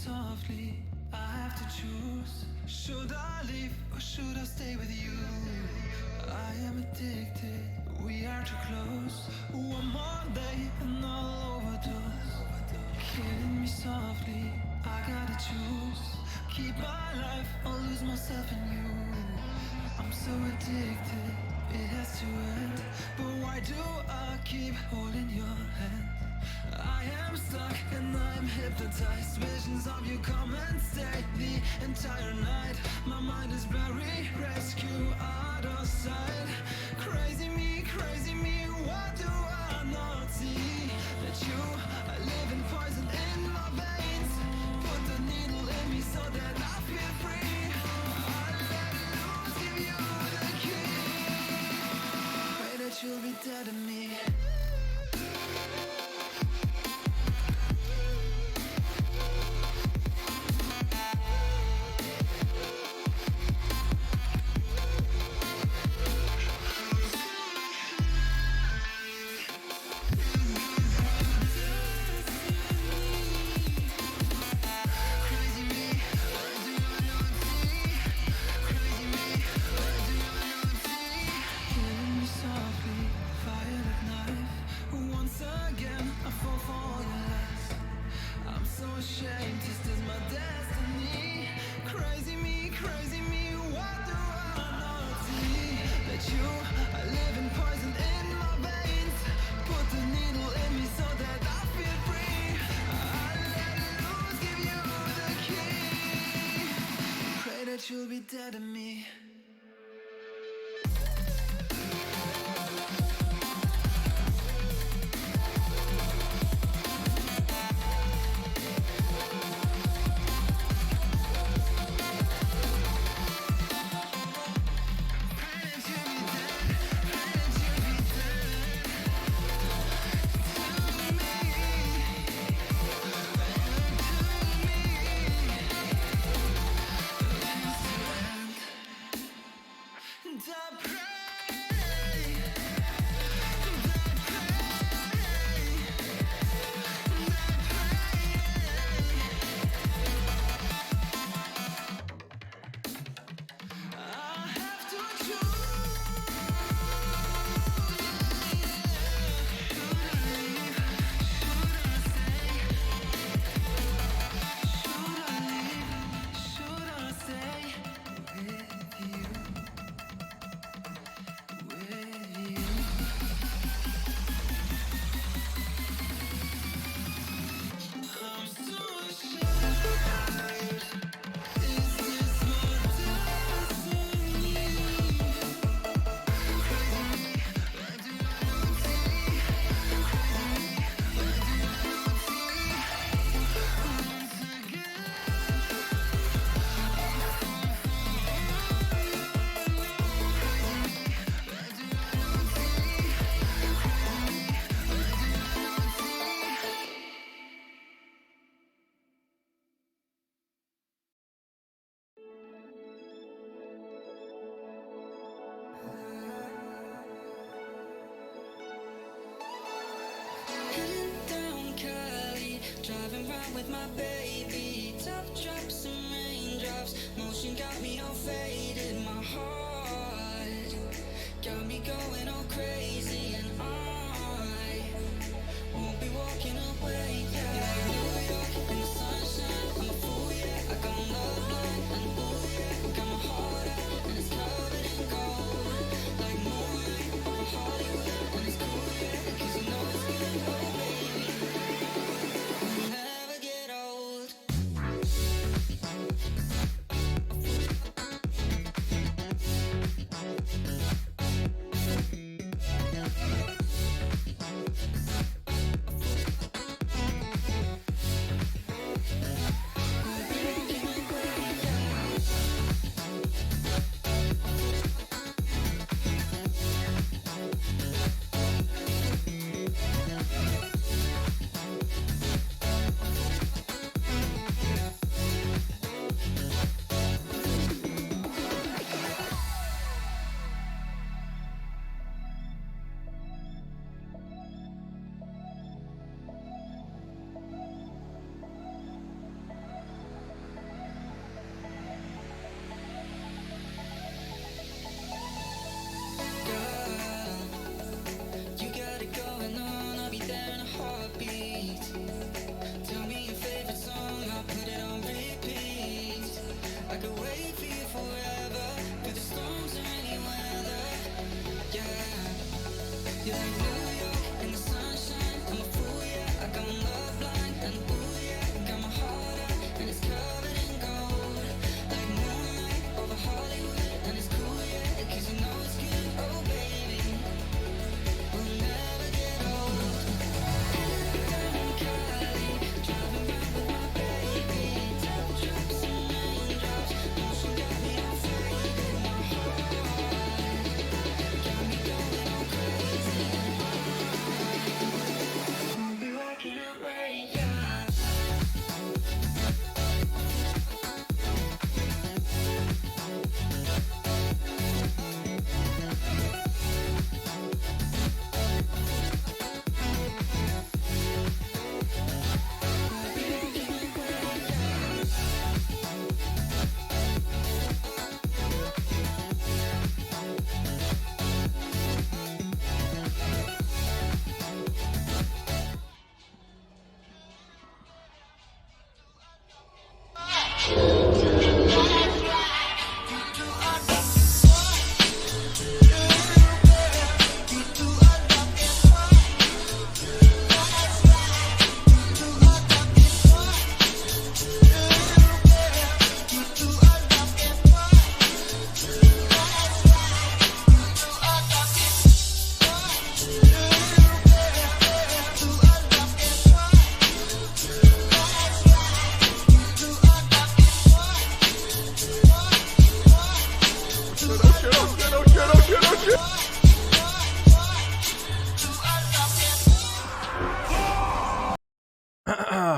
softly, I have to choose. Should I leave or should I stay with you? I am addicted, we are too close. One more day and I'll overdose. Killing me softly, I gotta choose. Keep my life or lose myself in you. I'm so addicted, it has to end. But why do I keep holding your hand? I am stuck and I'm hypnotized. Visions of you come and stay the entire night. My mind is blurry, rescue out of sight. Crazy me, what do I not see? That you are living poison in my veins. Put the needle in me so that I feel free. I let loose, give you the key. Pray that you'll be dead to me. You'll be dead to me. Driving round with my baby, top drops and raindrops. Motion got me all faded. My heart got me going all crazy, and I won't be walking away. Yeah, New York in the sunshine. I'm a fool, yeah. I got my love blind, and ooh yeah, got my heart out and it's covered in gold, like moonlight over Hollywood. And it's cool, yeah, 'cause you know it's good, oh baby. Never get old.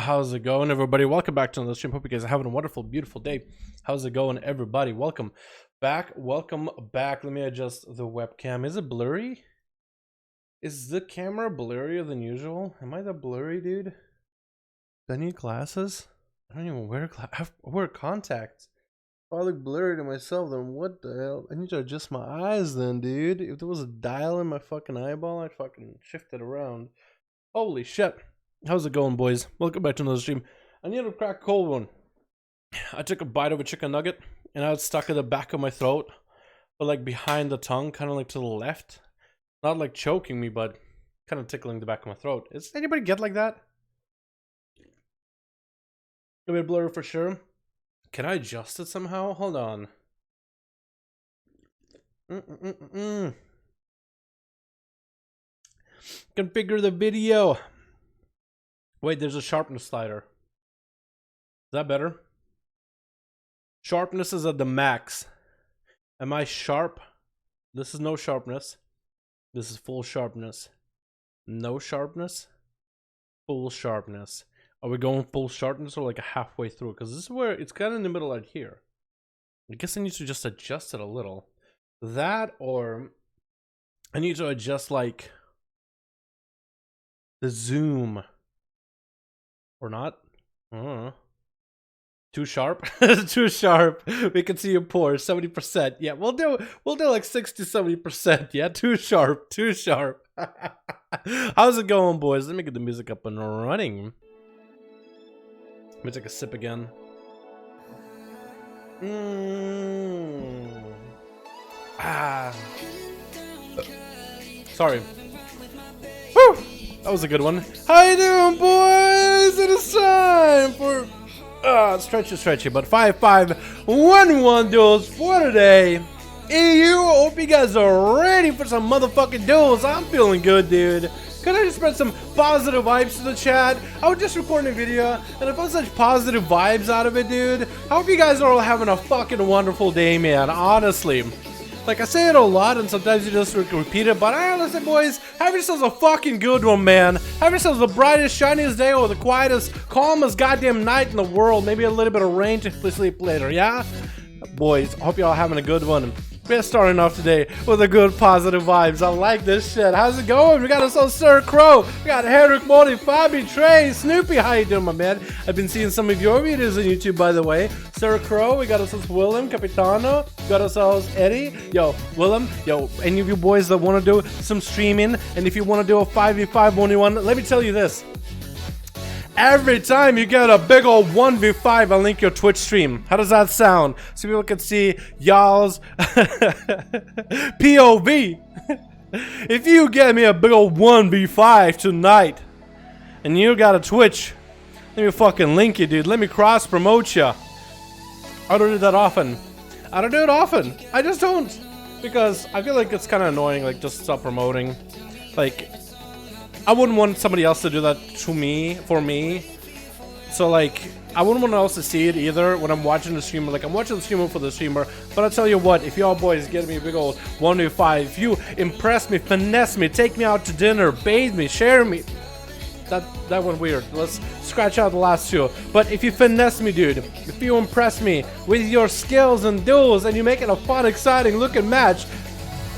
How's it going, everybody? Welcome back to another stream. Hope you guys are having a wonderful, beautiful day. How's it going, everybody? Welcome back. Welcome back. Let me adjust the webcam. Is it blurry? Is the camera blurrier than usual? Am I that blurry, dude? Do I need glasses? I don't even wear glasses. I wear contacts. If I look blurry to myself, then what the hell? I need to adjust my eyes then, dude. If there was a dial in my fucking eyeball, I'd fucking shift it around. Holy shit. How's it going, boys? Welcome back to another stream. I need to crack a cold one. I took a bite of a chicken nugget, and I was stuck at the back of my throat, but like behind the tongue, kind of like to the left. Not like choking me, but kind of tickling the back of my throat. Does anybody get like that? A bit blurry for sure. Can I adjust it somehow? Hold on. Configure the video. Wait, there's a sharpness slider. Is that better? Sharpness is at the max. Am I sharp? This is no sharpness. This is full sharpness. No sharpness. Full sharpness. Are we going full sharpness or like a halfway through? Because this is where it's kind of in the middle right here. I guess I need to just adjust it a little. That, or I need to adjust like the zoom. Or not? Too sharp? Too sharp. We can see your pores. 70%. Yeah, we'll do like 60-70%. Yeah, too sharp. Too sharp. How's it going, boys? Let me get the music up and running. Let me take a sip again. Sorry. Woo! That was a good one. How you doing, boys? It is time for stretchy, but 5V5 1v1 duels for today. EU, hope you guys are ready for some motherfucking duels. I'm feeling good, dude. Could I just spread some positive vibes to the chat? I was just recording a video, and I felt such positive vibes out of it, dude. I hope you guys are all having a fucking wonderful day, man. Honestly. Like, I say it a lot, and sometimes you just repeat it, but honestly, boys, have yourselves a fucking good one, man. Have yourselves the brightest, shiniest day, or the quietest, calmest goddamn night in the world. Maybe a little bit of rain to sleep later, yeah? Boys, I hope y'all having a good one. We're starting off today with a good positive vibes. I like this shit. How's it going? We got ourselves Sir Crow. We got Henrik, Morty, Fabi, Trey, Snoopy. How you doing, my man? I've been seeing some of your videos on YouTube, by the way. Sir Crow. We got ourselves Willem, Capitano. Got ourselves Eddie. Yo, Willem. Yo, any of you boys that want to do some streaming, and if you want to do a 5v5 1v1, let me tell you this. Every time you get a big old 1v5, I'll link your Twitch stream. How does that sound? So people can see y'all's POV. If you get me a big old 1v5 tonight, and you got a Twitch, let me fucking link you, dude. Let me cross promote you. I don't do that often. I don't do it often. I just don't. Because I feel like it's kind of annoying, like, just stop promoting. Like, I wouldn't want somebody else to do that to me, for me. So, like, I wouldn't want else to see it either when I'm watching the streamer. Like, I'm watching the streamer for the streamer. But I'll tell you what, if y'all boys get me a big old 1v5, if you impress me, finesse me, take me out to dinner, bathe me, share me. That went weird. Let's scratch out the last two. But if you finesse me, dude, if you impress me with your skills and duels, and you make it a fun, exciting looking match,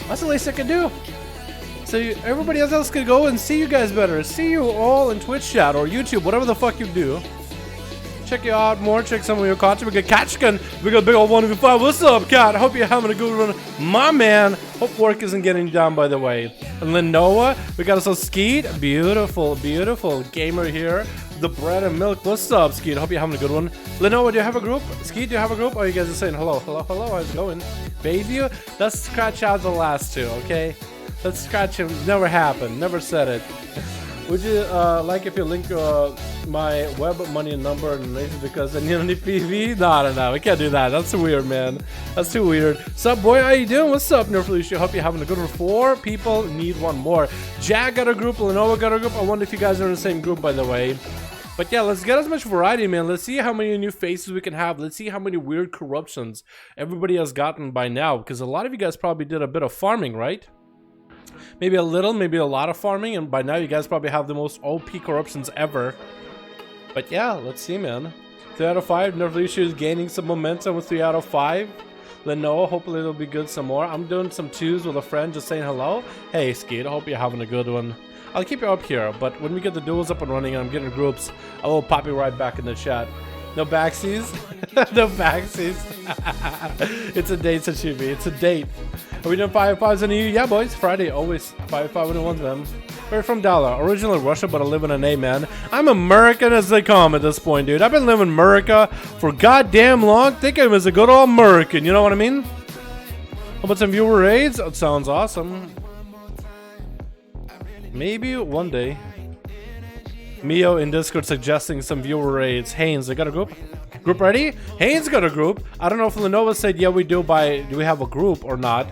that's the least I can do. So everybody else could go and see you guys better. See you all in Twitch chat or YouTube, whatever the fuck you do. Check you out more, check some of your content. We got Katchkin, we got big old 1v5. What's up, Kat? Hope you're having a good one. My man. Hope work isn't getting you down, by the way. And Lenoa, we got us a Skeet. Beautiful, beautiful gamer here. The bread and milk. What's up, Skeet? Hope you're having a good one. Lenoa, do you have a group? Skeet, do you have a group? Oh, you guys are saying hello, hello, hello. How's it going? Bathe you? Let's scratch out the last two, okay? Let's scratch him. Never happened. Never said it. Would you like if you link my web money number and because I need any PV? No, we can't do that. That's weird, man. That's too weird. Sup, boy? How you doing? What's up, Nerfelicia? Hope you're having a good one. 4 people need one more. Jack got a group. Lenovo got a group. I wonder if you guys are in the same group, by the way. But yeah, let's get as much variety, man. Let's see how many new faces we can have. Let's see how many weird corruptions everybody has gotten by now. Because a lot of you guys probably did a bit of farming, right? Maybe a little, maybe a lot of farming, and by now you guys probably have the most OP corruptions ever. But yeah, let's see, man. 3 out of 5. Nervleisha is gaining some momentum with 3 out of 5. Lenoa, hopefully it'll be good some more. I'm doing some 2s with a friend, just saying hello. Hey, Skeet, I hope you're having a good one. I'll keep you up here, but when we get the duels up and running and I'm getting groups, I will pop you right back in the chat. No backsies? No backsies. It's a date, Sashimi. It's a date. Are we doing 5v5s in the EU? Yeah, boys. Friday, always 5v5 1v1s, man. We're from Dalaran. Originally Russia, but I live in NA, man. I'm American as they come at this point, dude. I've been living in America for goddamn long. Think of him as a good old American. You know what I mean? How about some viewer raids? That sounds awesome. Maybe one day. Mio in Discord suggesting some viewer raids. Haynes, they got a group? Group ready? Haynes got a group. I don't know if Lenovo said yeah we do do we have a group or not.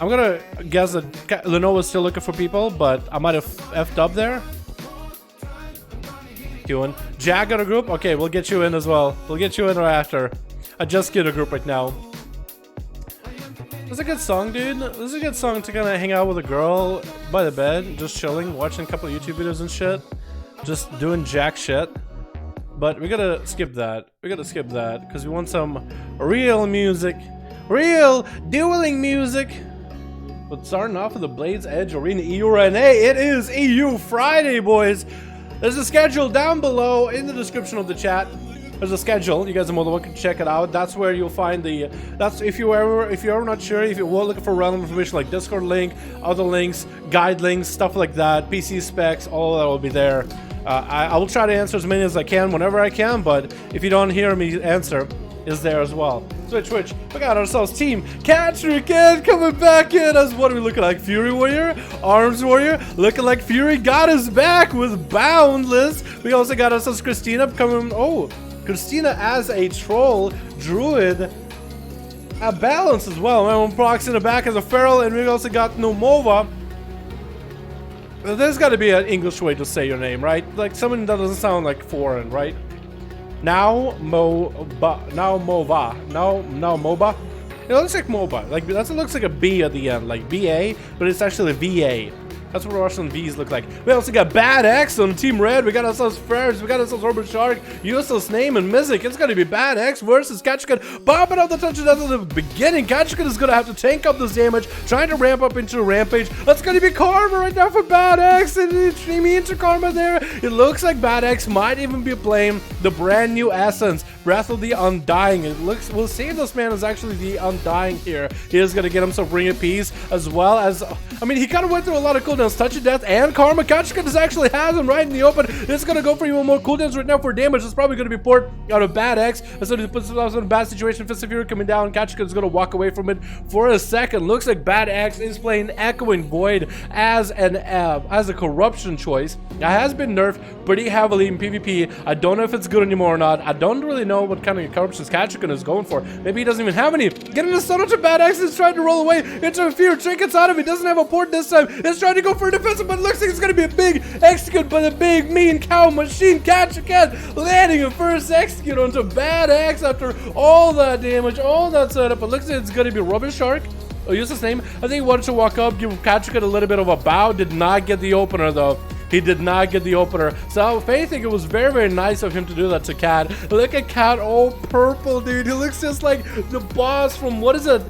I'm gonna guess that Lenovo's still looking for people, but I might have effed up there. Doing. Jack got a group? Okay, we'll get you in as well. We'll get you in right after. I just get a group right now. This is a good song, dude. This is a good song to kind of hang out with a girl by the bed, just chilling, watching a couple of YouTube videos and shit. Just doing jack shit. But we gotta skip that. We gotta skip that because we want some real music. Real dueling music. But starting off with the Blades Edge Arena EU NA. It is EU Friday, boys. There's a schedule down below in the description of the chat. There's a schedule. You guys are more than welcome to check it out. That's where you'll find the. That's if you're ever not sure, if you're looking for relevant information like Discord link, other links, guide links, stuff like that, PC specs, all that will be there. I will try to answer as many as I can whenever I can, but if you don't hear me answer, is there as well. Twitch, we got ourselves Team Catrican coming back in as what are we looking like? Fury Warrior? Arms Warrior? Looking like Fury got us back with Boundless. We also got ourselves Christina coming. Oh, Christina as a troll druid. A balance as well. My Prox in the back as a feral, and we also got Nomova. There's got to be an English way to say your name, right? Like someone that doesn't sound like foreign, right? Now Mova. It looks like MOBA. Like that looks like a B at the end, like BA, but it's actually VA. That's what Russian V's look like. We also got Bad X on Team Red. We got ourselves Ferris. We got ourselves Orbit Shark, Useless Name, and Mizik. It's gonna be Bad X versus Kachikan. Popping out the touchdowns at the beginning. Kachikan is gonna have to tank up this damage, trying to ramp up into a rampage. That's gonna be Karma right now for Bad X. And Streamy into Karma there. It looks like Bad X might even be playing the brand new Essence, Breath of the Undying. It looks, we'll see if this man is actually the Undying here. He is gonna get himself Ring of Peace as well as, I mean, he kind of went through a lot of cooldowns. Touch of Death and Karma. Kachikan actually has him right in the open. It's gonna go for even more cooldowns right now for damage. It's probably gonna be poured out of Bad X. So he puts himself in a bad situation. Fist of Fury coming down. Kachikan is gonna walk away from it for a second. Looks like Bad X is playing Echoing Void as a corruption choice. It has been nerfed pretty heavily in PvP. I don't know if it's good anymore or not. I don't really know what kind of corruptions Kachikan is going for. Maybe he doesn't even have any. Getting a stun to Bad X is trying to roll away into Fear. Trinkets out of it. Doesn't have a port this time. It's trying to go for a defensive, but it looks like it's going to be a big execute by the big mean cow machine. Kachikan landing a first execute onto Bad X after all that damage, all that setup. It looks like it's going to be Rubber Shark. Oh, use his name. I think he wanted to walk up, give Kachikan a little bit of a bow. Did not get the opener though. He did not get the opener. So I think it was very, very nice of him to do that to Cat. Look at Cat, all purple, dude. He looks just like the boss from what is that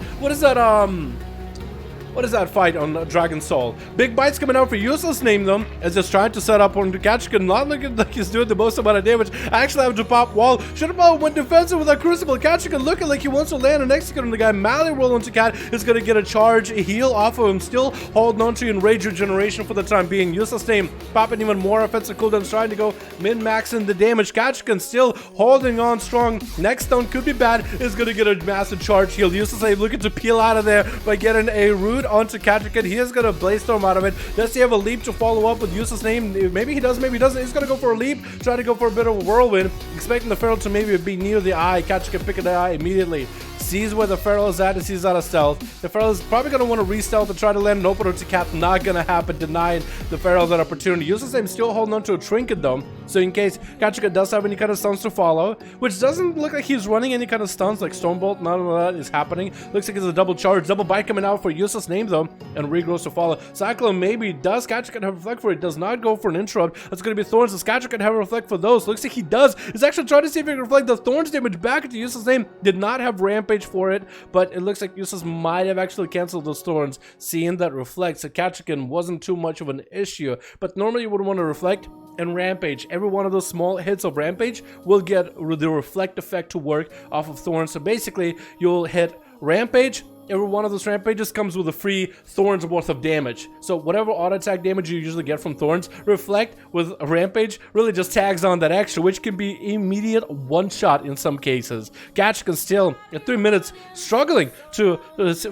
fight on Dragon Soul? Big bites coming out for Useless Name them as just trying to set up on Kachikan. Not looking like he's doing the most amount of damage. Actually have to pop wall. Should have went defensive with that Crucible. Kachikan looking like he wants to land and execute on the guy. Mally roll into Cat is going to get a charge, a heal off of him. Still holding on to Enrage Regeneration for the time being. Useless Name popping even more offensive cooldowns, trying to go min-maxing the damage. Kachikan still holding on strong. Next stone could be bad. Is going to get a massive charge heal. Useless Name looking to peel out of there by getting a root onto Kachikan. He is gonna Blaze Storm out of it. Does he have a leap to follow up with Useless Name? Maybe he does, maybe he doesn't. He's gonna go for a leap, try to go for a bit of a whirlwind, expecting the Feral to maybe be near the eye. Kachikan picking the eye immediately. sees where the Feral is at, he sees out of stealth. The Feral is probably going to want to re-stealth and try to land an opener to Cat. Not going to happen, denying the Feral that opportunity. Uses him still holding on to a trinket though, so in case Kachika does have any kind of stuns to follow, which doesn't look like he's running any kind of stuns like Stormbolt, none of that is happening. Looks like it's a double charge, double bite coming out for useless name though, and regrows to follow. Cyclone maybe does. Kachika have reflect for it, does not go for an interrupt. That's going to be Thorns. Does Kachika have a reflect for those? Looks like he does. He's actually trying to see if he can reflect the Thorns damage back into useless name. Did not have Rampage for it, but it looks like useless might have actually canceled those Thorns, seeing that reflect. So Kachikan wasn't too much of an issue, but normally you would want to reflect and Rampage. Every one of those small hits of Rampage will get the reflect effect to work off of Thorns. So basically, you'll hit Rampage. Every one of those Rampages comes with a free Thorns worth of damage. So whatever auto attack damage you usually get from Thorns, Reflect with a Rampage really just tags on that extra, which can be immediate one-shot in some cases. Kachikan still, at 3 minutes, struggling to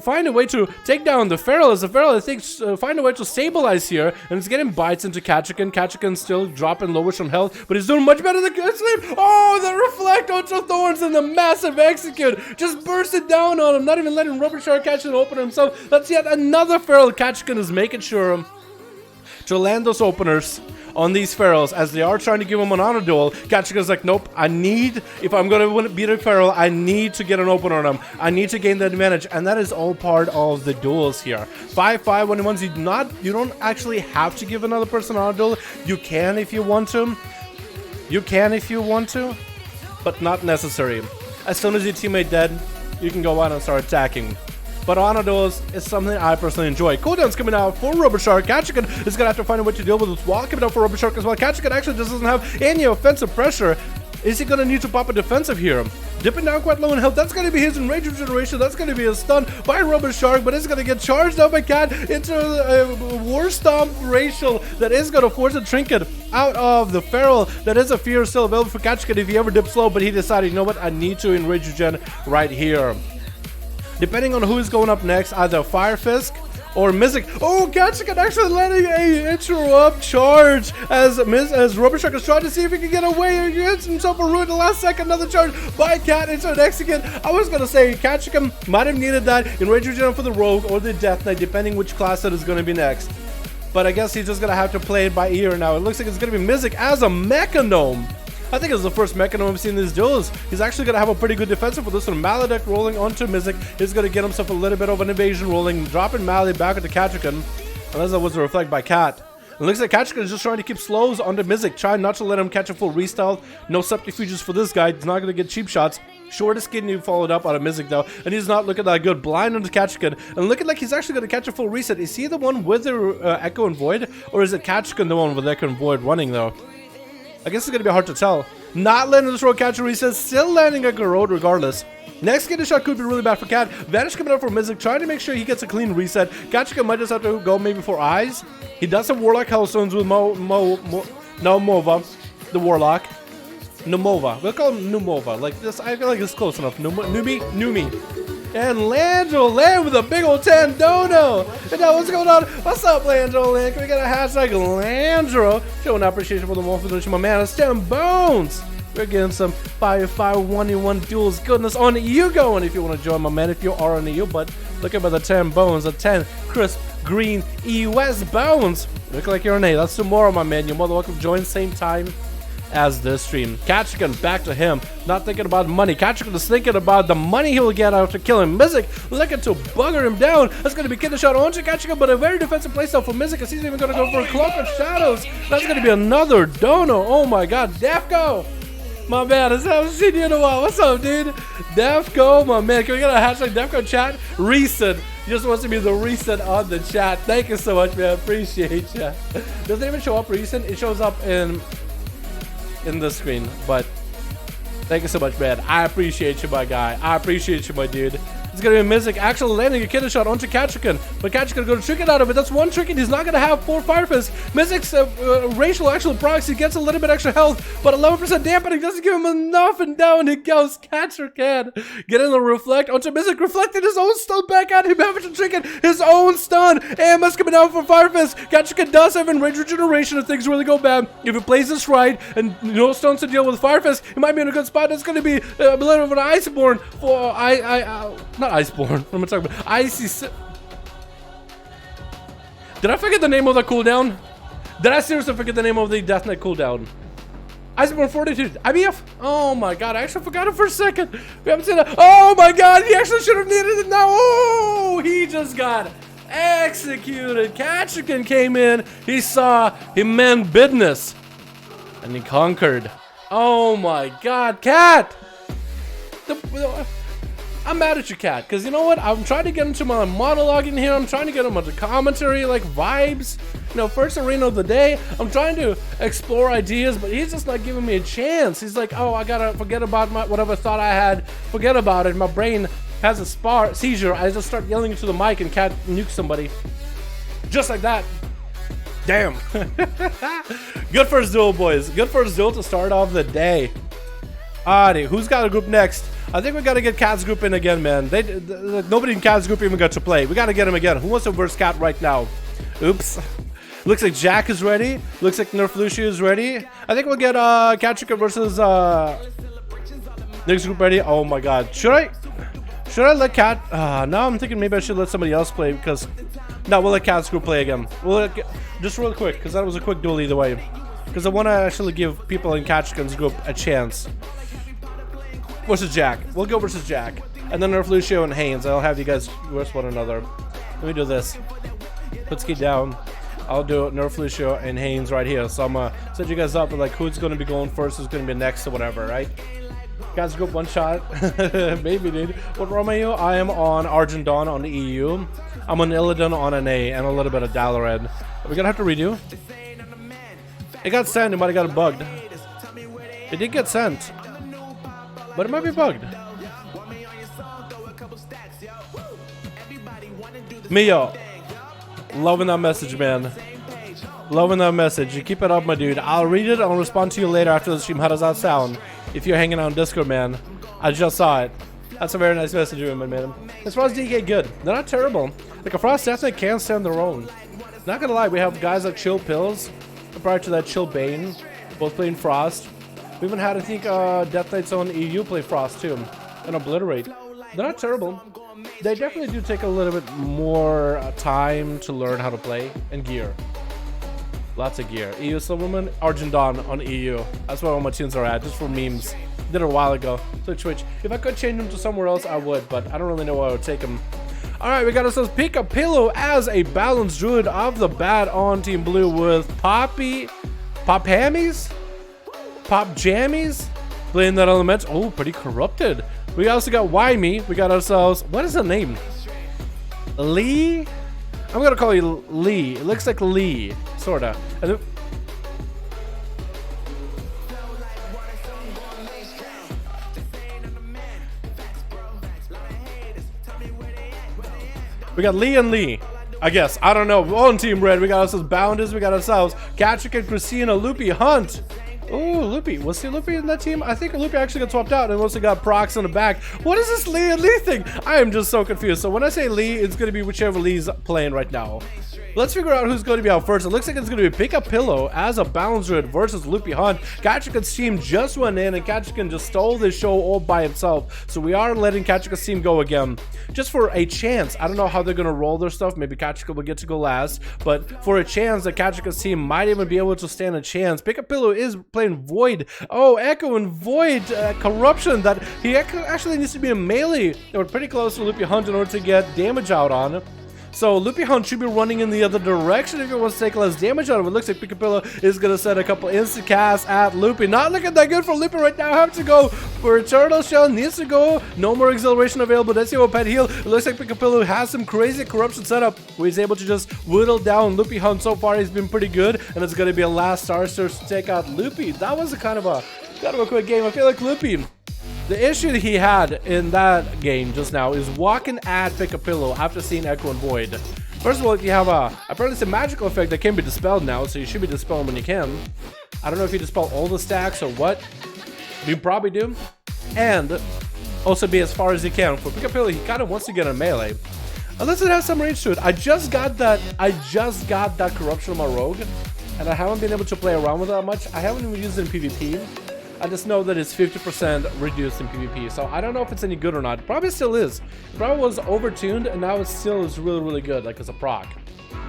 find a way to take down the Feral, as the Feral, I think, find a way to stabilize here, and it's getting bites into Kachikan. Kachikan still dropping lowish on health, but he's doing much better than Sleep. Oh, the Reflect onto Thorns and the massive execute just bursted down on him, not even letting Rubber Shark catch an opener himself. That's yet another Feral. Kachikan is making sure to land those openers on these Ferals as they are trying to give him an honor duel. Kachikan's like, nope, I need, if I'm going to beat a Feral, I need to get an opener on him. I need to gain the advantage, and that is all part of the duels here. 5-5 1v1s, you don't actually have to give another person an honor duel. You can if you want to. You can if you want to, but not necessary. As soon as your teammate dead, you can go out and start attacking. But honor duels is something I personally enjoy. Cooldown's coming out for Rubber Shark. Kachikan is going to have to find a way to deal with this wall coming out for Rubber Shark as well. Kachikan actually just doesn't have any offensive pressure. Is he going to need to pop a defensive here? Dipping down quite low in health. That's going to be his enrage regeneration. That's going to be a stun by Rubber Shark, but it's going to get charged up by Cat into a War Stomp racial that is going to force a trinket out of the Feral. That is a fear still available for Kachikan if he ever dips low, but he decided, you know what, I need to enrage regen right here. Depending on who is going up next, either Fire Fisk or Mizik. Oh, Kachikan actually letting a interrupt charge as Rubber Shark is trying to see if he can get away. He gets himself a ruin at the last second. Another charge by Cat into an execute. I was going to say Kachikan might have needed that in Rage Regen for the Rogue or the Death Knight, depending which class that is going to be next. But I guess he's just going to have to play it by ear now. It looks like it's going to be Mizik as a Mechanome. I think it's the first Mechanome I've seen in these duels. He's actually going to have a pretty good defensive for this one. Maledect rolling onto Mizik. He's going to get himself a little bit of an evasion rolling, dropping Mali back into Kachikan. Unless that was a reflect by Cat. It looks like Kachikan is just trying to keep slows onto Mizik, trying not to let him catch a full restyle. No subterfuges for this guy. He's not going to get cheap shots. Shortest kidney followed up out of Mizik though, and he's not looking that good. Blind onto Kachikan, and looking like he's actually going to catch a full reset. Is he the one with the Echo and Void, or is it Kachikan the one with Echo and Void running though? I guess it's going to be hard to tell. Not letting this road catch a reset, still landing a good road regardless. Next kidney shot could be really bad for Cat. Vanish coming up for Mizik, trying to make sure he gets a clean reset. Kachikan might just have to go maybe for Eyes. He does have Warlock Hellstones with Nomova, the Warlock. Numova. We'll call him Numova. Like this, I feel like it's close enough. Numi. And Landro land with a big old Tandono. And now what's going on? What's up, Landro Land? Can we get a hashtag Landro? Showing appreciation for the one for the my man. It's 10 bones. We're getting some 5v5 1v1 duels goodness on EU going if you want to join, my man, if you are on EU. But look at the 10 bones, the 10 crisp green EUS bones. Look like you're on A. That's tomorrow, my man. You're more than welcome to join same time as this stream. Kachikan back to him, not thinking about money. Kachikan is thinking about the money he will get after killing Mizik, looking to bugger him down. That's going to be kidney shot onto Kachikan, but a very defensive playstyle for Mizik, as he's even going to go for a Cloak of Shadows. That's going to be another dono. Oh my god, Defco! My man, I haven't seen you in a while. What's up, dude? Defco, my man. Can we get a hashtag Defco chat? Reset. He just wants to be the reset on the chat. Thank you so much, man. Appreciate you. Doesn't even show up recent. It shows up in the screen, but thank you so much, man. I appreciate you, my guy. I appreciate you, my dude. It's gonna be Mizik actually landing a kidney shot onto Katrikan, but Katrikan gonna trick it out of it. That's one trick, and he's not gonna have 4 Fire Fist. Mizik's racial actually procs. He gets a little bit extra health, but 11% dampening doesn't give him enough, and down he goes. Katrikan getting the reflect onto Mizik, reflecting his own stun back at him, having to trigger his own stun. AMS coming down for Fire Fist. Katrikan does have enraged regeneration if things really go bad. If he plays this right and no stuns to deal with Fire Fist, he might be in a good spot. It's gonna be a little of an Iceborne for not Iceborne. What am I talking about? Icy. Did I forget the name of the cooldown? Did I seriously forget the name of the Death Knight cooldown? Iceborne Fortitude. IBF. Oh my god, I actually forgot it for a second. We haven't seen that. Oh my god, he actually should have needed it now. Oh, he just got executed. Katrikan came in. He saw, he meant business, and he conquered. Oh my god, Cat. I'm mad at you, Cat, because you know what? I'm trying to get into my monologue in here. I'm trying to get him into commentary, like vibes. You know, first arena of the day. I'm trying to explore ideas, but he's just not giving me a chance. He's like, oh, I gotta forget about my whatever thought I had. Forget about it. My brain has a seizure. I just start yelling into the mic, and Cat nukes somebody. Just like that. Damn. Good first duel, boys. Good first duel to start off the day. Alrighty, who's got a group next? I think we gotta get Cat's group in again, man. Nobody in Cat's group even got to play. We gotta get him again. Who wants to verse Cat right now? Oops. Looks like Jack is ready. Looks like Nerf Lucio is ready. I think we'll get Katrika versus next group ready. Oh my god. Should I let Cat? Now I'm thinking maybe I should let somebody else play because no, we'll let Cat's group play again. Just real quick because that was a quick duel either way. Because I want to actually give people in Katrikan's group a chance. Versus Jack. We'll go versus Jack. And then Nerf Lucio and Haynes. I'll have you guys verse one another. Let me do this. Put Ski down. I'll do Nerf Lucio and Haynes right here. So I'm gonna set you guys up with like who's gonna be going first, who's gonna be next or whatever, right? Guys, group one shot. Maybe, dude. What ROM are you? I am on Argent Dawn on the EU. I'm on Illidan on NA and a little bit of Dalaran. Are we gonna have to redo? It got sent, it might have got bugged. It did get sent. But it might be bugged. Mio. Loving that message, man. Loving that message. You keep it up, my dude. I'll read it. I'll respond to you later after the stream. How does that sound? If you're hanging out on Discord, man. I just saw it. That's a very nice message, man. As far as DK, good. They're not terrible. Like a Frost Death Knight can stand their own. Not gonna lie, we have guys like Chill Pills. Prior to that, Chill Bane. Both playing Frost. We even had, I think, Death Knights on EU play Frost too, and Obliterate. They're not terrible. They definitely do take a little bit more time to learn how to play, and gear. Lots of gear. EU Silverman, Argent Dawn on EU. That's where all my tunes are at, just for memes. Did it a while ago. Twitch. If I could change them to somewhere else, I would, but I don't really know where I would take them. Alright, we got ourselves Pick a Pillow as a balanced druid of the bat on Team Blue with Pop Hammies? Pop Jammies? Playing that element. Oh, pretty corrupted. We also got Wymie. We got ourselves, what is the name? Lee? I'm gonna call you Lee. It looks like Lee, sorta. And then, we got Lee and Lee, I guess. I don't know. On Team Red, we got ourselves Bounders. We got ourselves Katrika, Christina, Loopy, Hunt. Oh, Loopy. Was he Loopy in that team? I think Loopy actually got swapped out and also got procs on the back. What is this Lee and Lee thing? I am just so confused. So when I say Lee, it's going to be whichever Lee's playing right now. Let's figure out who's going to be out first. It looks like it's going to be Pick a Pillow as a Balance Druid versus Loopy Hunt. Katrika's team just went in and Katrika just stole this show all by himself. So we are letting Katrika's team go again. Just for a chance. I don't know how they're going to roll their stuff. Maybe Katrika will get to go last. But for a chance that Katrika's team might even be able to stand a chance. Pick a Pillow is playing Void. Oh, Echo and Void corruption that he actually needs to be a melee. They were pretty close to Loopy Hunt in order to get damage out on. So Loopy Hunt should be running in the other direction if he wants to take less damage out of it. Looks like Pick a Pillow is going to send a couple instant casts at Loopy. Not looking that good for Loopy right now. Have to go for Eternal Shell. Needs to go. No more acceleration available. Let's see what Pet Heal. It looks like Pick a Pillow has some crazy corruption setup where he's able to just whittle down Loopy Hunt. So far he's been pretty good. And it's going to be a last Star Search to take out Loopy. That was a kind of a quick game. I feel like Loopy The issue that he had in that game just now is walking at Pick a Pillow after seeing Echo and Void. First of all, if you have apparently it's a magical effect that can be dispelled now, so you should be dispelling when you can. I don't know if you dispel all the stacks or what. You probably do. And also be as far as you can. For Pick a Pillow, he kind of wants to get a melee. Unless it has some range to it. I just got that corruption on my rogue, and I haven't been able to play around with it that much. I haven't even used it in PvP. I just know that it's 50% reduced in PvP, so I don't know if it's any good or not. Probably still is. It probably was overtuned, and now it still is really, really good, like as a proc.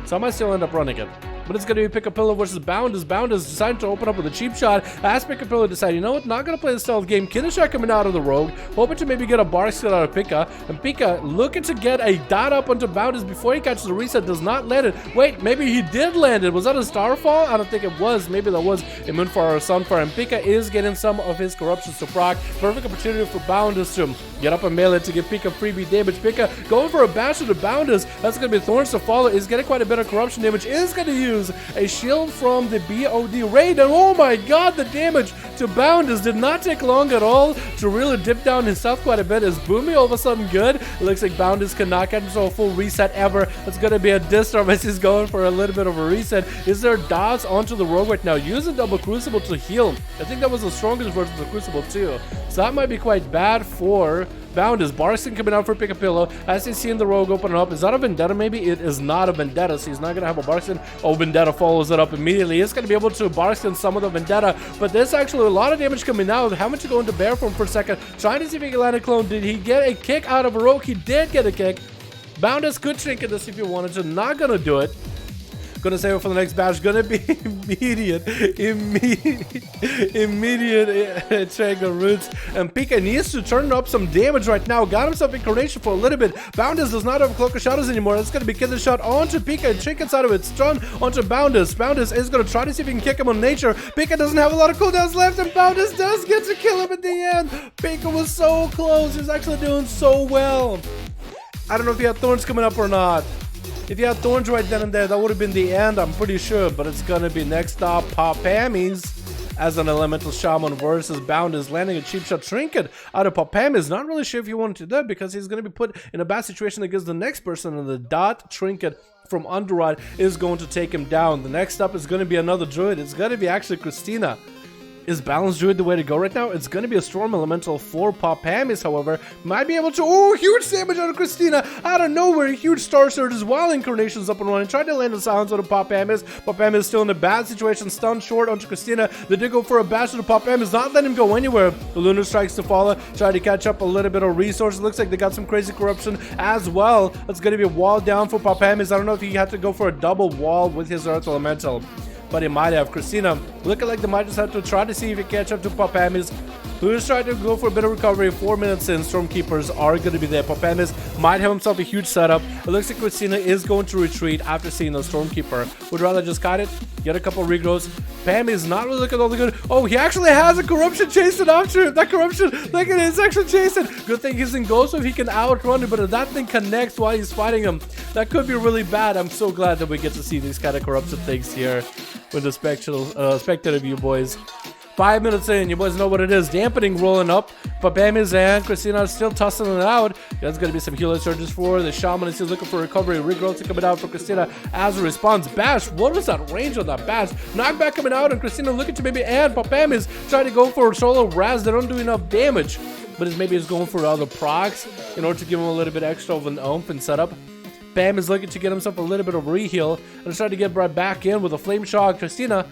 So I might still end up running it. But it's going to be Pick a Pillow versus Bounders. Bounders decided to open up with a cheap shot. As Pick a Pillow decided, you know what, not going to play the stealth game. Kiddusha coming out of the rogue, hoping to maybe get a bar skill out of Pika. And Pika looking to get a dot up onto Bounders before he catches the reset. Does not land it. Wait, maybe he did land it. Was that a Starfall? I don't think it was. Maybe that was a Moonfire or Sunfire. And Pika is getting some of his corruptions to proc. Perfect opportunity for Bounders to get up and melee to give Pika freebie damage. Pika going for a bash to the Bounders. That's going to be Thorns to follow. He's getting quite a bit of corruption damage. Is going to use a shield from the BOD raid, and oh my god, the damage to Bounders did not take long at all to really dip down his health quite a bit. Is Boomy all of a sudden good? It looks like Bounders cannot get himself a full reset ever. It's going to be a disturb as he's going for a little bit of a reset. Is there dots onto the rogue right now? Using double Crucible to heal. I think that was the strongest version of the Crucible too. So that might be quite bad for Bounders. Barston coming out for Pick a Pillow as he's seeing the rogue open up. Is that a Vendetta maybe? It is not a Vendetta, so he's not going to have a Barston. Oh, Vendetta follows it up immediately. He's going to be able to Barston some of the Vendetta, but there's actually a lot of damage coming out. Having to go into bear form for a second, trying to see if he can land a clone. Did he get a kick out of a rogue? He did get a kick. Bounders could trinket this if he wanted to. Not going to do it. Gonna save it for the next batch. Gonna be immediate triangle roots. And Pika needs to turn up some damage right now. Got himself incarnation for a little bit. Bounders does not have Cloak of Shadows anymore. That's gonna be Kitten shot onto Pika and trinkets out of it. Strong onto Bounders. Bounders is gonna try to see if he can kick him on nature. Pika doesn't have a lot of cooldowns left, and Bounders does get to kill him at the end. Pika was so close. He's actually doing so well. I don't know if he had Thorns coming up or not. If you had Thorns right then and there, that would have been the end, I'm pretty sure. But it's gonna be next up, Papamis as an Elemental Shaman versus Bounders, landing a cheap shot trinket out of Papamis. Not really sure if he wanted to do that because he's gonna be put in a bad situation against the next person, and the dot trinket from Underride is going to take him down. The next up is gonna be another druid. It's gonna be actually Christina. Is Balanced Druid the way to go right now? It's going to be a Storm Elemental for Papamis, however. Might be able to... Oh, huge damage out of Christina. Out of nowhere, huge Star Surges while Incarnation's up and running. Tried to land a silence on Papamis. Papamis still in a bad situation. Stunned short onto Christina. They did go for a bash to the Papamis. Not letting him go anywhere. The Lunar Strikes to follow. Try to catch up a little bit of resources. Looks like they got some crazy corruption as well. It's going to be a wall down for Papamis. I don't know if he had to go for a double wall with his Earth Elemental, but he might have. Christina looking like they might just have to try to see if he can catch up to Papamis, who is trying to go for a bit of recovery. 4 minutes in, Stormkeepers are going to be there. Papamis might have himself a huge setup. It looks like Christina is going to retreat after seeing the Stormkeeper. Would rather just kite it, get a couple regrowths. Pam is not really looking all the good. Oh, he actually has a corruption chasing after him. That corruption, look at it, it's actually chasing. Good thing he's in Ghost so he can outrun it, but if that thing connects while he's fighting him, that could be really bad. I'm so glad that we get to see these kind of corruption things here with the spectator view, boys. 5 minutes in, you boys know what it is. Dampening rolling up. Papamis and Christina are still tussling it out. There's going to be some healing surges for the Shaman. He's looking for recovery. Regrowth coming out for Christina as a response. Bash, what was that range on that Bash? Knockback coming out, and Christina looking to maybe add. Papamis trying to go for a solo Raz. They don't do enough damage, but maybe he's going for other procs in order to give him a little bit extra of an oomph and setup. Bam is looking to get himself a little bit of reheal and trying to get right back in with a flame shock. Christina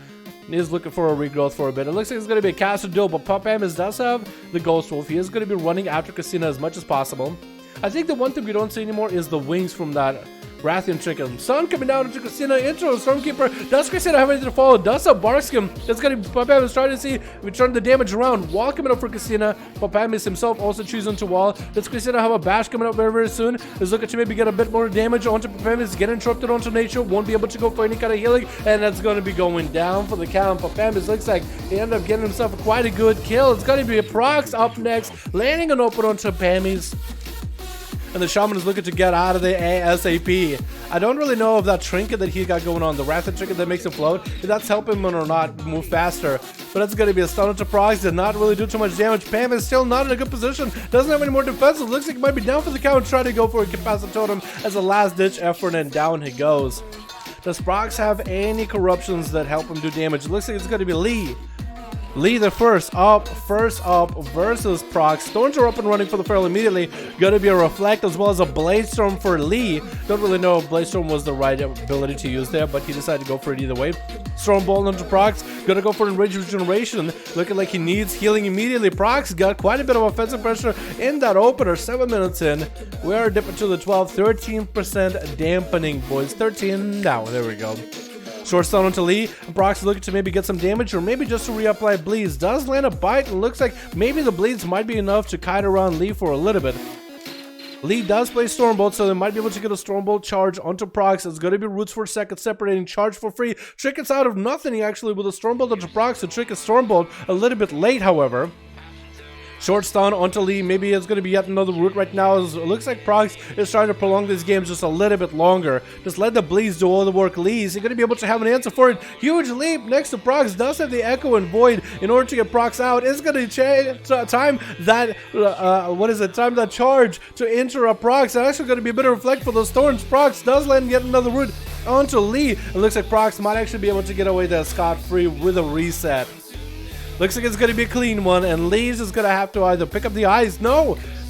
is looking for a regrowth for a bit. It looks like it's going to be a caster duel, but Papamis does have the Ghost Wolf. He is going to be running after Christina as much as possible. I think the one thing we don't see anymore is the wings from that Rathian Chicken. Sun coming down into Christina, intro Stormkeeper. Does Christina have anything to follow? Does a Barskim. That's going to be Papamis trying to see if we turn the damage around. Wall coming up for Christina. Papamis himself also choosing to wall. Does Christina have a bash coming up very, very soon? Is looking to maybe get a bit more damage onto Papamis. Get interrupted onto nature. Won't be able to go for any kind of healing. And that's going to be going down for the count. Papamis looks like he ended up getting himself quite a good kill. It's going to be a Prox up next. Landing an open onto Papamis. And the Shaman is looking to get out of the ASAP. I don't really know if that trinket that he got going on, the Wrath trinket that makes him float, if that's helping him or not move faster. But that's going to be a stun to Prox, did not really do too much damage. Pam is still not in a good position, doesn't have any more defenses. Looks like he might be down for the count, try to go for a capacitor totem as a last ditch effort, and down he goes. Does Prox have any corruptions that help him do damage? It looks like it's going to be Lee. Lee the first up versus Prox. Thorns are up and running for the Feral immediately. Gonna be a Reflect as well as a Blade Storm for Lee. Don't really know if Blade Storm was the right ability to use there, but he decided to go for it either way. Storm Bolt onto Prox. Gonna go for Enraged Regeneration. Looking like he needs healing immediately. Prox got quite a bit of offensive pressure in that opener. 7 minutes in. We are dipping to the 12. 13% dampening, boys. 13 now. There we go. Short stun onto Lee, and Prox is looking to maybe get some damage or maybe just to reapply bleeds. Does land a bite and looks like maybe the bleeds might be enough to kite around Lee for a little bit. Lee does play Stormbolt, so they might be able to get a Stormbolt charge onto Prox. It's going to be Roots for a second, separating charge for free. Trick is out of nothing actually with a Stormbolt onto Prox. The Trick is Stormbolt a little bit late, however. Short stun onto Lee. Maybe it's going to be yet another root right now. It looks like Prox is trying to prolong this game just a little bit longer. Just let the bleeds do all the work. Lee's going to be able to have an answer for it. Huge leap next to Prox. Does have the Echo and Void in order to get Prox out. It's going to time that, time that charge to enter a Prox. It's actually going to be a bit of Reflect for those Thorns. Prox does land yet another root onto Lee. It looks like Prox might actually be able to get away there scot-free with a reset. Looks like it's going to be a clean one, and Lee's is going to have to either pick up the eyes,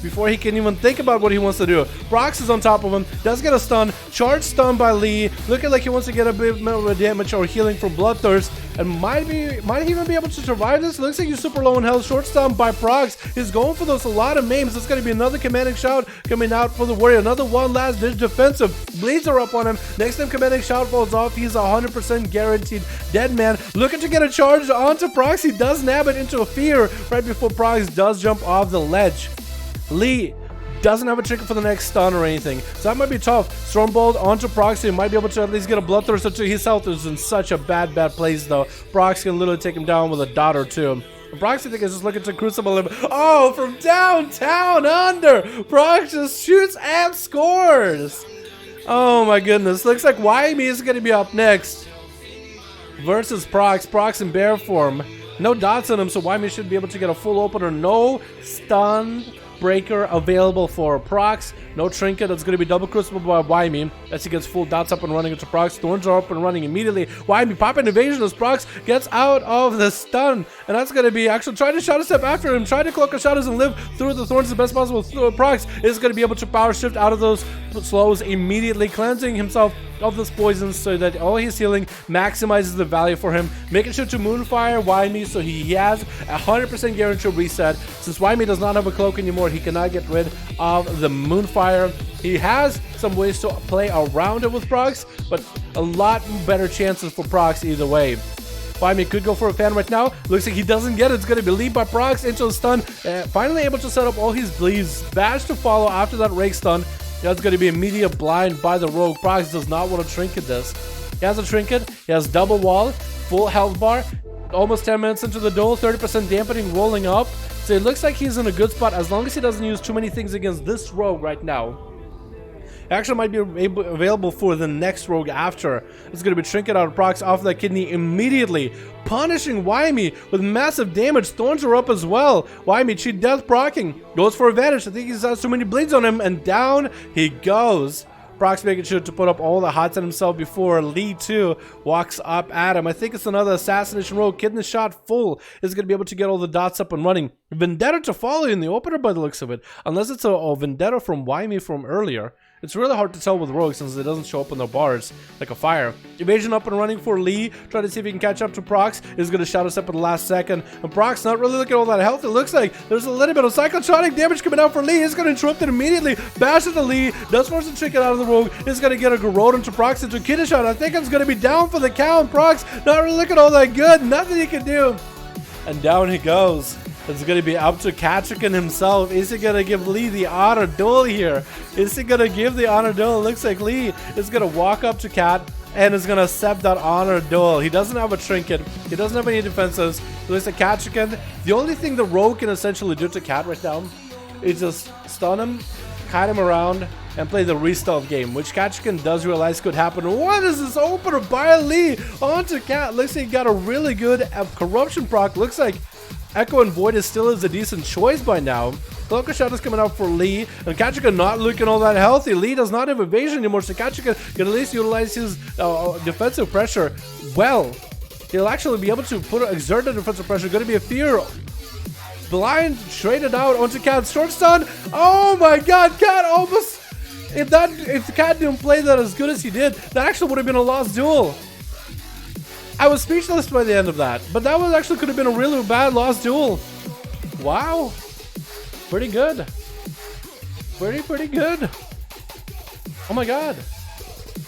before he can even think about what he wants to do. Prox is on top of him, does get a stun, charge stun by Lee, looking like he wants to get a bit more damage or healing from Bloodthirst, and might even be able to survive this. Looks like he's super low in health. Short stun by Prox. He's going for those a lot of maims. It's going to be another commanding shout coming out for the Warrior. Another one last ditch defensive. Bleeds are up on him. Next time commanding shout falls off, he's 100% guaranteed dead man. Looking to get a charge onto Prox. He does nab it into a fear right before Prox does jump off the ledge. Lee doesn't have a trigger for the next stun or anything, so that might be tough. Stormbolt onto Prox, he might be able to at least get a Bloodthirst or two. His health is in such a bad place though. Prox can literally take him down with a dot or two. Prox, I think, is just looking to crucible him. Oh, from downtown under! Prox just shoots and scores! Oh my goodness, looks like Wyoming is going to be up next versus Prox. Prox in bear form. No dots on him, so Wyoming should be able to get a full opener. No stun breaker available for Prox. No trinket. That's going to be double crucible by Wyoming as he gets full dots up and running into Prox. Thorns are up and running immediately. Wyoming popping evasion as Prox gets out of the stun, and that's going to be actually trying to shadow step after him, trying to cloak a shadows and live through the Thorns the best possible. Prox is going to be able to power shift out of those slows immediately, cleansing himself of this poison so that all he's healing maximizes the value for him, making sure to Moonfire Wyoming so he has 100% guaranteed reset. Since Wyoming does not have a cloak anymore, he cannot get rid of the Moonfire. He has some ways to play around it with Prox, but a lot better chances for Prox either way. Wyoming could go for a fan right now. Looks like he doesn't get it. It's going to be lead by Prox into a stun. Finally able to set up all his bleeds. Bash to follow after that rake stun. That's going to be immediate blind by the rogue. Prox does not want to trinket this. He has a trinket. He has double wall, full health bar. Almost 10 minutes into the duel, 30% dampening rolling up. So it looks like he's in a good spot as long as he doesn't use too many things against this rogue right now. Actually might be available for the next rogue after. It's going to be trinket out of Prox off that kidney immediately, punishing Wyoming with massive damage. Thorns are up as well. Wyoming cheat death procking, goes for advantage. I think he's has too many bleeds on him, and down he goes. Prox making sure to put up all the hots on himself before Lee 2 walks up at him. I think it's another assassination rogue. Kidney shot full is going to be able to get all the dots up and running. Vendetta to follow in the opener by the looks of it, unless it's a Vendetta from Wyoming from earlier. It's really hard to tell with rogues since it doesn't show up on the bars like a fire. Evasion up and running for Lee. Try to see if he can catch up to Prox. Is going to shout us up at the last second. And Prox not really looking all that health. It looks like there's a little bit of psychotronic damage coming out for Lee. He's going to interrupt it immediately. Bash into Lee. Does force the trinket out of the rogue. Is going to get a Garrote into Prox into a kidney shot. I think it's going to be down for the count. Prox not really looking all that good. Nothing he can do. And down he goes. It's going to be up to Katrikin himself. Is he going to give Lee the honor duel here? Is he going to give the honor duel? It looks like Lee is going to walk up to Kat and is going to accept that honor duel. He doesn't have a trinket. He doesn't have any defenses. It looks like Katrikin. The only thing the rogue can essentially do to Kat right now is just stun him, kite him around, and play the restart game, which Kachikan does realize could happen. What is this opener by Lee onto Cat? Looks like he got a really good corruption proc. Looks like Echo and Void is still a decent choice by now. Cloaker Shot is coming out for Lee, and Kachika not looking all that healthy. Lee does not have evasion anymore, so Kachika can at least utilize his defensive pressure well. He'll actually be able to exert the defensive pressure. Going to be a fear. Blind traded out onto Cat. Short stun. Oh my god, Cat almost... If the Cat didn't play that as good as he did, that actually would have been a lost duel. I was speechless by the end of that, but that was actually could have been a really bad lost duel. Wow. Pretty good. Pretty good. Oh my god.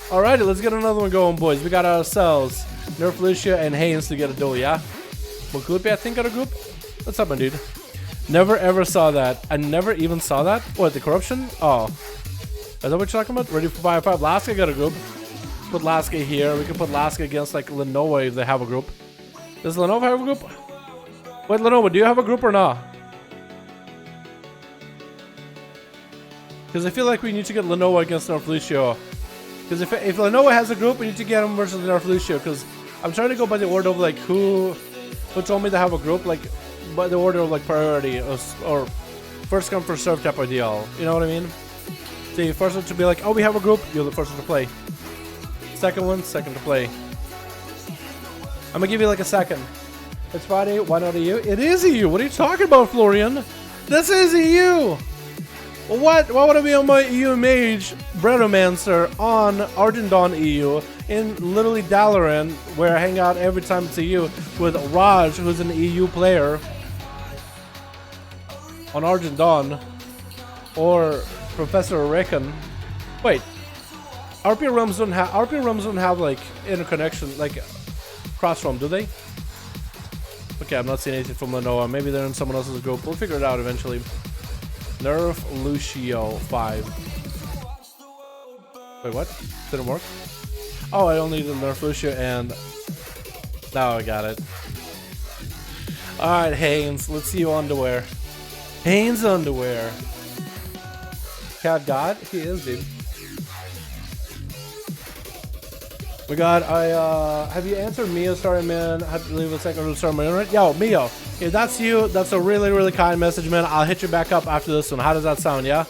Alrighty, let's get another one going, boys. We got ourselves Nerf Lucia and Haynes to get a duel, yeah? Moklupi, I think, got a group? What's up, my dude? Never ever saw that. I never even saw that. What, the corruption? Oh. Is that what you're talking about? Ready for 5v5. Laska got a group. Put Laska here. We can put Laska against, like, Lenovo if they have a group. Does Lenovo have a group? Wait, Lenovo, do you have a group or not? Because I feel like we need to get Lenovo against Nerf Lucio. Because if Lenovo has a group, we need to get him versus Nerf Lucio. Because I'm trying to go by the order of like who told me to have a group, like by the order of like priority or first come first serve type of deal. You know what I mean? The first one to be like, oh, we have a group, you're the first one to play. Second one, second to play. I'm gonna give you like a second. It's Friday. Why not EU? It is EU. What are you talking about, Florian? This is EU. What? Why would I be on my EU Mage Bredomancer on Argent Dawn EU in literally Dalaran, where I hang out every time it's EU with Raj, who's an EU player, on Argent Dawn, or Professor Reckon. Wait, RP Realms don't have like interconnection, like cross roam, do they? Okay, I'm not seeing anything from Lenovo. Maybe they're in someone else's group. We'll figure it out eventually. Nerf Lucio 5. Wait, what? Didn't work? Oh, I only did Nerf Lucio and... Now I got it. Alright, Haynes. Let's see you underwear. Haynes underwear. Cat God? He is, dude. We got, have you answered Mio? Sorry, man. I had to leave a second to start my internet. Yo, Mio, if that's you, that's a really, really kind message, man. I'll hit you back up after this one. How does that sound, yeah?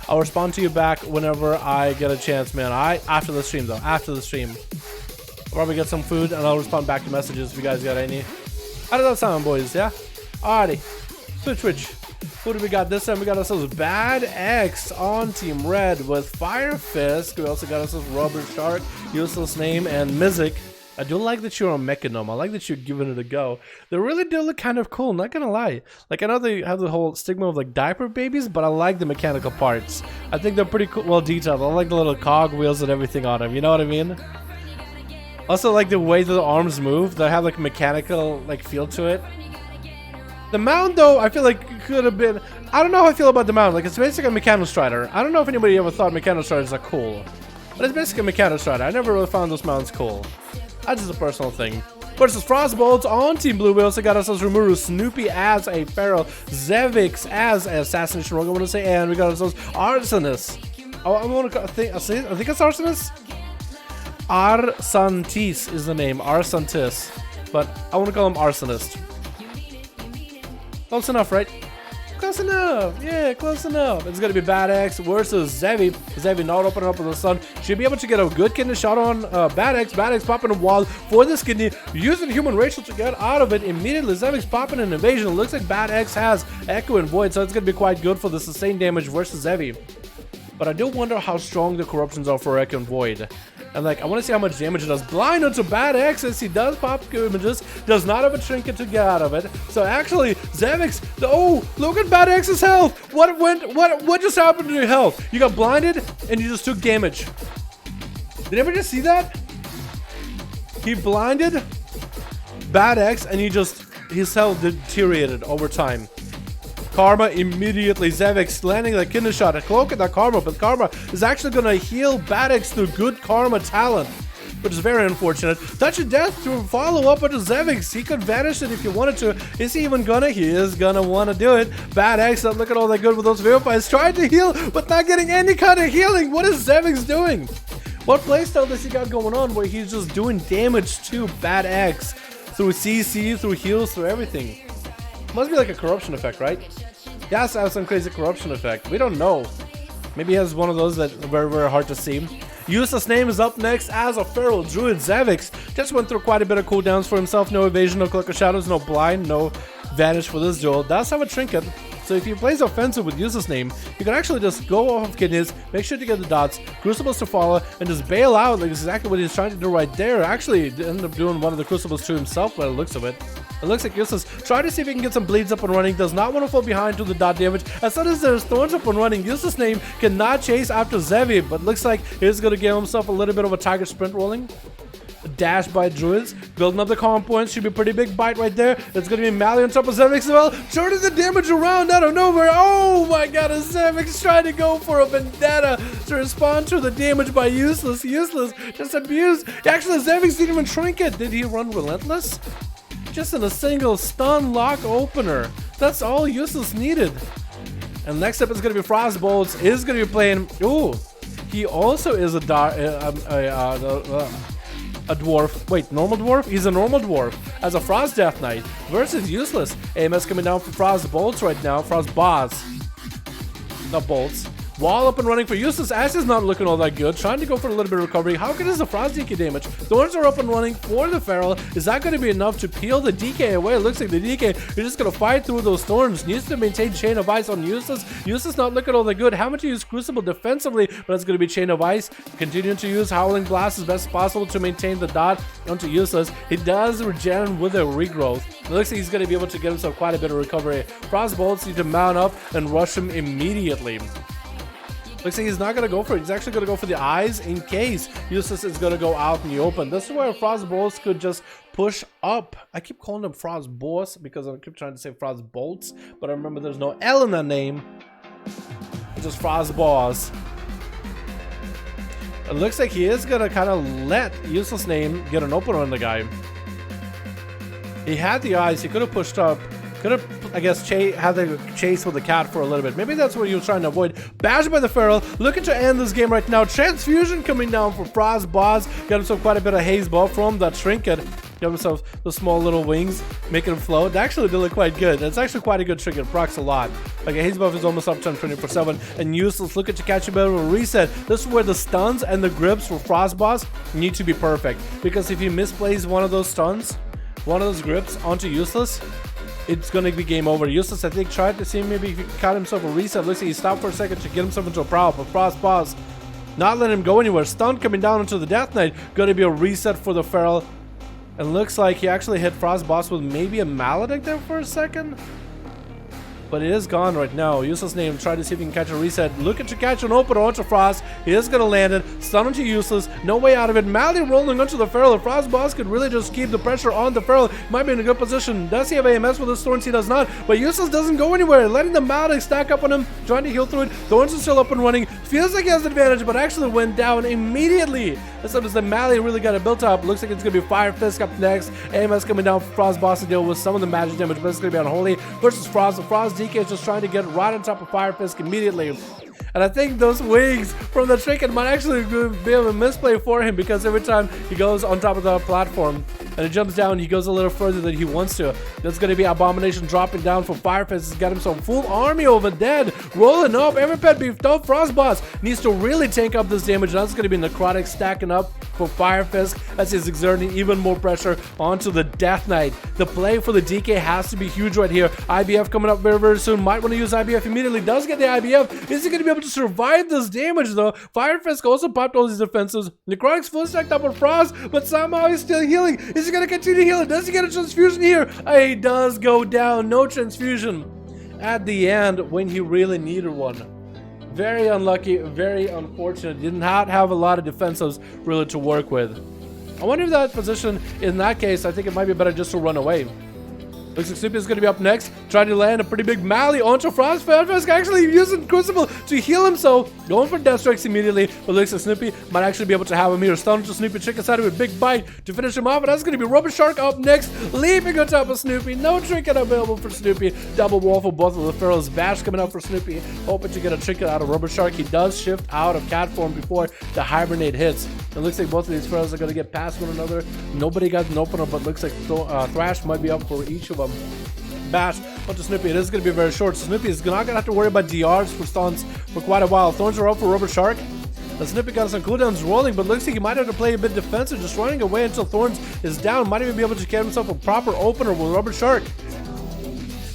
I'll respond to you back whenever I get a chance, man. Alright? After the stream, though. After the stream. I'll probably get some food, and I'll respond back to messages if you guys got any. How does that sound, boys, yeah? Alrighty. Switch. Who do we got this time? We got ourselves Bad X on Team Red with Fire Fist. We also got ourselves Rubber Shark, Useless Name, and Mizik. I do like that you're on Mechanome. I like that you're giving it a go. They really do look kind of cool, not gonna lie. Like, I know they have the whole stigma of like diaper babies, but I like the mechanical parts. I think they're pretty cool, well detailed. I like the little cog wheels and everything on them, you know what I mean? Also like the way that the arms move. They have like mechanical like feel to it. The mount, though, I feel like could have been... I don't know how I feel about the mount. Like, it's basically a Mechano Strider. I don't know if anybody ever thought Mechano Striders are cool. But it's basically a Mechano Strider. I never really found those mounts cool. That's just a personal thing. Versus Frostbolts on Team Blue. We also got ourselves Rimuru Snoopy as a Feral, Zevix as an Assassination Rogue, I want to say, and we got ourselves Arsonist. Oh, I think it's Arsonist? Arsantis is the name. Arsantis. But I want to call him Arsonist. Close enough, right? Close enough. Yeah, close enough. It's going to be Bad X versus Zevi. Zevi not opening up with the sun. Should be able to get a good kidney shot on Bad X. Bad X popping a wall for this kidney. Using human racial to get out of it immediately. Zevi's popping an invasion. It looks like Bad X has Echo and Void, so it's going to be quite good for the sustained damage versus Zevi. But I do wonder how strong the corruptions are for Echo and Void. And like, I want to see how much damage it does. Blind onto Bad X as he does pop images. Does not have a trinket to get out of it. So actually, Zevix, oh, look at Bad X's health. What just happened to your health? You got blinded and you just took damage. Did anybody just see that? He blinded Bad X and his health deteriorated over time. Karma immediately. Zevix landing the kidney shot. A cloak at that Karma, but Karma is actually going to heal Bad X through good Karma talent. which is very unfortunate. Touch of Death to follow up onto Zevix. He could vanish it if you wanted to. Is he even gonna? He is gonna want to do it. Bad exit. Look at all that good with those vampires. Trying to heal, but not getting any kind of healing. What is Zevix doing? What playstyle does he got going on where he's just doing damage to Bad X through CC, through heals, through everything? Must be like a corruption effect, right? He has to have some crazy corruption effect. We don't know. Maybe he has one of those that are very, very hard to see. Useless Name is up next as a Feral Druid. Zevix just went through quite a bit of cooldowns for himself. No evasion, no click of shadows, no blind, no vanish for this duel. Does have a trinket. So if he plays offensive with Useless Name, you can actually just go off of kidneys, make sure to get the dots, Crucibles to follow, and just bail out. Like exactly what he's trying to do right there. Actually, ended up doing one of the Crucibles to himself by the looks of it. It looks like Useless trying to see if he can get some bleeds up and running. Does not want to fall behind to the dot damage. As soon as there's thorns up and running, Useless Name cannot chase after Zevi, but looks like he's going to give himself a little bit of a tiger sprint rolling. Dash by Druids, building up the calm points. Should be a pretty big bite right there. It's going to be Mally on top of Zevix as well. Turning the damage around out of nowhere. Oh my god, Zevix trying to go for a vendetta to respond to the damage by Useless. Useless just abused. Actually, Zevix didn't even trinket. Did he run Relentless? Just in a single stun lock opener. That's all Useless needed. And next up is going to be Frostbolts. Is going to be playing. Ooh, he also is a dwarf. Wait, normal dwarf? He's a normal dwarf as a Frost Death Knight versus Useless. AMS coming down for Frost Bolts right now. Frost Boss. Not Bolts. Wall up and running for Useless. Ash is not looking all that good. Trying to go for a little bit of recovery. How good is the Frost DK damage? Thorns are up and running for the Feral. Is that going to be enough to peel the DK away? It looks like the DK is just going to fight through those thorns. Needs to maintain Chain of Ice on Useless. Useless not looking all that good. Having to use Crucible defensively, but it's going to be Chain of Ice. Continuing to use Howling Blast as best as possible to maintain the dot onto Useless. He does regen with a regrowth. It looks like he's going to be able to get himself quite a bit of recovery. Frost Bolts need to mount up and rush him immediately. Looks like he's not going to go for it. He's actually going to go for the eyes in case Useless is going to go out in the open. This is where Frost Bolts could just push up. I keep calling them Frost Boss because I keep trying to say Frost Bolts, but I remember there's no L in that name. It's just Frost Boss. It looks like he is going to kind of let Useless Name get an opener on the guy. He had the eyes. He could have pushed up. Could have, I guess, had the chase with the cat for a little bit. Maybe that's what he was trying to avoid. Bashed by the Feral. Looking to end this game right now. Transfusion coming down for Frost Boss. Got himself quite a bit of haze buff from that trinket. Got himself the small little wings, making him float. They actually did look quite good. It's actually quite a good trinket. Procs a lot. Like a haze buff is almost up to 24/7. And Useless. Look at you catch a bit of a reset. This is where the stuns and the grips for Frost Boss need to be perfect. Because if he misplays one of those stuns, one of those grips onto Useless, it's going to be game over. Useless, I think, tried to see maybe if he caught himself a reset. Looks like he stopped for a second to get himself into a prowl, but Frost Boss not letting him go anywhere. Stun coming down into the Death Knight. Going to be a reset for the Feral. And looks like he actually hit Frost Boss with maybe a Maledict there for a second. But it is gone right now. Useless Name tried to see if he can catch a reset. Looking to catch an opener onto Frost. He is going to land it. Stun onto Useless. No way out of it. Mally rolling onto the Feral. The Frost Boss could really just keep the pressure on the Feral. Might be in a good position. Does he have AMS with his Thorns? He does not. But Useless doesn't go anywhere. Letting the Maledict stack up on him. Trying to heal through it. Thorns is still up and running. Feels like he has advantage, but actually went down immediately. As soon as the Mally really got it built up. Looks like it's going to be Fire Fist up next. AMS coming down for Frost Boss to deal with some of the magic damage, but it's going to be Unholy versus Frost. The Frost DK is just trying to get right on top of Fire Fist immediately. And I think those wings from the trinket might actually be able to misplay for him, because every time he goes on top of the platform and he jumps down, he goes a little further than he wants to. There's going to be Abomination dropping down for Fire Fist. He's got himself full army over dead. Rolling up. Every pet beefed up. Frost Boss needs to really tank up this damage. That's going to be Necrotic stacking up for Fire Fist as he's exerting even more pressure onto the Death Knight. The play for the DK has to be huge right here. IBF coming up very, very soon. Might want to use IBF immediately. Does get the IBF. Is he going to be able to survive this damage though? Fire Fist also popped all these defenses. Necrotic's full stacked up on Frost, but somehow he's still healing. Is he going to continue healing? Does he get a transfusion here? He does go down. No transfusion at the end when he really needed one. Very unlucky, very unfortunate. Did not have a lot of defensives really to work with. I wonder if that position, in that case, I think it might be better just to run away. Looks like Snoopy is going to be up next, trying to land a pretty big Mally onto Frost. Fanfask actually using Crucible to heal himself, going for Death Strikes immediately, but looks like Snoopy might actually be able to have him here. Stun to Snoopy, chicken side with a big bite to finish him off, and that's going to be Rubber Shark up next, leaping on top of Snoopy. No trinket available for Snoopy. Double wall for both of the Pharaohs. Bash coming out for Snoopy, hoping to get a trinket out of Rubber Shark. He does shift out of cat form before the Hibernate hits. It looks like both of these Pharaohs are going to get past one another. Nobody got an opener, but looks like Thrash might be up for each of them. Bash onto Snoopy. It is going to be very short, so Snoopy is not going to have to worry about DRs for stuns for quite a while. Thorns are up for Rubber Shark. And Snoopy got some cooldowns rolling, but looks like he might have to play a bit defensive, just running away until Thorns is down. Might even be able to get himself a proper opener with Rubber Shark.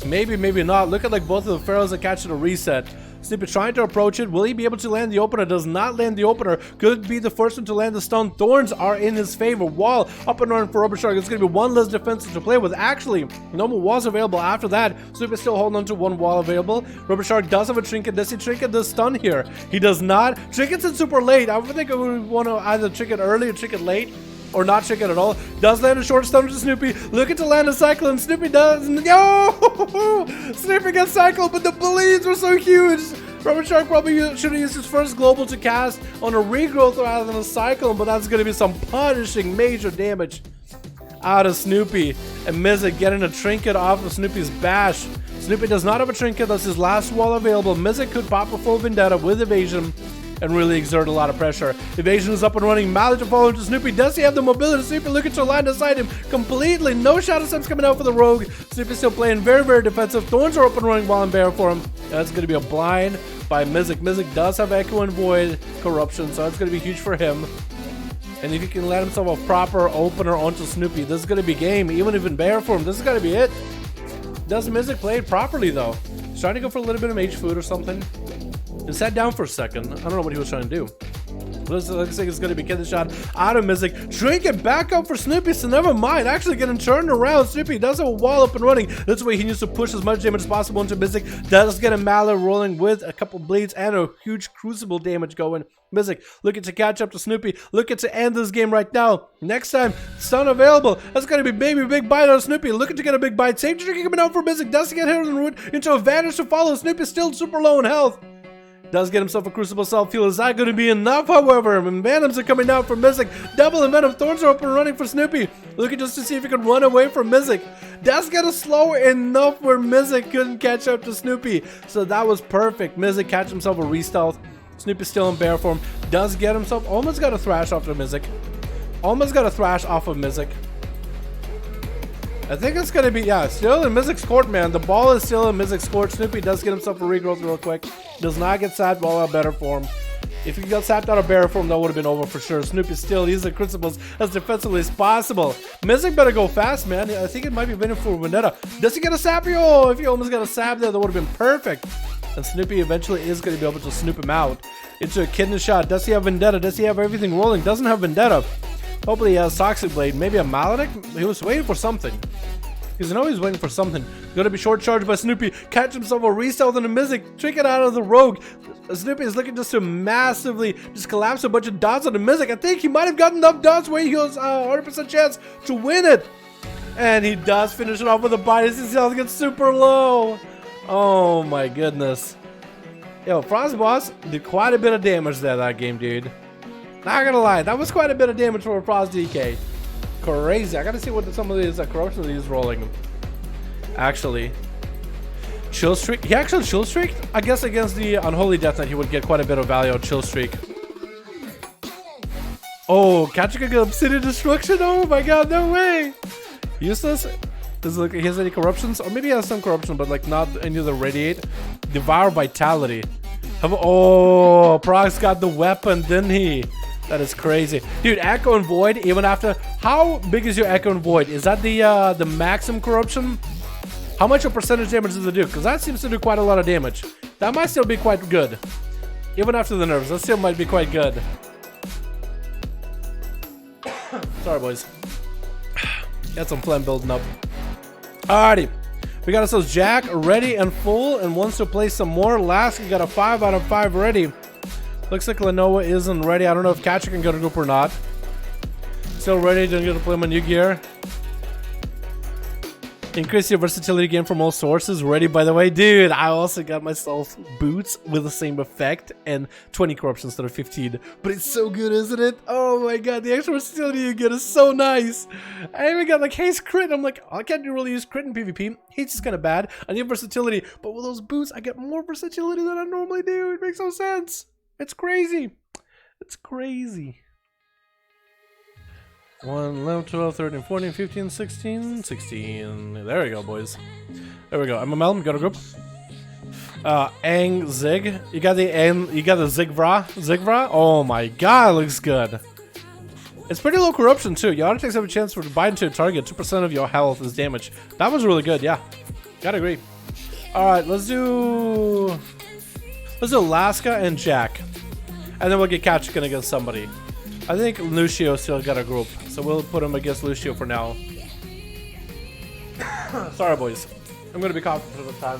Maybe, maybe not. Look at like both of the Pharaohs are catching a reset. Snoopy trying to approach it. Will he be able to land the opener? Does not land the opener. Could be the first one to land the stun. Thorns are in his favor. Wall up and running for Rubber Shark. It's going to be one less defensive to play with. Actually, no more walls available after that. Snoopy still holding on to one wall available. Rubber Shark does have a trinket. Does he trinket the stun here? He does not. Trinket's in super late. I would think I would want to either trinket early or trinket late. Or not trinket at all. Does land a short stun to Snoopy. Looking to land a cyclone. Snoopy does. Yo! Snoopy gets cyclone, but the bleeds were so huge. Rubber Shark probably should have used his first global to cast on a regrowth rather than a cyclone, but that's going to be some punishing major damage out of Snoopy. And Mizik getting a trinket off of Snoopy's bash. Snoopy does not have a trinket. That's his last wall available. Mizik could pop a full Vendetta with evasion and really exert a lot of pressure. Evasion is up and running. Mallet to follow to Snoopy. Does he have the mobility? Snoopy looking to line aside him completely. No shadow steps coming out for the rogue. Snoopy still playing very, very defensive. Thorns are up and running while in bear for him. That's going to be a blind by Mizik. Mizik does have Echo and Void corruption, so that's going to be huge for him. And if he can let himself a proper opener onto Snoopy, this is going to be game. Even if in bear form, this is going to be it. Does Mizik play it properly though? He's trying to go for a little bit of mage food or something. He sat down for a second. I don't know what he was trying to do. Looks like it's going to be getting shot out of Mizik. Trinket back up for Snoopy, so never mind. Actually getting turned around. Snoopy does have a wall up and running. That's why he needs to push as much damage as possible into Mizik. Does get a Mallet rolling with a couple bleeds and a huge Crucible damage going. Mizik looking to catch up to Snoopy. Looking to end this game right now. Next time, stun available. That's going to be baby big bite on Snoopy. Looking to get a big bite. Safety trigger coming out for Mizik. Does get hit on the root into a vanish to follow. Snoopy still super low in health. Does get himself a Crucible Self-Heal. Is that going to be enough, however? And Venoms are coming out for Mizik. Double and Venom. Thorns are up and running for Snoopy. Looking just to see if he can run away from Mizik. Does get a slow enough where Mizik couldn't catch up to Snoopy. So that was perfect. Mizik catch himself a re-stealth. Snoopy's still in bear form. Does get himself, almost got a Thrash off of Mizik. Almost got a Thrash off of Mizik. I think it's going to be, yeah, still in Mizik's court, man. The ball is still in Mizik's court. Snoopy does get himself a regrowth real quick. Does not get sapped while out of better form. If he got sapped out of better form, that would have been over for sure. Snoopy still uses the Crucibles as defensively as possible. Mizik better go fast, man. I think it might be waiting for Vendetta. Does he get a sap? Oh, if he almost got a sap there, that would have been perfect. And Snoopy eventually is going to be able to snoop him out into a kidney shot. Does he have Vendetta? Does he have everything rolling? Doesn't have Vendetta. Hopefully he has Toxic Blade. Maybe a Maledic? He was waiting for something. He's always waiting for something. Gonna be short charged by Snoopy. Catch himself a re-stealth and a Mizik. Trick it out of the rogue. Snoopy is looking just to massively just collapse a bunch of dots on the Mizik. I think he might have gotten enough dots where he has a 100% chance to win it. And he does finish it off with a bite. His health gets super low. Oh my goodness. Yo, Frost Boss did quite a bit of damage there that game, dude. Not gonna lie, that was quite a bit of damage for a Frost DK. Crazy. I gotta see what some of these corruption he's rolling. Actually, chill streak. He actually chill streaked. I guess against the Unholy Death Knight, he would get quite a bit of value on chill streak. Oh, catching a Obsidian Destruction. Oh my god, no way. Useless. Does look he has any corruptions? Or maybe he has some corruption, but like not any of the Radiate. Devour Vitality. Oh, Prox got the weapon, didn't he? That is crazy. Dude, Echo and Void, even after... How big is your Echo and Void? Is that the maximum corruption? How much of percentage damage does it do? Because that seems to do quite a lot of damage. That might still be quite good. Even after the nerfs, that still might be quite good. Sorry, boys. Got some phlegm building up. Alrighty. We got ourselves Jack ready and full and wants to play some more. Last, we got a 5 out of 5 ready. Looks like Lenoa isn't ready. I don't know if Catcher can go to group or not. Still ready. Don't get to play my new gear. Increase your versatility again from all sources. Ready, by the way. Dude, I also got myself boots with the same effect and 20 corruption instead of 15. But it's so good, isn't it? Oh my god, the extra versatility you get is so nice. I even got like haste crit. I'm like, oh, I can't really use crit in PvP. Haste is kind of bad. I need versatility. But with those boots, I get more versatility than I normally do. It makes no sense. It's crazy. It's crazy. 1, 11, 12, 13, 14, 15, 16, 16. There we go, boys. There we go. MML, got a group. Ang Zig. You got the Zigvra? Oh my god, looks good. It's pretty low corruption too. You auto takes every chance for bind to a target. 2% of your health is damage. That was really good, yeah. Gotta agree. Alright, let's do Alaska and Jack. And then we'll get Katchikan against somebody. I think Lucio still got a group, so we'll put him against Lucio for now. Sorry, boys. I'm gonna be coughing for the time.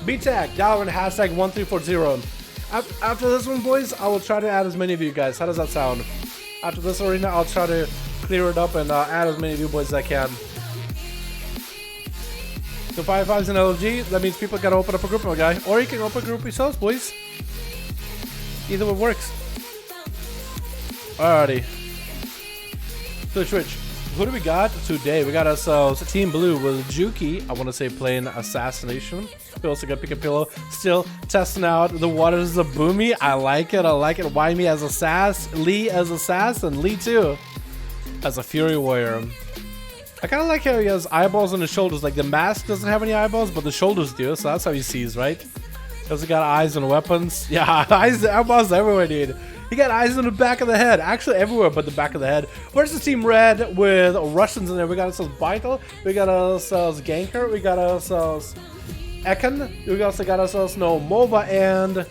BTAG, Dalaran, hashtag 1340. After this one, boys, I will try to add as many of you guys. How does that sound? After this arena, I'll try to clear it up and add as many of you boys as I can. So 5v5s and LG, that means people gotta open up a group, my guy. Or you can open a group yourselves, boys. Either one works. Alrighty. So Twitch, who do we got today? We got ourselves Team Blue with Juki. I want to say playing Assassination. We also got Pick a Pillow. Still testing out the waters of Boomy. I like it. I like it. Why me as a sass? Lee as a sass, and Lee too as a Fury Warrior. I kind of like how he has eyeballs on his shoulders. Like the mask doesn't have any eyeballs, but the shoulders do. So that's how he sees, right? He also got eyes and weapons. Yeah, eyes, eyeballs everywhere, dude. He got eyes on the back of the head. Actually, everywhere but the back of the head. Versus Team Red with Russians in there. We got ourselves Vital. We got ourselves Ganker. We got ourselves Ekan. We also got ourselves Mova and...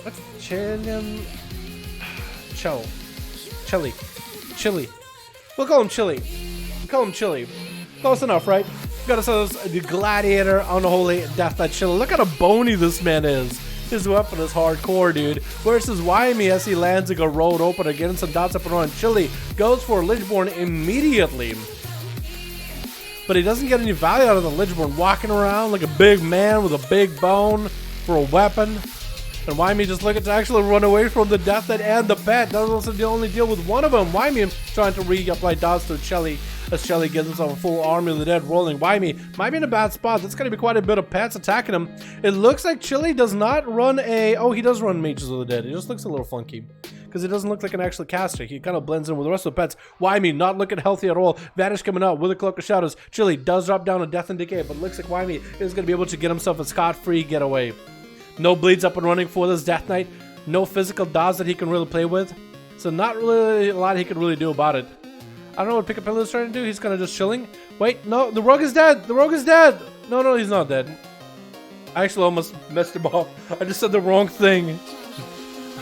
What's Chilean? Chili. We'll call him Chili. Close enough, right? We got ourselves the Gladiator on the Holy Death Knight Chili. Look how bony this man is. His weapon is hardcore, dude. Versus Wyoming as he lands like a road opener, getting some dots up and on. Chili goes for Lichborn immediately. But he doesn't get any value out of the Lichborn. Walking around like a big man with a big bone for a weapon. And Wyoming just looking to actually run away from the Death Knight and the pet. Doesn't also only deal with one of them. Wyoming trying to re-apply dots to Chili. As Shelly gives himself a full army of the dead rolling. Wyoming might be in a bad spot. That's going to be quite a bit of pets attacking him. It looks like Chili does not run a... Oh, he does run Mages of the Dead. It just looks a little funky. Because he doesn't look like an actual caster. He kind of blends in with the rest of the pets. Wyoming not looking healthy at all. Vanish coming out with a Cloak of Shadows. Chili does drop down a Death and Decay. But looks like Wyoming is going to be able to get himself a scot-free getaway. No bleeds up and running for this Death Knight. No physical dodge that he can really play with. So not really a lot he can really do about it. I don't know what Pick a Pillow is trying to do. He's kind of just chilling. Wait, no, the Rogue is dead. The Rogue is dead. No, he's not dead. I actually almost messed him up. I just said the wrong thing.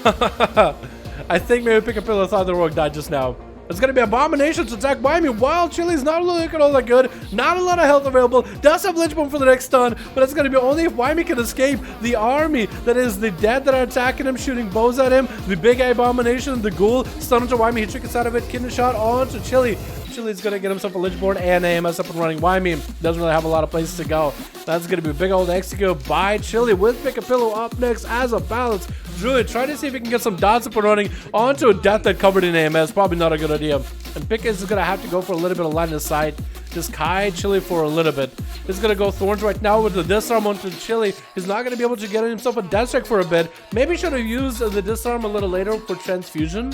I think maybe Pick a Pillow thought the Rogue died just now. It's going to be Abomination to attack by me. Wild Chili's not looking all that good. Not a lot of health available. Does have Lichborn for the next stun, but it's going to be only if Wyoming can escape the army that is the dead that are attacking him, shooting bows at him. The big Abomination, the Ghoul, stun onto Wyoming. He trickles out of it. Kidney shot onto Chili. Chili's going to get himself a Lichborn and AMS up and running. Wyoming doesn't really have a lot of places to go. That's going to be a big old execute by Chili with Pick a Pillow up next as a balance. Druid trying to see if he can get some dots up and running onto a Death that covered in AMS. Probably not a good idea. And Pick is going to have to go for a little bit of line of sight. Just Kai Chili for a little bit. He's going to go Thorns right now with the disarm onto Chili. He's not going to be able to get himself a Death Strike for a bit. Maybe should have used the disarm a little later for Transfusion.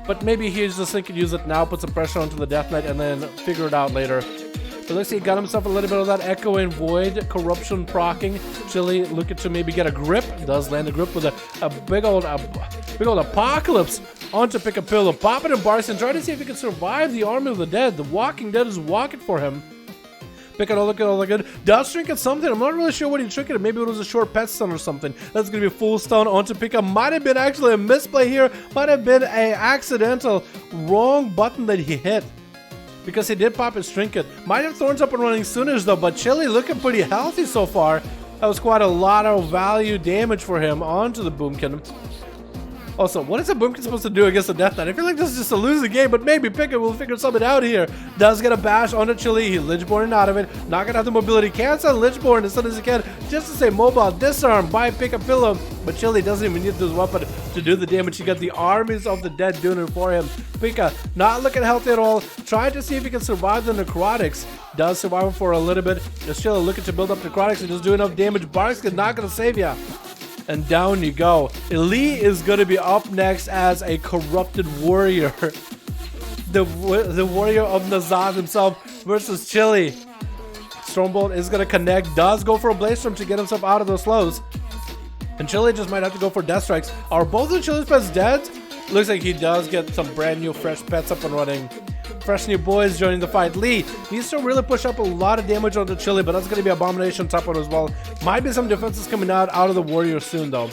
But maybe he's just thinking use it now, put some pressure onto the Death Knight, and then figure it out later. But looks like he got himself a little bit of that Echo and Void corruption proccing. Chili looking to maybe get a grip. Does land a grip with a big old Apocalypse onto Pick a Pillow. Popping and Barson, trying to see if he can survive the Army of the Dead. The Walking Dead is walking for him. Pick it all good. Does trinket something. I'm not really sure what he trinketed. Maybe it was a short pet stun or something. That's going to be a full stun onto Pika. Might have been actually a misplay here. Might have been a accidental wrong button that he hit. Because he did pop his trinket. Might have Thorns up and running soonish though. But Chili looking pretty healthy so far. That was quite a lot of value damage for him onto the Boomkin. Also, what is a Boomkin supposed to do against the Death Knight? I feel like this is just a losing game, but maybe Pickett will figure something out here. Does get a bash onto Chili. He's Lichborn out of it. Not gonna have the mobility. Can send Lichborn as soon as he can, just to say mobile. Disarm by Pick Pillow. But Chili doesn't even need this weapon to do the damage. He got the armies of the dead doing it for him. Pika not looking healthy at all. Trying to see if he can survive the necrotics. Does survive him for a little bit. Just Chili looking to build up necrotics and just do enough damage. Barks not gonna save ya. And down you go. Lee is going to be up next as a corrupted warrior. the warrior of Nazad himself versus Chili. Stormbolt is going to connect. Does go for a Blaze Storm to get himself out of those slows. And Chili just might have to go for Death Strikes. Are both of Chili's pets dead? Looks like he does get some brand new fresh pets up and running. Fresh new boys joining the fight. Lee needs to really push up a lot of damage onto Chili, but that's going to be Abomination top one as well. Might be some defenses coming out of the warrior soon though.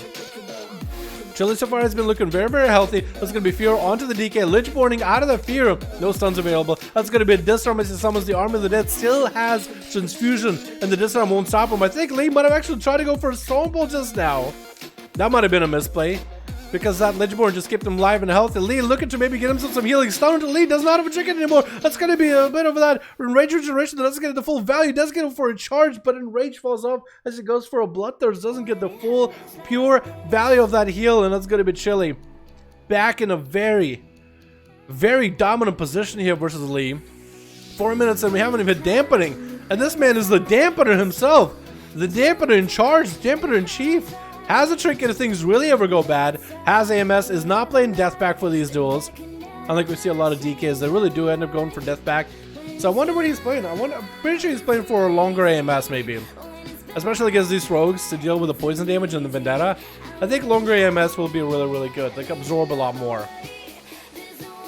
Chili so far has been looking very, very healthy. That's going to be Fear onto the DK. Lichborning out of the Fear. No stuns available. That's going to be a Disarm as he summons the Army of the Dead. Still has Transfusion, and the Disarm won't stop him. I think Lee might have actually tried to go for a Stormbolt just now. That might have been a misplay, because that Lichborn just kept him live and healthy. Lee looking to maybe get himself some healing. Stun to Lee, does not have a trinket anymore. That's going to be a bit of that Enrage regeneration that doesn't get the full value. Does get him for a charge, but Enrage falls off as he goes for a Bloodthirst. Doesn't get the full, pure value of that heal, and that's going to be Chili. Back in a very, very dominant position here versus Lee. 4 minutes and we haven't even dampening. And this man is the dampener himself. The dampener in charge, dampener in chief. Has a trinket if things really ever go bad. Has AMS, is not playing Deathback for these duels. Unlike we see a lot of DKs, they really do end up going for Deathback. So I wonder what he's playing. I'm pretty sure he's playing for a longer AMS maybe. Especially against these rogues to deal with the poison damage and the Vendetta. I think longer AMS will be really, really good. Like absorb a lot more.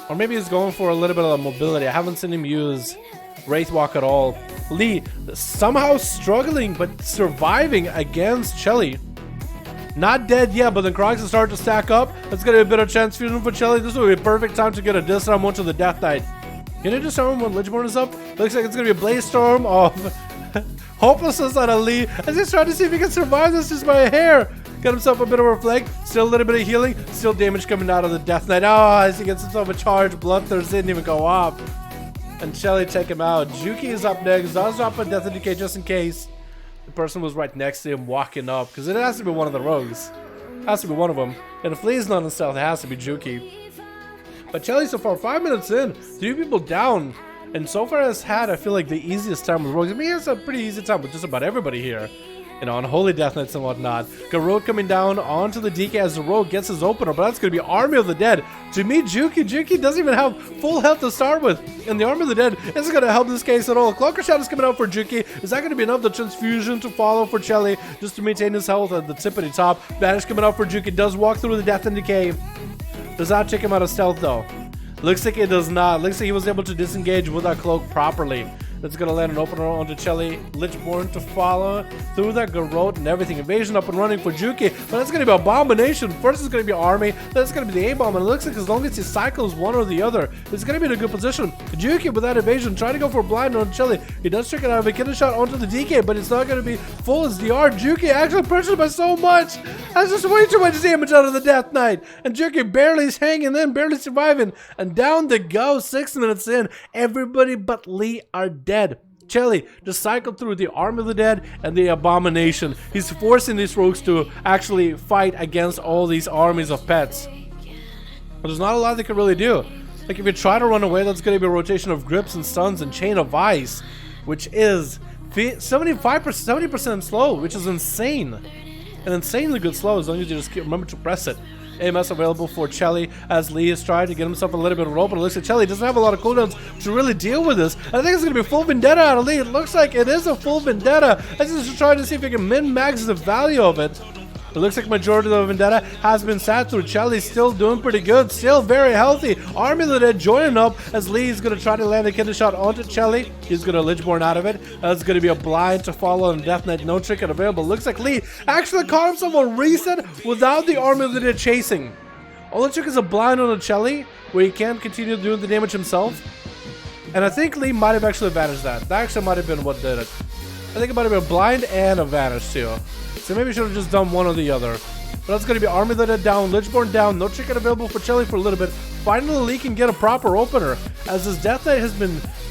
Or maybe he's going for a little bit of mobility. I haven't seen him use Wraithwalk at all. Lee somehow struggling but surviving against Chili. Not dead yet, but the Crocs are starting to stack up. That's going to be a bit of transfusion for Chili. This will be a perfect time to get a Disarm onto the Death Knight. Can you disarm when Lichborn is up? Looks like it's going to be a Blaze Storm of hopelessness out of Lee. As he's trying to see if he can survive this just by a hair. Got himself a bit of a flank. Still a little bit of healing. Still damage coming out of the Death Knight. Oh, as he gets himself a charge. Bloodthirst didn't even go off. And Chili take him out. Juki is up next. Does drop a Death Decay just in case the person was right next to him walking up, because it has to be one of the rogues. It has to be one of them. And if Lee's not in stealth, it has to be Juki. But Chili so far, 5 minutes in, 3 people down, and so far has had, I feel like, the easiest time with rogues. I mean, he has a pretty easy time with just about everybody here. You know, on Holy Death Knights and whatnot. Garrote coming down onto the DK as the rogue gets his opener, but that's going to be Army of the Dead. To me, Juki doesn't even have full health to start with, and the Army of the Dead isn't going to help this case at all. Cloaker Shot is coming out for Juki. Is that going to be enough? The Transfusion to follow for Chili, just to maintain his health at the tippity top. Vanish coming out for Juki. Does walk through the Death and Decay. Does not take him out of stealth, though. Looks like it does not. Looks like he was able to disengage with that cloak properly. That's going to land an opener onto Chili. Lichborn to follow through that Garrote and everything. Invasion up and running for Juki. But that's going to be Abomination. First it's going to be Army. Then it's going to be the A-Bomb. And it looks like as long as he cycles one or the other, it's going to be in a good position. Juki with that evasion, trying to go for a blind on Chili. He does trick it out of a killer shot onto the DK, but it's not going to be full as DR. Juki actually pressured by so much. That's just way too much damage out of the Death Knight. And Juki barely is hanging in, barely surviving. And down they go, 6 minutes in. Everybody but Lee are dead. Chili just cycled through the Army of the Dead and the Abomination. He's forcing these rogues to actually fight against all these armies of pets. But there's not a lot they can really do. Like if you try to run away, that's going to be a rotation of grips and stuns and Chain of Ice, which is 70% slow, which is insane. An insanely good slow as long as you just remember to press it. AMS available for Chili as Lee is trying to get himself a little bit of rope, but it looks like Chili doesn't have a lot of cooldowns to really deal with this. And I think it's going to be full Vendetta out of Lee. It looks like it is a full Vendetta. I'm just trying to see if he can min-max the value of it. It looks like majority of the Vendetta has been sat through. Chili's still doing pretty good, still very healthy. Army of the Dead joining up as Lee is going to try to land a killer shot onto Chili. He's going to Lichborn out of it. That's going to be a blind to follow and Death Knight, no trinket available. Looks like Lee actually caught himself a reset without the Army of the Dead chasing. All it took is a blind on a Chili where he can't continue doing the damage himself. And I think Lee might have actually vanished that. That actually might have been what did it. I think it might have been a blind and a vanish too. So maybe should have just done one or the other. But that's going to be Army Leader down, Lichborn down, no trinket available for Chelly for a little bit. Finally, Lee can get a proper opener, as his Death Knight has been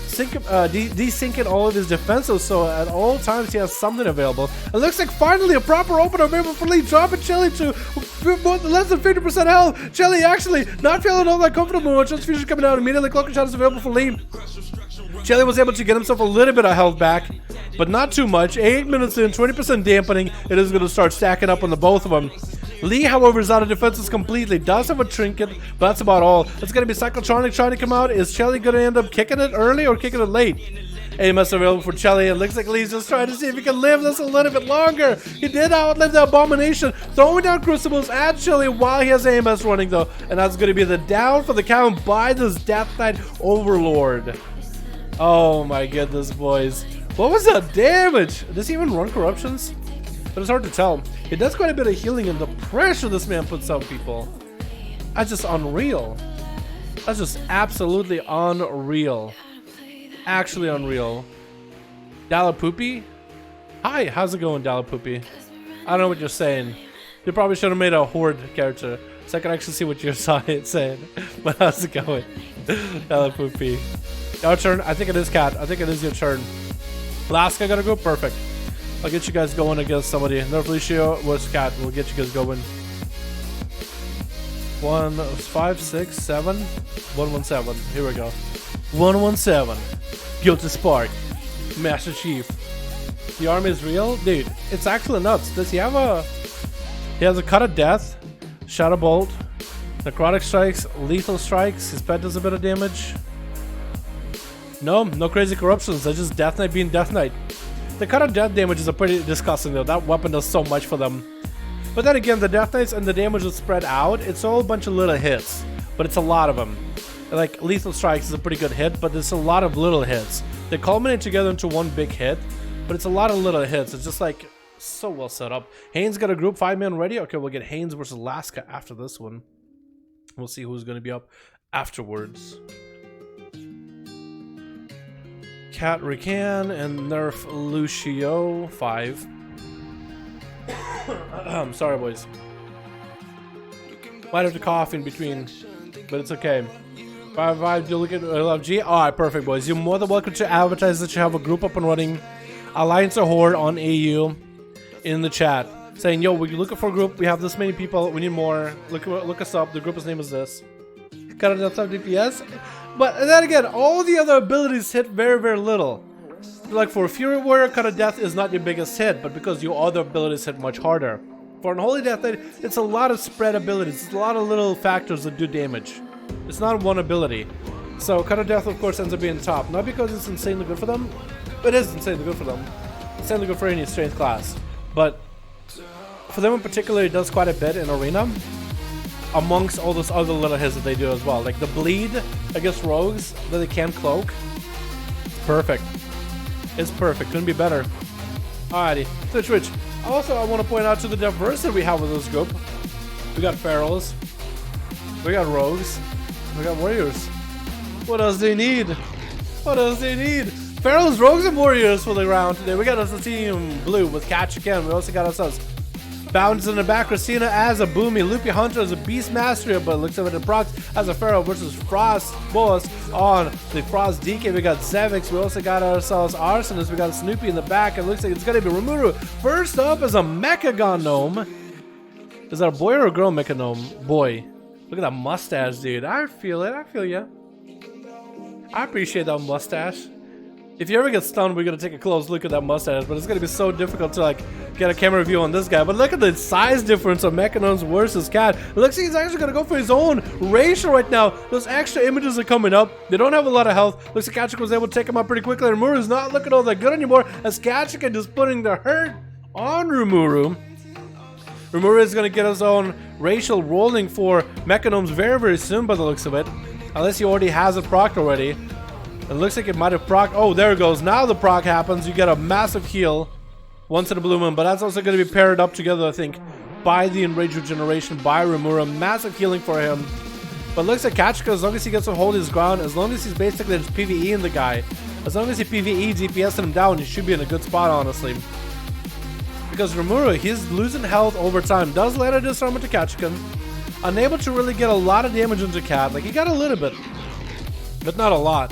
desyncing all of his defenses, so at all times he has something available. It looks like finally a proper opener available for Lee, dropping Chelly to less than 50% health. Chelly actually not feeling all that comfortable with just fusion coming out immediately. Cloaking shot is available for Lee. Chelly was able to get himself a little bit of health back, but not too much. 8 minutes in, 20% dampening. It is going to start stacking up on the both of them. Lee, however, is out of defenses completely. Does have a trinket, but that's about all. It's going to be Cyclotronic trying to come out. Is Chelly going to end up kicking it early or kicking it late? AMS available for Chelly. It looks like Lee's just trying to see if he can live this a little bit longer. He did outlive the Abomination. Throwing down Crucibles at Chelly while he has AMS running, though. And that's going to be the down for the count by this Death Knight Overlord. Oh my goodness, boys. What was that damage? Does he even run corruptions? But it's hard to tell. It does quite a bit of healing, and the pressure this man puts on people. That's just unreal. That's just absolutely unreal. Actually unreal. Dalapoopy? Hi, how's it going, Dalapoopy? I don't know what you're saying. You probably should have made a Horde character, so I can actually see what you're saying. But how's it going? Dalapoopy. Our turn? I think it is, Cat. I think it is your turn. Alaska gotta go? Perfect. I'll get you guys going against somebody. Nerfelicio was Cat. We'll get you guys going. 1, 5, 6, 7. 117. Here we go. 117. Guilty Spark. Master Chief. The army is real? Dude, it's actually nuts. Does he have a... He has a Cut of Death. Shadow Bolt. Necrotic Strikes. Lethal Strikes. His pet does a bit of damage. No crazy corruptions. That's just Death Knight being Death Knight. The Cut of Death damage is a pretty disgusting though. That weapon does so much for them. But then again, the Death Knights and the damage is spread out. It's all a bunch of little hits, but it's a lot of them. Like Lethal Strikes is a pretty good hit, but there's a lot of little hits. They culminate together into one big hit, but it's a lot of little hits. It's just like so well set up. Haynes got a group 5-man ready. Okay, we'll get Haynes versus Alaska after this one. We'll see who's going to be up afterwards. Cat Rican and Nerf Lucio 5. I'm sorry, boys. Might have to cough in between, but it's okay. 5V5, do you look at LFG? Alright, perfect, boys. You're more than welcome to advertise that you have a group up and running. Alliance or Horde on AU in the chat. Saying, yo, we're looking for a group. We have this many people. We need more. Look us up. The group's name is this. Cut it up DPS. But then again, all the other abilities hit very, very little. Like for Fury Warrior, Cut of Death is not your biggest hit, but because your other abilities hit much harder. For Unholy Death Knight, it's a lot of spread abilities. It's a lot of little factors that do damage. It's not one ability. So Cut of Death, of course, ends up being top. Not because it's insanely good for them. It is insanely good for them. Insanely good for any strength class. But for them in particular, it does quite a bit in Arena. Amongst all those other little hits that they do as well. Like the bleed against rogues that they can't cloak. Perfect. It's perfect. Couldn't be better. Alrighty. Twitch. Also, I want to point out to the diversity we have with this group. We got Pharaohs. We got Rogues. We got Warriors. What else do they need? What else do they need? Pharaohs, Rogues, and Warriors for the round today. We got us a team blue with Catch again. We also got ourselves Bounds in the back, Christina as a Boomy, Loopy Hunter as a Beast Mastery, but looks over the Prox as a Pharaoh versus Frost Boss on the Frost DK. We got Zevix, we also got ourselves Arsonist, we got Snoopy in the back, and it looks like it's gonna be Rimuru. First up is a Mechagon Gnome. Is that a boy or a girl Mecha Gnome? Boy. Look at that mustache, dude. I feel it, I feel ya. I appreciate that mustache. If you ever get stunned, we're gonna take a close look at that mustache, but it's gonna be so difficult to like get a camera view on this guy. But look at the size difference of Mechanoms versus Cat. It looks like he's actually gonna go for his own ratio right now. Those extra images are coming up. They don't have a lot of health. Looks like Katchik was able to take him out pretty quickly. Rimuru is not looking all that good anymore, as Katchik is putting the hurt on Rimuru. Rimuru is gonna get his own racial rolling for Mechanoms very, very soon by the looks of it. Unless he already has it procced already. It looks like it might have proc. Oh, there it goes. Now the proc happens. You get a massive heal once in the blue moon, but that's also going to be paired up together, I think, by the Enrage Regeneration by Rimuru. Massive healing for him. But looks like Kachika, as long as he gets to hold his ground, as long as he's basically just PvE in the guy, as long as he PvE DPS him down, he should be in a good spot, honestly. Because Rimuru, he's losing health over time. Does land a disarm into Kachikan. Unable to really get a lot of damage into Cat. Like, he got a little bit, but not a lot.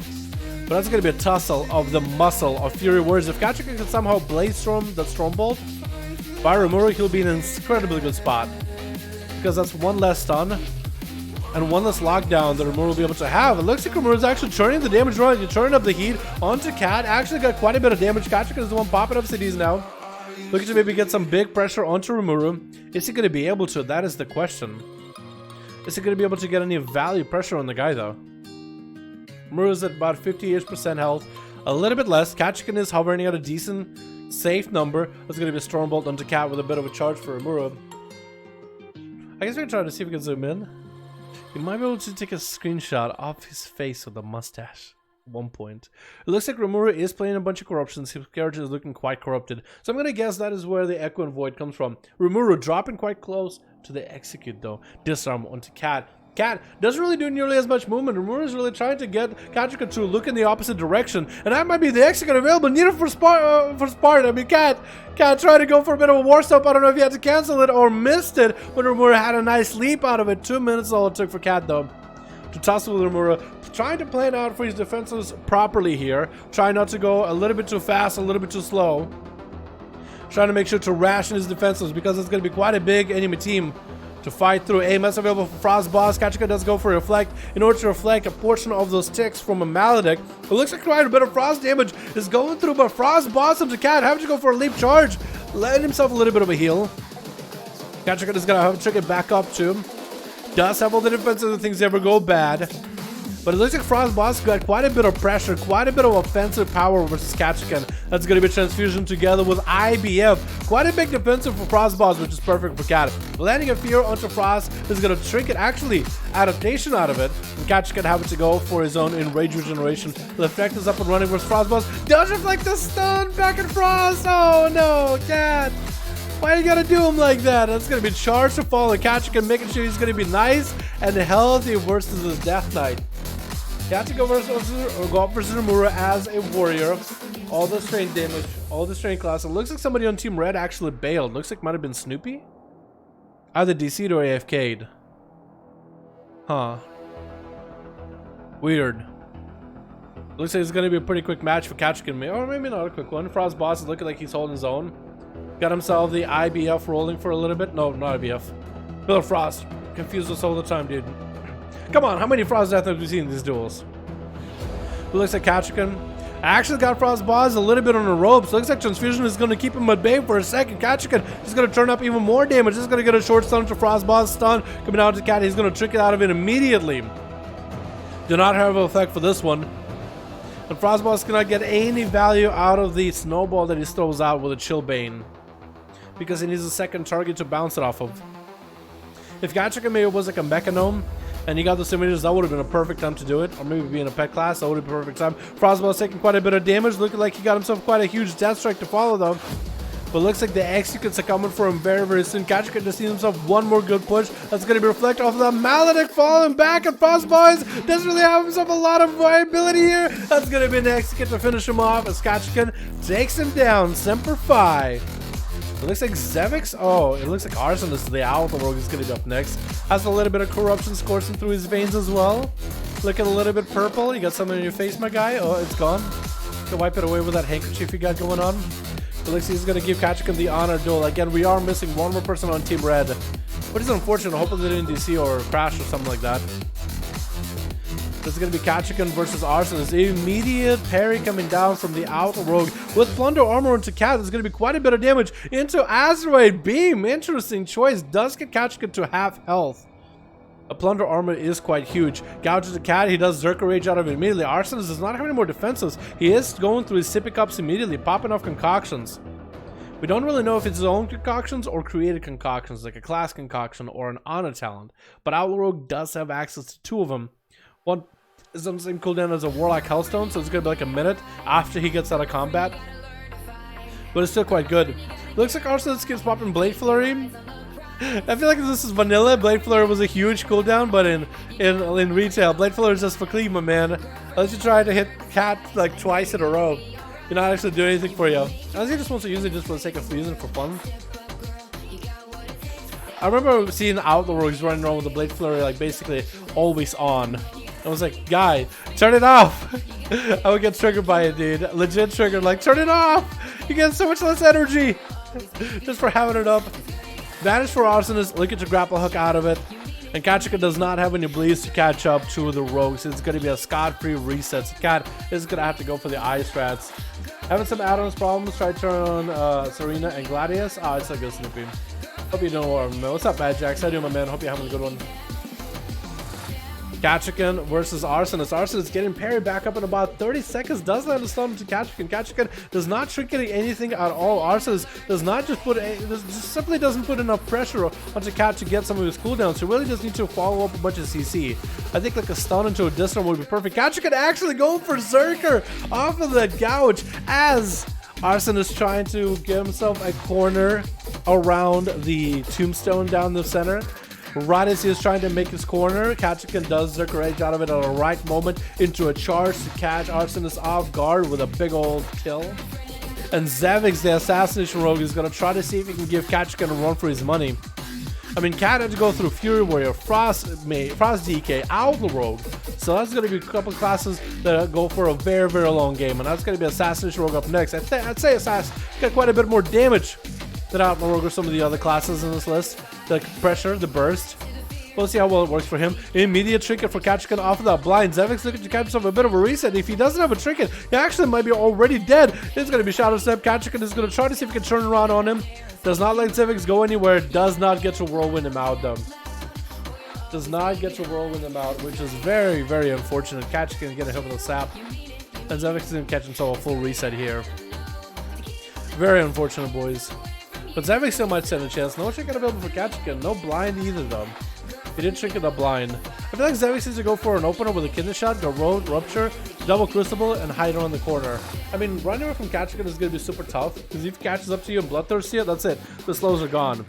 But that's going to be a tussle of the muscle of Fury Warriors. If Kachikan can somehow Blaze Storm the Stormbolt by Rimuru, he'll be in an incredibly good spot. Because that's one less stun and one less lockdown that Rimuru will be able to have. It looks like Rimuru's actually turning the damage around. You're turning up the heat onto Cat. Actually got quite a bit of damage. Kachikan is the one popping up CDs now. Looking to maybe get some big pressure onto Rimuru. Is he going to be able to? That is the question. Is he going to be able to get any value pressure on the guy though? Rimuru's at about 50-ish% health. A little bit less. Kachikan is hovering at a decent, safe number. That's going to be a Stormbolt onto Cat with a bit of a charge for Rimuru. I guess we can try to see if we can zoom in. You might be able to take a screenshot of his face with a mustache at one point. It looks like Rimuru is playing a bunch of corruptions. His character is looking quite corrupted. So I'm going to guess that is where the Echo and Void comes from. Rimuru dropping quite close to the execute though. Disarm onto Cat. Cat doesn't really do nearly as much movement. Rimuru is really trying to get Kachikan to look in the opposite direction. And that might be the execute available. Needed for Spartan. I mean, Cat tried to go for a bit of a war stop. I don't know if he had to cancel it or missed it. But Rimuru had a nice leap out of it. 2 minutes all it took for Cat though to tussle with Rimuru. Trying to plan out for his defenses properly here. Trying not to go a little bit too fast, a little bit too slow. Trying to make sure to ration his defenses because it's going to be quite a big enemy team to fight through. AMS available for Frost Boss. Kachikan does go for a reflect in order to reflect a portion of those ticks from a Maledict. It looks like quite a bit of frost damage is going through, but Frost Boss into Cat having to go for a leap charge, letting himself a little bit of a heal. Kachikan is gonna have to trick it back up too. Does have all the defensive things ever go bad. But it looks like Frost Boss got quite a bit of pressure, quite a bit of offensive power versus Kachikan. That's going to be Transfusion together with IBF. Quite a big defensive for Frost Boss, which is perfect for Cat. Landing a Fear onto Frost is going to trinket, actually, adaptation out of it. And Kachikan having to go for his own Enrage Regeneration. The effect is up and running versus Frost Boss. Does reflect the stun back at Frost. Oh no, Cat. Why you gotta do him like that? That's gonna be charged to fall. And Kachikan making sure he's gonna be nice and healthy versus his Death Knight. Got to go versus Rimuru as a warrior. All the strain damage, all the strain class. It looks like somebody on Team Red actually bailed. Looks like it might have been Snoopy. Either DC'd or AFK'd. Huh. Weird. Looks like it's going to be a pretty quick match for Kachikan. Or maybe not a quick one. Frost Boss is looking like he's holding his own. Got himself the IBF rolling for a little bit. No, not IBF. Bill Frost. Confuse us all the time, dude. Come on, how many Frost Death have we seen in these duels? It looks like Kachikan actually got Frost Boss a little bit on the ropes. Looks like Transfusion is going to keep him at bay for a second. Kachikan is going to turn up even more damage. This is going to get a short stun to Frost Boss. Stun coming out to Cat. He's going to trick it out of it immediately. Do not have an effect for this one. And Frost Boss cannot get any value out of the snowball that he throws out with a Chillbane, because he needs a second target to bounce it off of. If Kachikan maybe was like a Mechanome, and he got those images, that would have been a perfect time to do it. Or maybe being a pet class, that would have been a perfect time. Frostball's taking quite a bit of damage. Looking like he got himself quite a huge death strike to follow though. But looks like the executes are coming for him very, very soon. Kachikan just needs himself one more good push. That's going to be reflected off of that Maledict falling back. And Frostboss doesn't really have himself a lot of viability here. That's going to be an execute to finish him off as Kachikan takes him down. Semper Fi. It looks like Zevix. Oh, it looks like Arsonist, the Owl Rogue, is going to be up next. Has a little bit of corruption coursing through his veins as well. Looking a little bit purple. You got something in your face, my guy. Oh, it's gone. You can wipe it away with that handkerchief you got going on. It looks like he's going to give Kachikan the honor duel. Again, we are missing one more person on Team Red, which is unfortunate. Hopefully they didn't DC or crash or something like that. This is going to be Kachikan versus Arsonist. Immediate parry coming down from the Outer Rogue with Plunder Armor into Cat. There's going to be quite a bit of damage into Asteroid Beam. Interesting choice. Does get Kachikan to half health. A Plunder Armor is quite huge. Gouges the Cat. He does Zerka Rage out of it immediately. Arsonist does not have any more defenses. He is going through his sippy cups immediately, popping off concoctions. We don't really know if it's his own concoctions or created concoctions, like a class concoction or an honor talent. But Outlaw Rogue does have access to two of them. One is on the same cooldown as a Warlock Hellstone, so it's going to be like a minute after he gets out of combat. But it's still quite good. Looks like Arsonist keeps popping Blade Flurry. I feel like this is vanilla. Blade Flurry was a huge cooldown, but in retail, Blade Flurry is just for clean, my man. Unless you try to hit Cat like twice in a row. You're not actually doing anything for you. Unless he just wants to use it just for the sake of using it for fun. I remember seeing Outlaw Rogues running around with the Blade Flurry like basically always on. I was like, guy, turn it off. I would get triggered by it, dude. Legit triggered, like, turn it off. You get so much less energy just for having it up. Vanish for Arsonist, look at your grapple hook out of it. And Kachika does not have any bleeds to catch up to the rogues. It's going to be a scot-free reset. So Cat is going to have to go for the eye strats. Having some add-ons problems. Try to turn on Serena and Gladius. Ah, it's a good Snoopy. Hope you're doing well, man. What's up, Bad Jacks? How you doing, my man? Hope you're having a good one. Kachikan versus Arsonist. Arsonist getting parried back up in about 30 seconds. Does land a stun to Kachikan. Kachikan does not trinket anything at all. Arsonist does not just simply doesn't put enough pressure onto Kat to get some of his cooldowns. So really just need to follow up a bunch of CC. I think like a stun into a disarm would be perfect. Kachikan actually going for Zerker off of that gouge as Arsonist trying to get himself a corner around the tombstone down the center. Right as he is trying to make his corner, Kachikan does Zerker Rage out of it at the right moment into a charge to catch Arsonist off guard with a big old kill. And Zavix, the Assassination Rogue, is going to try to see if he can give Kachikan a run for his money. I mean, Cat had to go through Fury Warrior, Frost DK, Outlaw Rogue. So that's going to be a couple classes that go for a very, very long game. And that's going to be Assassination Rogue up next. I'd say Assassin got quite a bit more damage than Outlaw Rogue or some of the other classes in this list. The pressure, the burst. We'll see how well it works for him. Immediate trinket for Kachikan off of that blind. Zavix looking to catch himself a bit of a reset. If he doesn't have a trinket, he actually might be already dead. It's going to be Shadow Step. Kachikan is going to try to see if he can turn around on him. Does not let Zavix go anywhere. Does not get to whirlwind him out though. Does not get to whirlwind him out, which is very, very unfortunate. Kachikan get a hit with a sap. And Zavix is going to catch himself a full reset here. Very unfortunate, boys. But Zavix still might stand a chance. No trinket available for Kachikan. No blind either, though. He did trinket a blind. I feel like Zavix needs to go for an opener with a kidney shot, go road, rupture, double crucible, and hide around the corner. I mean, running away from Kachikan is going to be super tough, because if he catches up to you and bloodthirsty it, that's it. The slows are gone.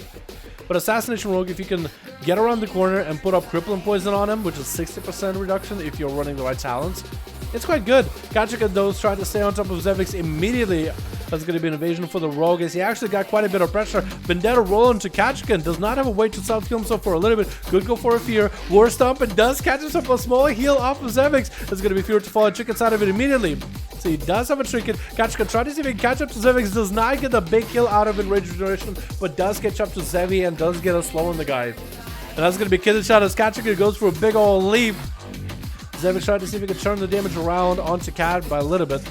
But Assassination Rogue, if you can get around the corner and put up crippling poison on him, which is 60% reduction if you're running the right talents, it's quite good. Kachikan, though, is trying to stay on top of Zavix immediately. That's going to be an evasion for the Rogue, as he actually got quite a bit of pressure. Vendetta rolling to Kachikan. Does not have a way to self-heal himself for a little bit. Could go for a Fear. War Stomp, and does catch himself a small heal off of Zavix. There's going to be Fear to follow Trinkets out of it immediately. So he does have a Trinket. Kachikan trying to see if he can catch up to Zavix. Does not get the big kill out of it, Rage Regeneration, but does catch up to Zevi and does get a slow on the guy. And that's going to be Kidney Shot as Kachikan goes for a big old leap. Zavix tried to see if he could turn the damage around onto Cat by a little bit.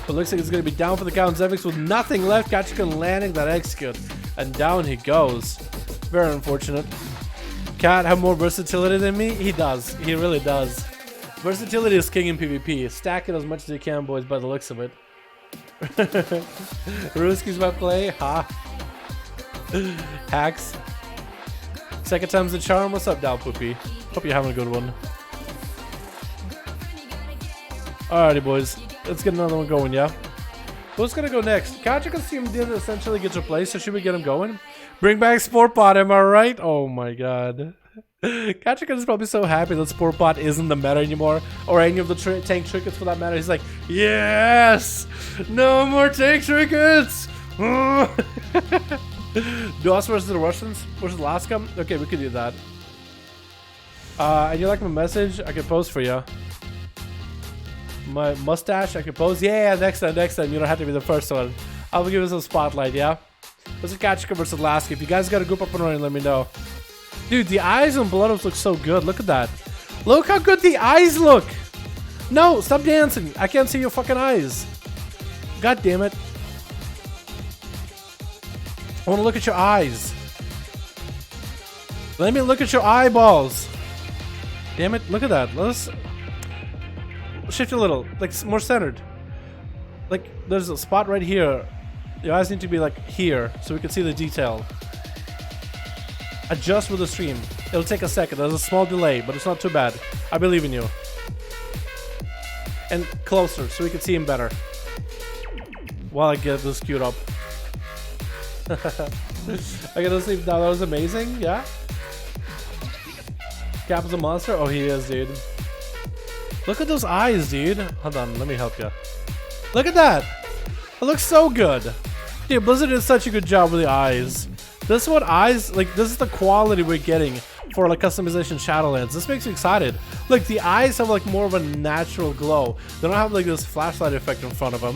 But looks like it's going to be down for the count. Zavix with nothing left. Kachikan landing that execute. And down he goes. Very unfortunate. Cat have more versatility than me? He does. He really does. Versatility is king in PvP. Stack it as much as you can, boys, by the looks of it. Ruski's my play. Ha. Hacks. Second time's the charm. What's up, Dal Poopy? Hope you're having a good one. Alrighty, boys. Let's get another one going, yeah? Who's gonna go next? Kachikan's team did essentially get replaced, so should we get him going? Bring back Sportbot, am I right? Oh my god. Kachikan is probably so happy that Sportbot isn't the meta anymore, or any of the tank trinkets for that matter. He's like, yes! No more tank trinkets! Do us versus the Russians versus Alaska? Okay, we could do that. And you like my message? I can post for you. My mustache, I can pose. Yeah, next time. You don't have to be the first one. I'll give you some spotlight, yeah? This is Kachikan versus Alaska. If you guys got a group up and running, let me know. Dude, the eyes on Blood Oath look so good. Look at that. Look how good the eyes look. No, stop dancing. I can't see your fucking eyes. God damn it. I want to look at your eyes. Let me look at your eyeballs. Damn it, look at that. Let's shift a little, like more centered. Like there's a spot right here. Your eyes need to be like here so we can see the detail. Adjust with the stream. It'll take a second. There's a small delay, but it's not too bad. I believe in you. And closer so we can see him better. While I get this queued up. I gotta sleep now. That was amazing. Yeah. Cap is a monster. Oh, he is, dude. Look at those eyes, dude. Hold on, let me help you. Look at that. It looks so good. Dude, Blizzard did such a good job with the eyes. This is what eyes, like, this is the quality we're getting for like customization Shadowlands. This makes me excited. Look, the eyes have like more of a natural glow. They don't have like this flashlight effect in front of them.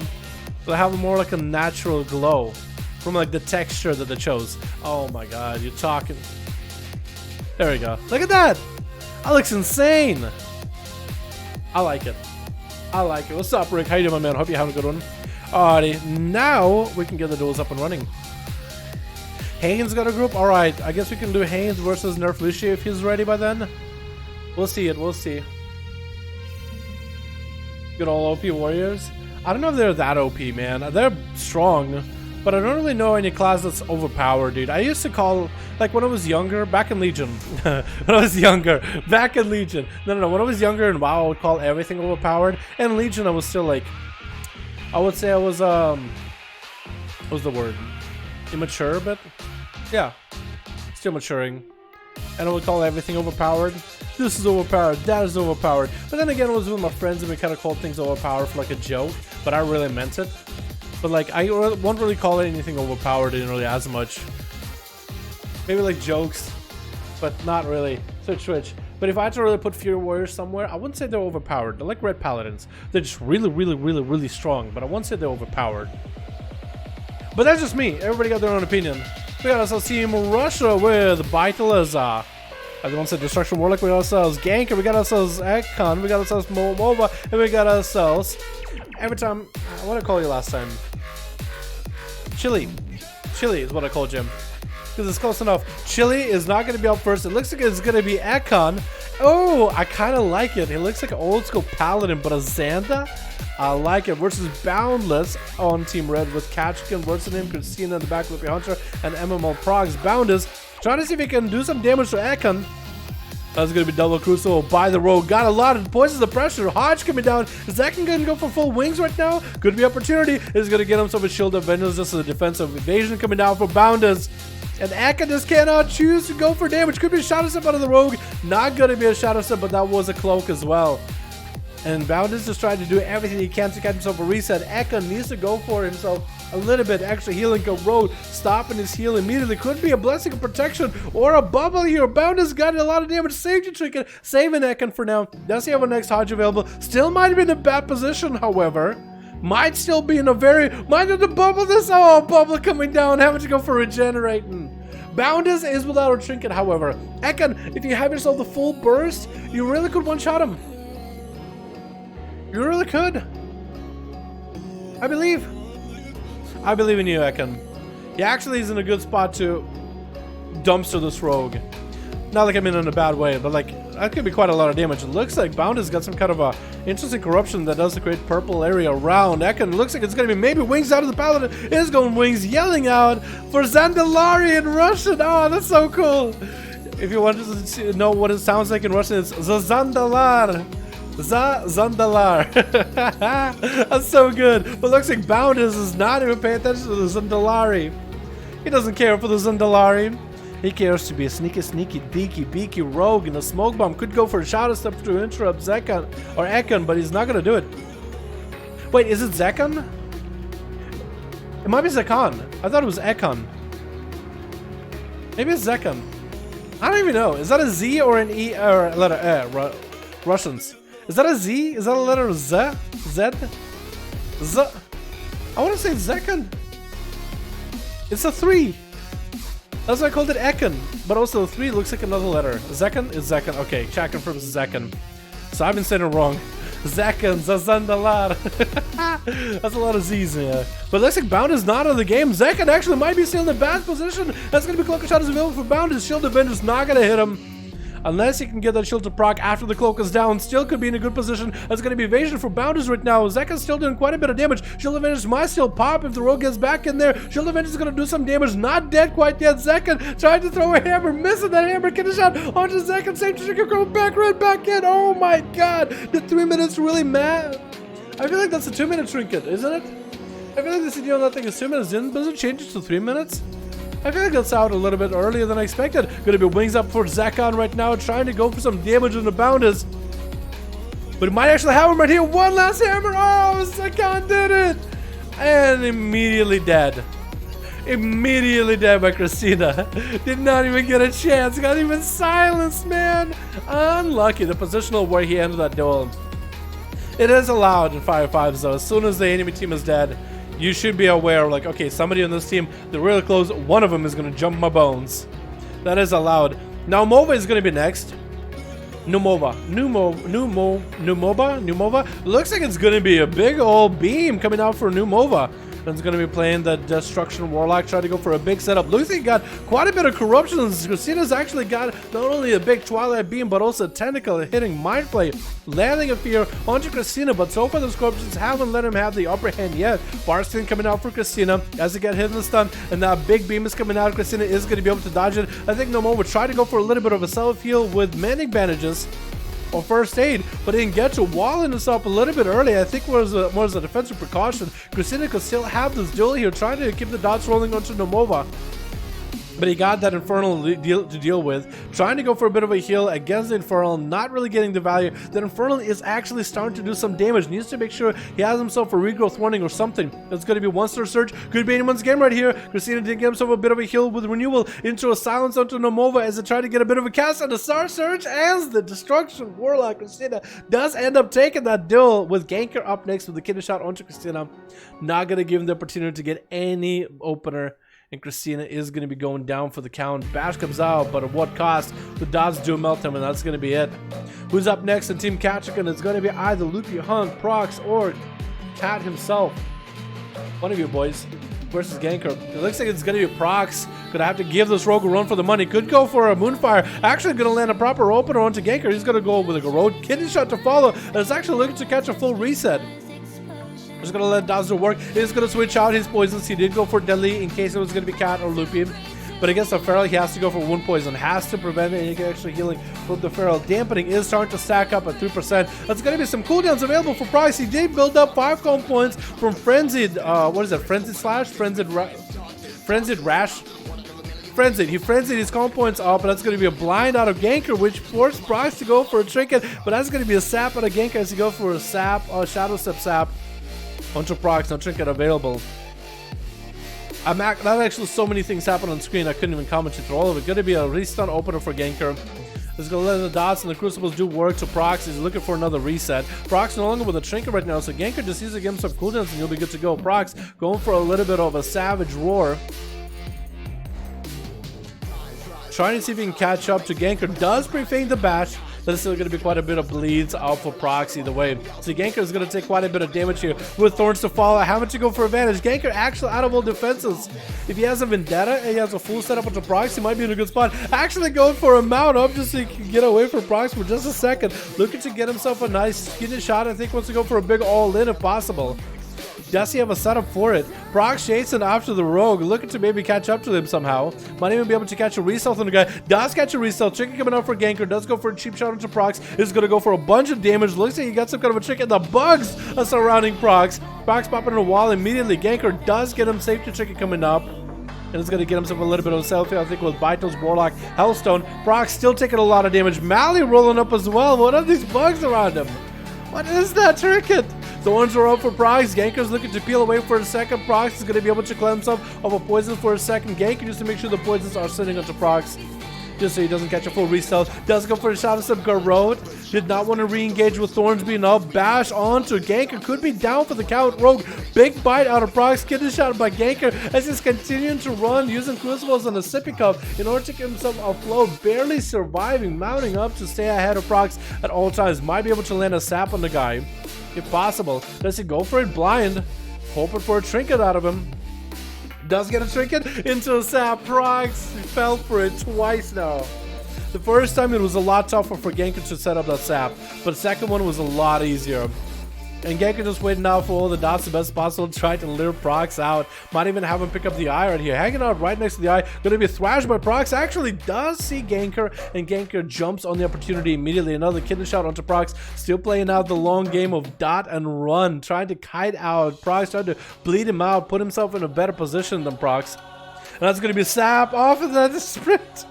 They have more like a natural glow from like the texture that they chose. Oh my god, you're talking. There we go. Look at that. That looks insane. I like it. I like it. What's up, Rick? How you doing, my man? Hope you're having a good one. Alrighty, now we can get the duels up and running. Haynes got a group? Alright, I guess we can do Haynes versus Nerf Lucia if he's ready by then. We'll see it, we'll see. Good old OP Warriors. I don't know if they're that OP, man. They're strong, but I don't really know any class that's overpowered, dude. I used to call, like when I was younger, back in Legion. When I was younger, back in Legion. No, when I was younger in WoW, I would call everything overpowered. And in Legion, I was still like, I would say I was, what was the word? Immature, but yeah, still maturing. And I would call everything overpowered. This is overpowered, that is overpowered. But then again, I was with my friends and we kind of called things overpowered for like a joke, but I really meant it. But like, I won't really call it anything overpowered, didn't really as much. Maybe like jokes, but not really. Switch. But if I had to really put Fury Warriors somewhere, I wouldn't say they're overpowered. They're like Red Paladins. They're just really strong, but I won't say they're overpowered. But that's just me. Everybody got their own opinion. We got ourselves Team Russia with Vitaliza. I want to say Destruction Warlock. We got ourselves Ganker. We got ourselves Ekon. We got ourselves MOBA. And we got ourselves... Every time... What did I call you last time? Chili. Chili is what I called Jim. Because it's close enough. Chili is not going to be up first. It looks like it's going to be Ekon. Oh, I kind of like it. It looks like an old school Paladin, but a Xanda. I like it. Versus Boundless on Team Red with Katchkin versus him, Christina in the back with the Hunter, and MMO Progs. Boundless trying to see if he can do some damage to Ekon. That's going to be double Crucible by the Rogue. Got a lot of poisons of pressure. Hodge coming down. Is Ekon going to go for full wings right now? Could be opportunity. Is going to get himself a Shield of Vengeance. This is a defensive evasion coming down for Boundless. And Ekon just cannot choose to go for damage. Could be a Shadow Step out of the Rogue. Not going to be a Shadow Step, but that was a Cloak as well. And Boundless just trying to do everything he can to get himself a reset. Ekon needs to go for himself a little bit. Extra healing go road, stopping his heal immediately. Could be a Blessing of Protection or a bubble here. Boundless got a lot of damage. Safety Trinket, saving Ekon for now. Does he have a next Hodge available? Still might be in a bad position, however. Might still be in a very... Might have to bubble this. Oh, bubble coming down. Having to go for regenerating. Boundless is without a trinket, however. Ekon, if you have yourself the full burst, you really could one-shot him. You really could. I believe in you, Ekon. He actually is in a good spot to dumpster this rogue. Not like I mean in a bad way, but like that could be quite a lot of damage. It looks like Boundless got some kind of a interesting corruption that does create purple area around Ekon. Looks like it's gonna be maybe wings out of the Paladin. It is going wings, yelling out for Zandalari in Russian. Oh, that's so cool. If you want to know what it sounds like in Russian, it's Zandalar. Zandalar. That's so good. But looks like Boundless is not even paying attention to the Zandalari. He doesn't care for the Zandalari. He cares to be a sneaky, beaky rogue, and a smoke bomb could go for a Shadow Step to interrupt Zekon or Ekon, but he's not gonna do it. Wait, is it Zekon? It might be Zekon. I thought it was Ekon. Maybe it's Zekon. I don't even know. Is that a Z or an E or a letter Russians. Is that a Z? Is that a letter Z? Z? Z? I want to say Zekon. It's a 3. That's why I called it Ekon. But also the 3 looks like another letter. Zekon is Zekon. Okay, chat confirms Zekon. So I've been saying it wrong. Zekon, Zazandalar. That's a lot of Z's, yeah. But it looks like Bound is not out of the game. Zekon actually might be still in a bad position. That's going to be Cloak of Shadows available for Bound. His Shield of Vengeance not going to hit him. Unless he can get that shield to proc after the cloak is down, still could be in a good position. That's going to be evasion for Bounders right now. Zekon's still doing quite a bit of damage. Shield of Vengeance might still pop if the rogue gets back in there. Shield of Vengeance is going to do some damage. Not dead quite yet. Zekon trying to throw a hammer, missing that hammer. Get a shot onto Zekon. Same trigger, go back, right back in. Oh my god. The 3 minutes really mad. I feel like that's a 2-minute trinket, isn't it? I feel like the CDO on that thing is 2 minutes in. Does it change it to 3 minutes? I feel like that's out a little bit earlier than I expected. Gonna be wings up for Zekon right now, trying to go for some damage on the Bounders. But it might actually have him right here. One last hammer. Oh, Zekon did it. And immediately dead. Immediately dead by Christina. Did not even get a chance. Got even silenced, man. Unlucky. The positional where he ended that duel. It is allowed in 5v5s though. As soon as the enemy team is dead, you should be aware, like, okay, somebody on this team, they're really close. One of them is going to jump my bones. That is allowed. Now Mova is going to be next. Numova. Looks like it's going to be a big old beam coming out for Numova. It's going to be playing the Destruction Warlock, trying to go for a big setup. Looks like he got quite a bit of corruption. Christina's actually got not only a big Twilight Beam, but also a tentacle hitting Mind Flay, landing a fear onto Christina. But so far, those corruptions haven't let him have the upper hand yet. Barskin coming out for Christina as he get hit in the stun, and that big beam is coming out. Christina is going to be able to dodge it. I think Nomo would try to go for a little bit of a self-heal with many bandages or first aid, but he didn't get to walling this up a little bit early. I think it was more as a defensive precaution. Christina could still have this duel here, trying to keep the dots rolling onto Nomova. But he got that Infernal to deal with. Trying to go for a bit of a heal against the Infernal, not really getting the value. That Infernal is actually starting to do some damage. Needs to make sure he has himself a regrowth warning or something. It's going to be one-star surge. Could be anyone's game right here. Christina did get himself a bit of a heal with renewal into a silence onto Nomova as they try to get a bit of a cast on the star surge. As the Destruction Warlock, Christina does end up taking that duel with Ganker up next with the kidney shot onto Christina. Not going to give him the opportunity to get any opener. And Christina is going to be going down for the count. Bash comes out, but at what cost? The dots do melt him, and that's going to be it. Who's up next in Team Kachikan? It's going to be either Loopy Hunt, Prox, or Cat himself. One of you boys versus Ganker. It looks like it's going to be Prox. Gonna have to give this rogue a run for the money. Could go for a Moonfire. Actually gonna land a proper opener onto Ganker. He's gonna go with a road kidney shot to follow. And it's actually looking to catch a full reset. Just gonna let Dazzler work. He's gonna switch out his poisons. He did go for Deadly in case it was gonna be Cat or Loopy. But against the Feral, he has to go for Wound Poison. Has to prevent any extra healing from the Feral. Dampening is starting to stack up at 3%. That's gonna be some cooldowns available for Price. He did build up 5 calm points from Frenzied. What is it? Frenzied Slash? Frenzied Rash? Frenzied. He frenzied his calm points up, and that's going to be a blind out of Ganker, which forced Price to go for a Trinket. But that's going to be a sap out of Ganker as he goes for a sap, Shadow Step sap. Onto Prox, no Trinket available. That actually so many things happen on screen, I couldn't even comment through all of it. Going to be a restun opener for Ganker. He's going to let the dots and the crucibles do work to Prox. He's looking for another reset. Prox no longer with a Trinket right now, so Ganker just needs to give him some cooldowns and he'll be good to go. Prox going for a little bit of a Savage Roar. Trying to see if he can catch up to Ganker. Does pre-fade the bash. There's still going to be quite a bit of bleeds out for Prox either way. So Ganker is going to take quite a bit of damage here with Thorns to follow. Having to go for advantage. Ganker actually out of all defenses. If he has a Vendetta and he has a full setup onto Prox, he might be in a good spot. Actually going for a mount up just so he can get away from Prox for just a second. Looking to get himself a nice skinny shot. I think wants to go for a big all-in if possible. Does he have a setup for it? Prox chasing after the rogue, looking to maybe catch up to him somehow. Might even be able to catch a resell on the guy. Does catch a resell. Chicken coming out for Ganker. Does go for a cheap shot into Prox. Is going to go for a bunch of damage. Looks like he got some kind of a trick in the bugs surrounding Prox. Prox popping in a wall immediately. Ganker does get him safety chicken coming up. And it's going to get himself a little bit of a selfie, I think, with Vitals, Warlock, Hellstone. Prox still taking a lot of damage. Mally rolling up as well. What are these bugs around him? What is that Trinket? Thorns are up for Prox. Ganker's looking to peel away for a second. Prox is going to be able to cleanse himself of a poison for a second. Ganker just to make sure the poisons are sitting onto Prox. Just so he doesn't catch a full resell. Does go for a shot of some Garrote. Did not want to re-engage with Thorns being up. Bash onto Ganker. Could be down for the count. Rogue. Big bite out of Prox. Getting shot by Ganker as he's continuing to run using Crucibles on a sippy cup in order to get himself afloat. Barely surviving. Mounting up to stay ahead of Prox at all times. Might be able to land a sap on the guy if possible. Does he go for it blind? Hoping for a Trinket out of him. Does get a Trinket into a sap. Prox fell for it twice now. The first time it was a lot tougher for Ganker to set up that sap, but the second one was a lot easier. And Ganker just waiting out for all the dots the best possible, trying to lure Prox out. Might even have him pick up the eye right here. Hanging out right next to the eye. Going to be thrashed by Prox. Actually does see Ganker, and Ganker jumps on the opportunity immediately. Another kidney shot onto Prox. Still playing out the long game of dot and run. Trying to kite out. Prox trying to bleed him out. Put himself in a better position than Prox. And that's going to be a sap off of that sprint.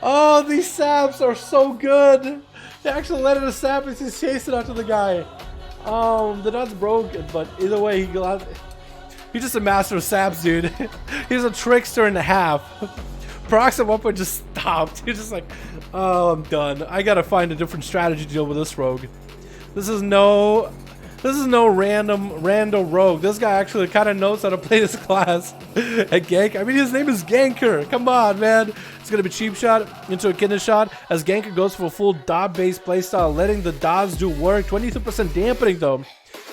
Oh, these saps are so good. They actually let it a sap as he's chasing after the guy. The dot's broken, but either way, He's just a master of saps, dude. He's a trickster and a half. Prox at one point just stopped. He's just like, oh, I'm done. I gotta find a different strategy to deal with this rogue. This is no random rogue. This guy actually kind of knows how to play this class. At gank, I mean, his name is Ganker. Come on, man. It's gonna be cheap shot into a kidney shot as Ganker goes for a full dot-based playstyle, letting the dots do work. 22% dampening though.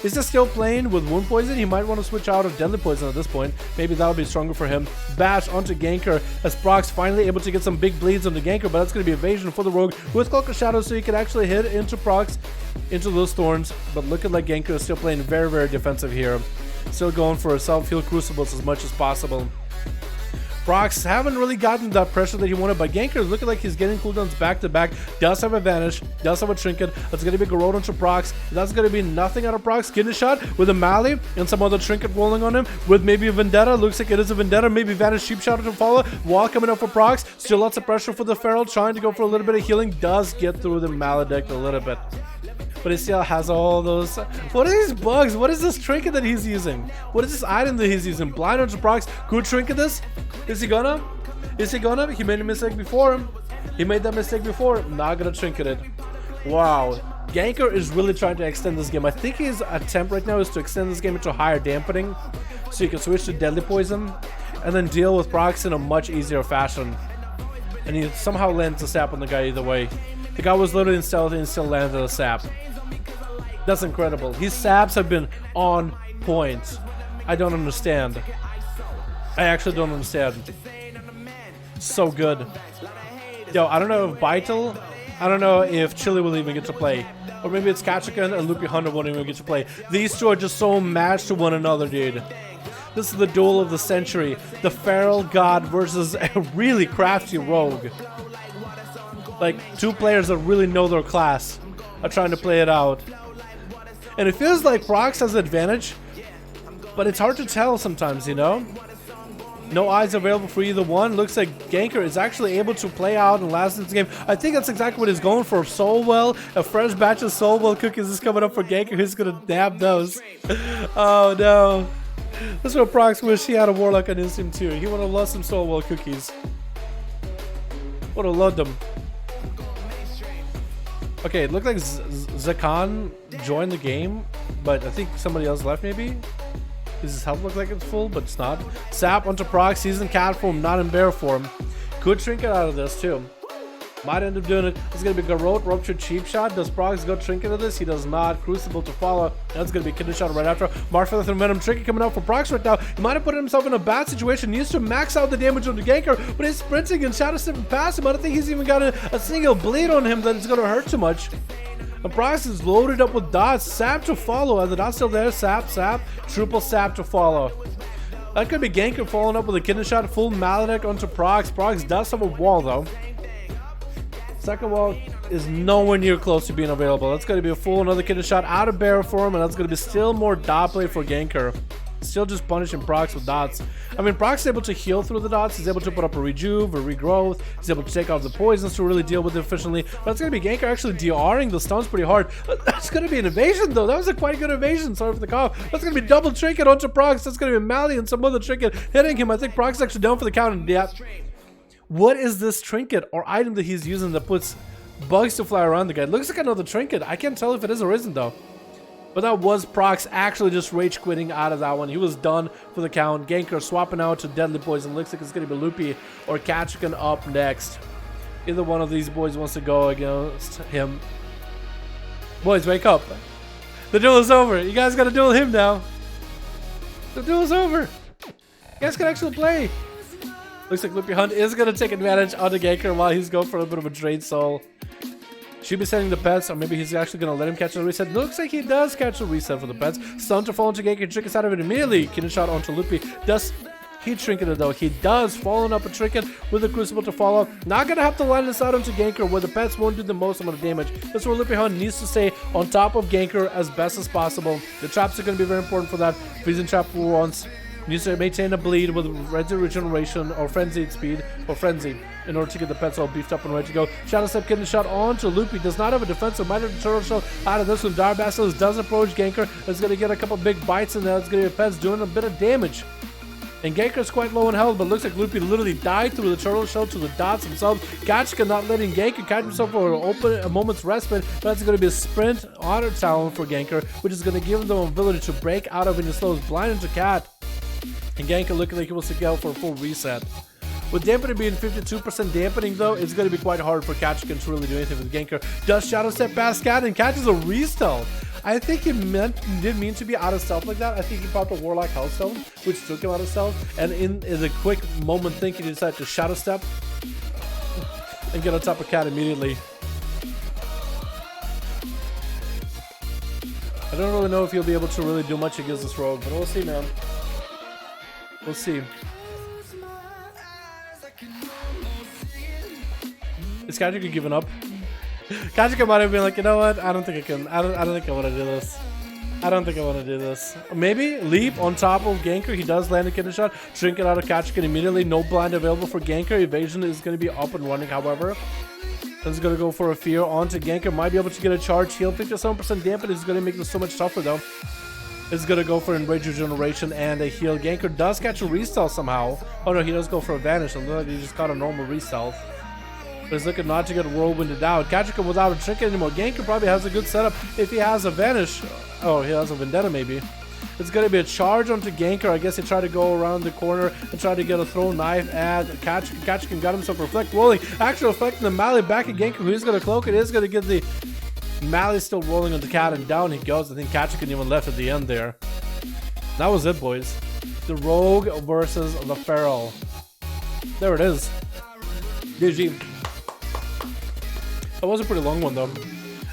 Is he still playing with wound poison? He might want to switch out of deadly poison at this point. Maybe that would be stronger for him. Bash onto Ganker as Prox finally able to get some big bleeds on the Ganker, but that's going to be evasion for the rogue with Cloak of Shadows, so he can actually hit into Prox, into those thorns. But looking like Ganker is still playing very, very defensive here. Still going for self-heal crucibles as much as possible. Prox haven't really gotten that pressure that he wanted, but Ganker is looking like he's getting cooldowns back to back. Does have advantage, does have a trinket. That's going to be Garrote onto Prox. That's going to be nothing out of Prox. Kidney shot with a Mali and some other trinket rolling on him with maybe a Vendetta. Looks like it is a Vendetta. Maybe Vanish cheap shot to follow. Wall coming up for Prox. Still lots of pressure for the Feral, trying to go for a little bit of healing. Does get through the Maledict a little bit. But he still has all those. What are these bugs? What is this trinket that he's using? What is this item that he's using? Blind onto Prox. Could trinket this? Is he gonna? Is he gonna? He made a mistake before him. He made that mistake before. Not gonna trinket it. Wow. Ganker is really trying to extend this game. I think his attempt right now is to extend this game into higher dampening, so you can switch to deadly poison and then deal with Prox in a much easier fashion. And he somehow lands a sap on the guy either way. The guy was literally in stealthy and still landed a sap. That's incredible. His saps have been on point. I don't understand. I actually don't understand. So good. Yo, I don't know if Vital, I don't know if Chili will even get to play. Or maybe it's Kachikan and Loopy Hunter won't even get to play. These two are just so matched to one another, dude. This is the duel of the century. The Feral God versus a really crafty rogue. Like, two players that really know their class are trying to play it out. And it feels like Prox has the advantage, but it's hard to tell sometimes, you know? No eyes available for either one. Looks like Ganker is actually able to play out and last this game. I think that's exactly what he's going for. Soulwell, a fresh batch of Soulwell cookies is coming up for Ganker. He's gonna nab those. Oh no. That's what Prox wish he had a Warlock on his team too. He would have loved some Soulwell cookies. Would have loved them. Okay, it looked like Zakan joined the game, but I think somebody else left maybe? Does his health look like it's full, but it's not? Sap onto Prox, he's in cat form, not in bear form. Could trinket out of this too. Might end up doing it. It's going to be Garrote, Rupture, Cheap Shot. Does Prox go trinket of this? He does not. Crucible to follow. That's going to be Kidney Shot right after. Mark for the Venom Trinket coming out for Prox right now. He might have put himself in a bad situation. He needs to max out the damage on the Ganker, but he's sprinting and Shadow Step past him. I don't think he's even got a single bleed on him that it's going to hurt too much. And Prox is loaded up with dots. Sap to follow. Are the dots still there? Sap, sap. Triple sap to follow. That could be Ganker following up with a Kidney Shot. Full Maledict onto Prox. Prox does have a wall though. Second wall is nowhere near close to being available. That's going to be a full another Kidney Shot out of barrel form, and that's going to be still more dot play for Ganker. Still just punishing Prox with dots. I mean, Prox is able to heal through the dots. He's able to put up a rejuve, a regrowth. He's able to take off the poisons to really deal with it efficiently. But it's going to be Ganker actually DRing the stuns pretty hard. That's going to be an evasion, though. That was a quite good evasion. Sorry for the cough. That's going to be double trinket onto Prox. That's going to be Mali and some other trinket hitting him. I think Prox is actually down for the count. And yeah. What is this trinket or item that he's using that puts bugs to fly around the guy? It looks like another trinket. I can't tell if it is or isn't, though. But that was Prox actually just rage quitting out of that one. He was done for the count. Ganker swapping out to Deadly Poison. Looks like it's going to be Loopy or Kachikan up next. Either one of these boys wants to go against him. Boys, wake up. The duel is over. You guys got to duel him now. The duel is over. You guys can actually play. Looks like Loopy Hunt is going to take advantage on the Ganker while he's going for a bit of a drain soul. Should be setting the pets, or maybe he's actually going to let him catch a reset. Looks like he does catch a reset for the pets. Stun to fall into Ganker, trick us out of it immediately. Kidney Shot onto Loopy. Does he trinket it though? He does, following up a trinket with a Crucible to follow. Not going to have to line this out onto Ganker where the pets won't do the most amount of damage. That's where Loopy Hunt needs to stay on top of Ganker as best as possible. The traps are going to be very important for that. Freezing trap for once. Needs to maintain a bleed with regeneration or frenzied speed or frenzy. in order to get the pets all beefed up and ready to go. Shadow Step getting shot onto Loopy. Does not have a defensive. Might have the turtle shell out of this one. Dire Basilisk does approach Ganker. It's going to get a couple big bites in there. It's going to be pets doing a bit of damage. And Ganker's quite low in health, but looks like Loopy literally died through the turtle shell to the dots themselves. Gachka not letting Ganker catch himself for a moment's respite, but that's going to be a sprint honor talent for Ganker, which is going to give him the ability to break out of when he slows blind into Cat. And Ganker looking like he wants to go for a full reset. With dampening being 52% dampening though, it's going to be quite hard for Gachka to really do anything with Ganker. Does Shadow Step past Cat and catches a re-stealth. I think he didn't mean to be out of stealth like that. I think he popped a Warlock Hellstone, which took him out of stealth. And in a quick moment thinking, he decided to Shadow Step and get on top of Cat immediately. I don't really know if he'll be able to really do much against this rogue, but we'll see, man. We'll see. Is Kajika giving up? Kajika might have been like, you know what? I don't think I can. I don't think I want to do this. I don't think I want to do this. Maybe leap on top of Ganker. He does land a kidney shot. Shrink it out of Kajika immediately. No blind available for Ganker. Evasion is going to be up and running, however. This is going to go for a fear onto Ganker. Might be able to get a charge heal. 57% dampen is going to make this so much tougher, though. It's going to go for Enrage Regeneration and a heal. Ganker does catch a re-stealth somehow. Oh, no, he does go for a Vanish. And he just caught a normal re-stealth. But he's looking not to get whirlwinded out. Kajika without a trinket anymore. Ganker probably has a good setup if he has a Vanish. Oh, he has a Vendetta maybe. It's going to be a charge onto Ganker. I guess he tried to go around the corner and try to get a throw knife at Kachkin. Got himself reflect rolling. Actually reflecting the melee back at Ganker. Who's going to cloak it? Is going to get the melee still rolling on the Cat, and down he goes. I think Kachkin even left at the end there. That was it, boys. The Rogue versus the Feral. There it is. GG. That was a pretty long one though.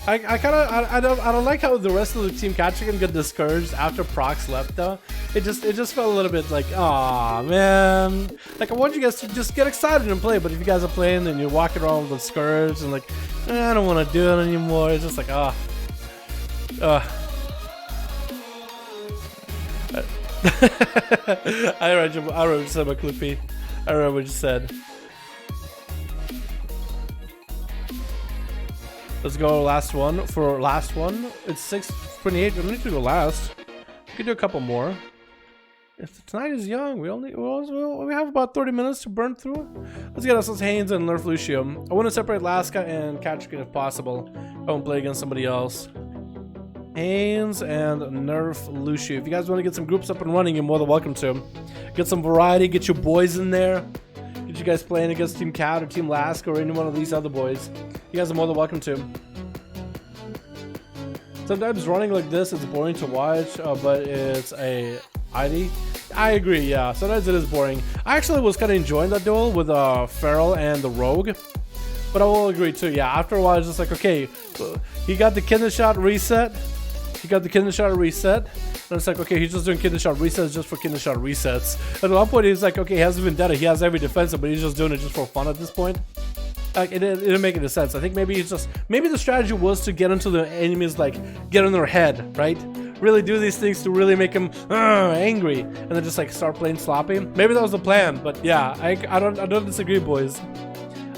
I don't like how the rest of the team Kachkin got discouraged after Prox left though. It just felt a little bit like, aw man. Like I want you guys to just get excited and play, but if you guys are playing and you're walking around with discouraged and like, I don't want to do it anymore. It's just like, I remember what you said about Clippy. I remember what you said. Let's go last one. For last one, it's 6:28. We need to go last. We could do a couple more. If tonight is young, we have about 30 minutes to burn through. Let's get ourselves Haynes and Nerf Lucio. I want to separate Laska and Kachkin if possible. I won't play against somebody else. Haynes and Nerf Lucio. If you guys want to get some groups up and running, you're more than welcome to. Get some variety. Get your boys in there. Get you guys playing against Team Cat or Team Laska or any one of these other boys. You guys are more than welcome to. Sometimes running like this is boring to watch, but it's a ID. I agree, yeah. Sometimes it is boring. I actually was kind of enjoying that duel with Feral and the Rogue. But I will agree too, yeah. After a while, it's just like, okay, he got the kidney shot reset. He got the kidney shot reset. And it's like, okay, he's just doing kidney shot resets just for kidney shot resets. And at one point, he's like, okay, he has Vendetta. He has every defensive, but he's just doing it just for fun at this point. Like, it didn't make any sense. I think maybe it's just, maybe the strategy was to get into the enemies, like, get in their head, right? Really do these things to really make them angry, and then just like start playing sloppy. Maybe that was the plan, but yeah, I don't disagree, boys.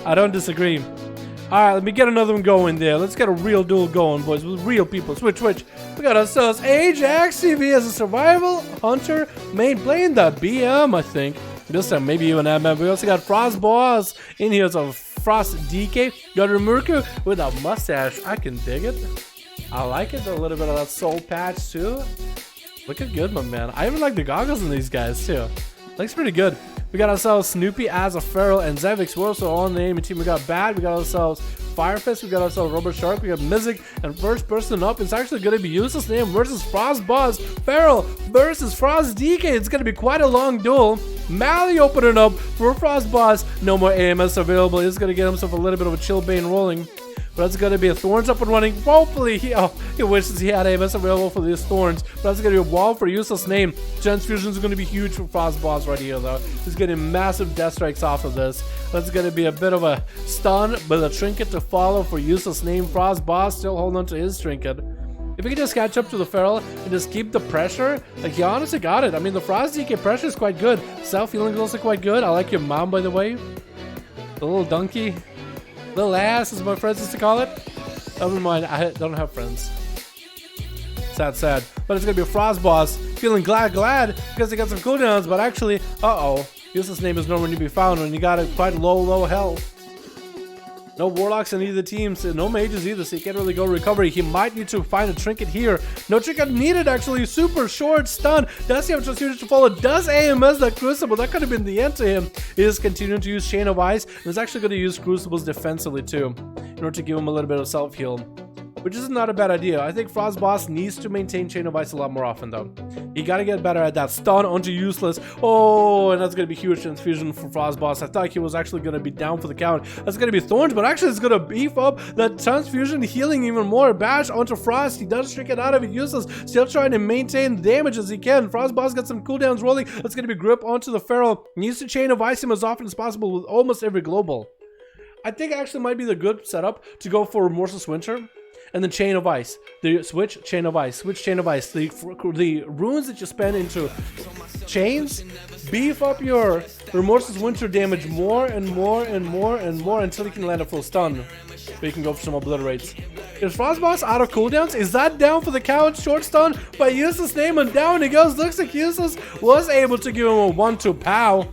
I don't disagree. All right, let me get another one going there. Let's get a real duel going, boys, with real people. Switch. We got ourselves Ajax TV as a survival hunter main playing the BM, I think. This time, maybe even MM. We also got Frost Boss in here, so Frost DK. Got Remurku with a mustache. I can dig it. I like it. A little bit of that soul patch, too. Looking good, my man. I even like the goggles in these guys, too. Looks pretty good. We got ourselves Snoopy as a Feral and Zevix. We're also on the enemy team. We got Bad. We got ourselves Firefist. We got ourselves Robert Shark. We got Mizik. And first person up is actually going to be Useless Name versus Frost Boss. Feral versus Frost DK. It's going to be quite a long duel. Mally opening up for Frost Boss. No more AMS available. He's going to get himself a little bit of a Chillbane rolling. But that's going to be a Thorns up and running. Hopefully, he wishes he had AMS available for these Thorns. But that's going to be a wall for Useless Name. Transfusion is going to be huge for Frost Boss right here, though. He's getting massive death strikes off of this. That's going to be a bit of a stun, but a trinket to follow for Useless Name. Frost Boss still holding on to his trinket. If we can just catch up to the Feral and just keep the pressure, like, he honestly got it. I mean, the Frost DK pressure is quite good. Self-healing is also quite good. I like your mom, by the way. The little donkey. Little ass, as my friends used to call it. Never mind, I don't have friends. Sad. But it's gonna be a Frost boss. Feeling glad because they got some cooldowns, but actually, Useless name is nowhere to be found when you got it quite low health. No warlocks in either teams, no mages either, so you can't really go recovery. He might need to find a trinket here. No trinket needed, actually. Super short stun. Does he have transfusion to follow? Does AMS that Crucible? That could have been the end to him. He is continuing to use Chain of Ice, and is actually going to use Crucibles defensively too, in order to give him a little bit of self-heal. Which is not a bad idea. I think Frost Boss needs to maintain Chain of Ice a lot more often though. You gotta get better at that. Stun onto Useless. Oh, and that's gonna be huge transfusion for Frost Boss. I thought he was actually gonna be down for the count. That's gonna be Thorns, but actually it's gonna beef up that transfusion healing even more. Bash onto Frost. He does trick it out of it. Useless. Still trying to maintain damage as he can. Frost Boss got some cooldowns rolling. That's gonna be Grip onto the Feral. Needs to Chain of Ice him as often as possible with almost every global. I think actually might be the good setup to go for Remorseless Winter. And then Chain of Ice. The switch Chain of Ice. Switch Chain of Ice. The runes that you spend into chains beef up your Remorseless Winter damage more and more until you can land a full stun. But you can go for some obliterates. Is Frost Boss out of cooldowns? Is that down for the count? Short stun by Useless name, and down he goes. Looks like Useless was able to give him a 1-2 pow.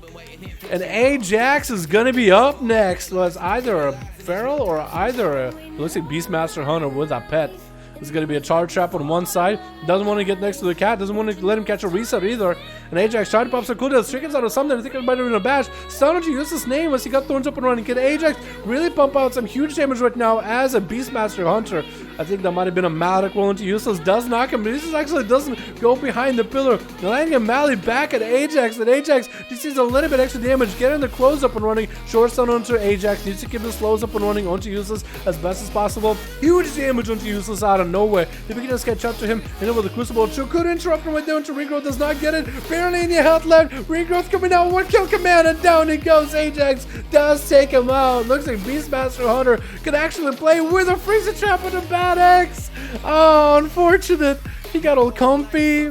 And Ajax is gonna be up next. Was either a Feral or either a, looks like Beastmaster Hunter with a pet. This is going to be a charge trap on one side. Doesn't want to get next to the cat. Doesn't want to let him catch a reset either. And Ajax tried to pop some cooldowns. Chickens out of something. I think it might have been a bash. Stun to use his name as he got Thorns up and running. Can Ajax really pump out some huge damage right now as a Beastmaster Hunter? I think that might have been a Maledict roll into Useless. Does knock him, but Useless actually doesn't go behind the pillar. Landing a Mally back at Ajax. And Ajax just sees a little bit extra damage. Getting the crows up and running. Short stun onto Ajax. Needs to keep the slows up and running onto Useless as best as possible. Huge damage onto Useless out of nowhere. If we can just catch up to him, and over the Crucible, could interrupt him right there into Regrowth, does not get it. Barely any health left. Regrowth coming out, one kill command, and down he goes. Ajax does take him out. Looks like Beastmaster Hunter could actually play with a Freezer Trap with a Bad X. Oh, unfortunate. He got all comfy.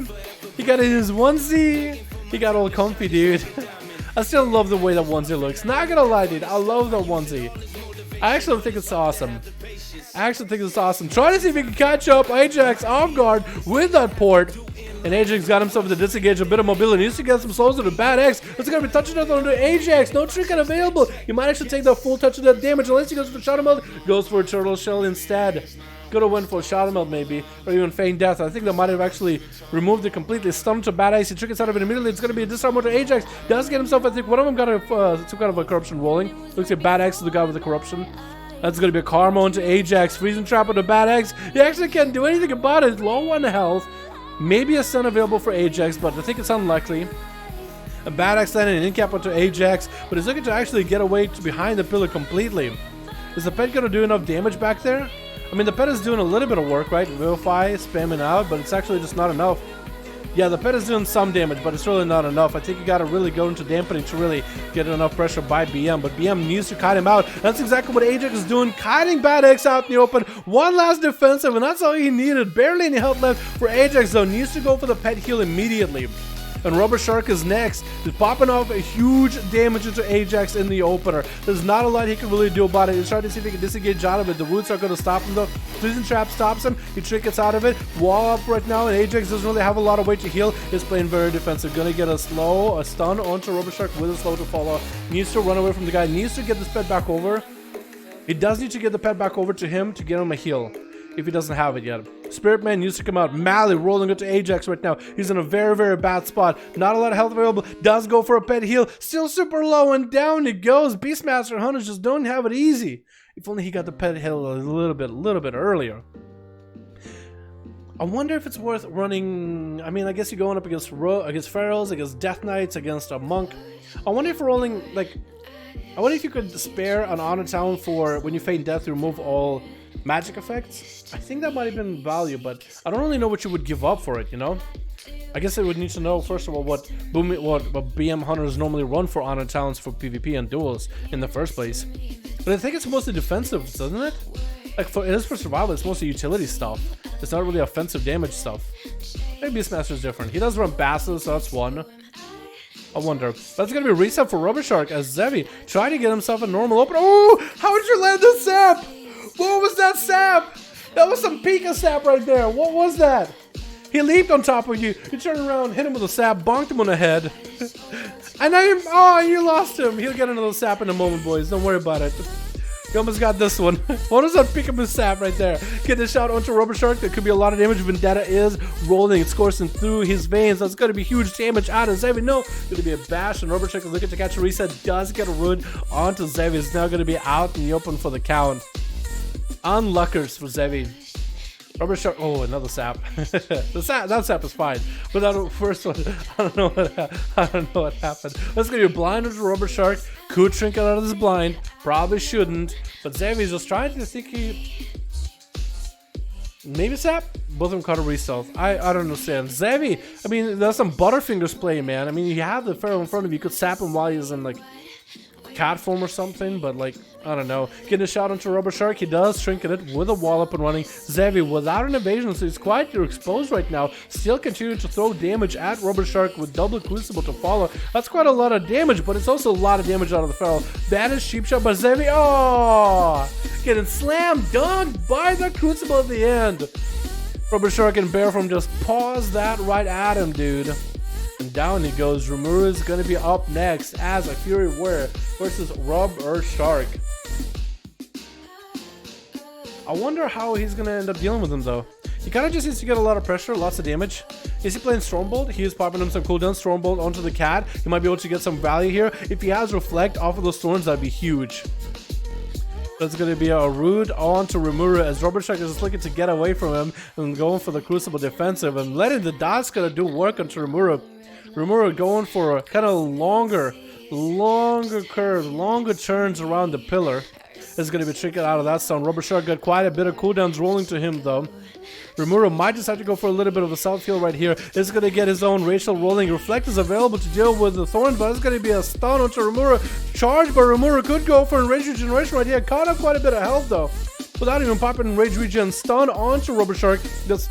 He got in his onesie. He got all comfy, dude. I still love the way that onesie looks. Not gonna lie, dude. I love that onesie. I actually think it's awesome. Try to see if he can catch up Ajax off guard with that port. And Ajax got himself to disengage a bit of mobility. He needs to get some slows with a Bad X. It's going to be touching death on the Ajax. No trinket available. He might actually take the full touch of that damage unless he goes for the Shadow Meld. Goes for a Turtle Shell instead. Could have went for a Shadow Meld maybe, or even Feign Death. I think that might have actually removed it completely. Stunned to Bad X. He triggers out of it immediately. It's going to be a disarm to Ajax. Does get himself, I think, one of them got some kind of a corruption rolling. Looks like Bad X is the guy with the corruption. That's going to be a Karma onto Ajax. Freezing Trap on the Bad X. He actually can't do anything about it. Low on health. Maybe a stun available for Ajax, but I think it's unlikely. A Bad X landing an incap onto Ajax, but he's looking to actually get away to behind the pillar completely. Is the pet going to do enough damage back there? I mean, the pet is doing a little bit of work, right? Vivify, spamming out, but it's actually just not enough. Yeah, the pet is doing some damage, but it's really not enough. I think you gotta really go into dampening to really get enough pressure by BM, but BM needs to kite him out. That's exactly what Ajax is doing, kiting Bad X out in the open. One last defensive, and that's all he needed. Barely any health left for Ajax, though. Needs to go for the pet heal immediately. And Rubber Shark is next. He's popping off a huge damage into Ajax in the opener. There's not a lot he can really do about it. He's trying to see if he can disengage out of it. The roots are going to stop him though. Freezing Trap stops him. He trickets out of it. Wall up right now, and Ajax doesn't really have a lot of way to heal. He's playing very defensive. Gonna get a stun onto Rubber Shark with a slow to follow. Needs to run away from the guy. Needs to get this pet back over. He does need to get the pet back over to him to get him a heal, if he doesn't have it yet. Spirit Man needs to come out. Mally rolling into Ajax right now. He's in a very, very bad spot. Not a lot of health available. Does go for a pet heal. Still super low, and down it goes. Beastmaster Hunters just don't have it easy. If only he got the pet heal a little bit earlier. I wonder if it's worth running. I mean, I guess you're going up against Ferals, against Death Knights, against a Monk. I wonder if rolling, like, I wonder if you could spare an Honor Town for when you feign death to remove all magic effects. I think that might have been value, but I don't really know what you would give up for it, you know? I guess I would need to know, first of all, what BM Hunters normally run for Honor Towns for PvP and duels in the first place. But I think it's mostly defensive, doesn't it? Like, it is for survival, it's mostly utility stuff. It's not really offensive damage stuff. Maybe Beastmaster is different. He does run Basses, so that's one. I wonder. That's gonna be a reset for Rubber Shark as Zevi trying to get himself a normal open. Oh, how did you land the sap? What was that sap? That was some Pika sap right there. What was that? He leaped on top of you. You turned around, hit him with a sap, bonked him on the head. And now you lost him. He'll get another sap in a moment, boys. Don't worry about it. You almost got this one. What is that peekaboo sap right there? Get the shot onto Rubber Shark. There could be a lot of damage. Vendetta is rolling. It's coursing through his veins. That's going to be huge damage out of Zevi. No, going to be a bash. And Rubber Shark is looking to catch a reset. Does get a rune onto Zevi. It's now going to be out in the open for the count. Unluckers for Zevi. Rubber Shark. Oh, another sap. That sap is fine. But that first one, I don't know what happened. Let's get your blind onto Rubber Shark. Could trinket out of this blind. Probably shouldn't. But Zevi's just trying to think he. Maybe sap? Both of them caught a re-stealth. I don't understand. Zevi, I mean, there's some Butterfingers play, man. I mean, you have the Pharaoh in front of you. You could sap him while he's in, like, cat form or something, but like I don't know. Getting a shot onto Rubber Shark, he does trinket it with a wall up and running. Zevi without an evasion, so he's quite exposed right now. Still continuing to throw damage at Rubber Shark with double Crucible to follow. That's quite a lot of damage, but it's also a lot of damage out of the Pharaoh. That is cheap shot by Zevi. Oh, getting slammed dunked by the Crucible at the end. Rubber Shark and Bear Form just pause that right at him, dude. And down he goes. Rimuru is going to be up next as a Fury Warrior versus Rubber Shark. I wonder how he's going to end up dealing with him though. He kind of just needs to get a lot of pressure, lots of damage. Is he playing Stormbolt? He is popping him some cooldown. Stormbolt onto the cat. He might be able to get some value here. If he has Reflect off of those thorns, that'd be huge. That's going to be a Rude on to Rimuru as Rubber Shark is just looking to get away from him and going for the Crucible defensive and letting the dots kind of do work onto Rimuru. Rimuru going for a kind of longer curves, longer turns around the pillar. Is going to be triggered out of that stun. Rubber Shark got quite a bit of cooldowns rolling to him though. Rimuru might decide to go for a little bit of a south heal right here. Is going to get his own racial rolling. Reflect is available to deal with the thorns, but it's going to be a stun onto Rimuru. Charge, but Rimuru could go for a rage regeneration right here. Caught up quite a bit of health though. Without even popping rage regen, stun onto Rubber Shark. That's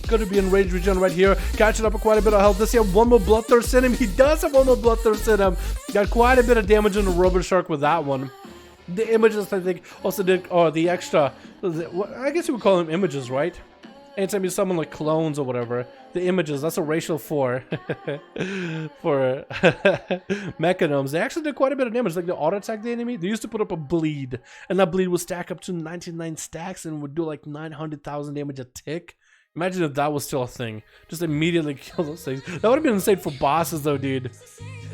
going to be in rage regen right here. Catching up with quite a bit of health. Does he have one more Bloodthirst in him? He does have one more Bloodthirst in him. Got quite a bit of damage into Rubber Shark with that one. The images, I think, also did, or the extra, I guess you would call them images, right? Anytime you summon like clones or whatever, the images, that's a racial for Mechanomes. They actually did quite a bit of damage. Like the auto attack the enemy, they used to put up a bleed, and that bleed would stack up to 99 stacks and would do like 900,000 damage a tick. Imagine if that was still a thing. Just immediately kill those things. That would have been insane for bosses though, dude.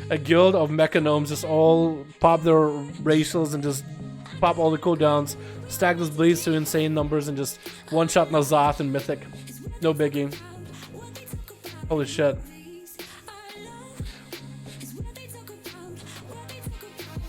A guild of Mechanomes just all pop their racials and just pop all the cooldowns, stack those bleeds to insane numbers, and just one-shot Nazoth and Mythic. No biggie. Holy shit.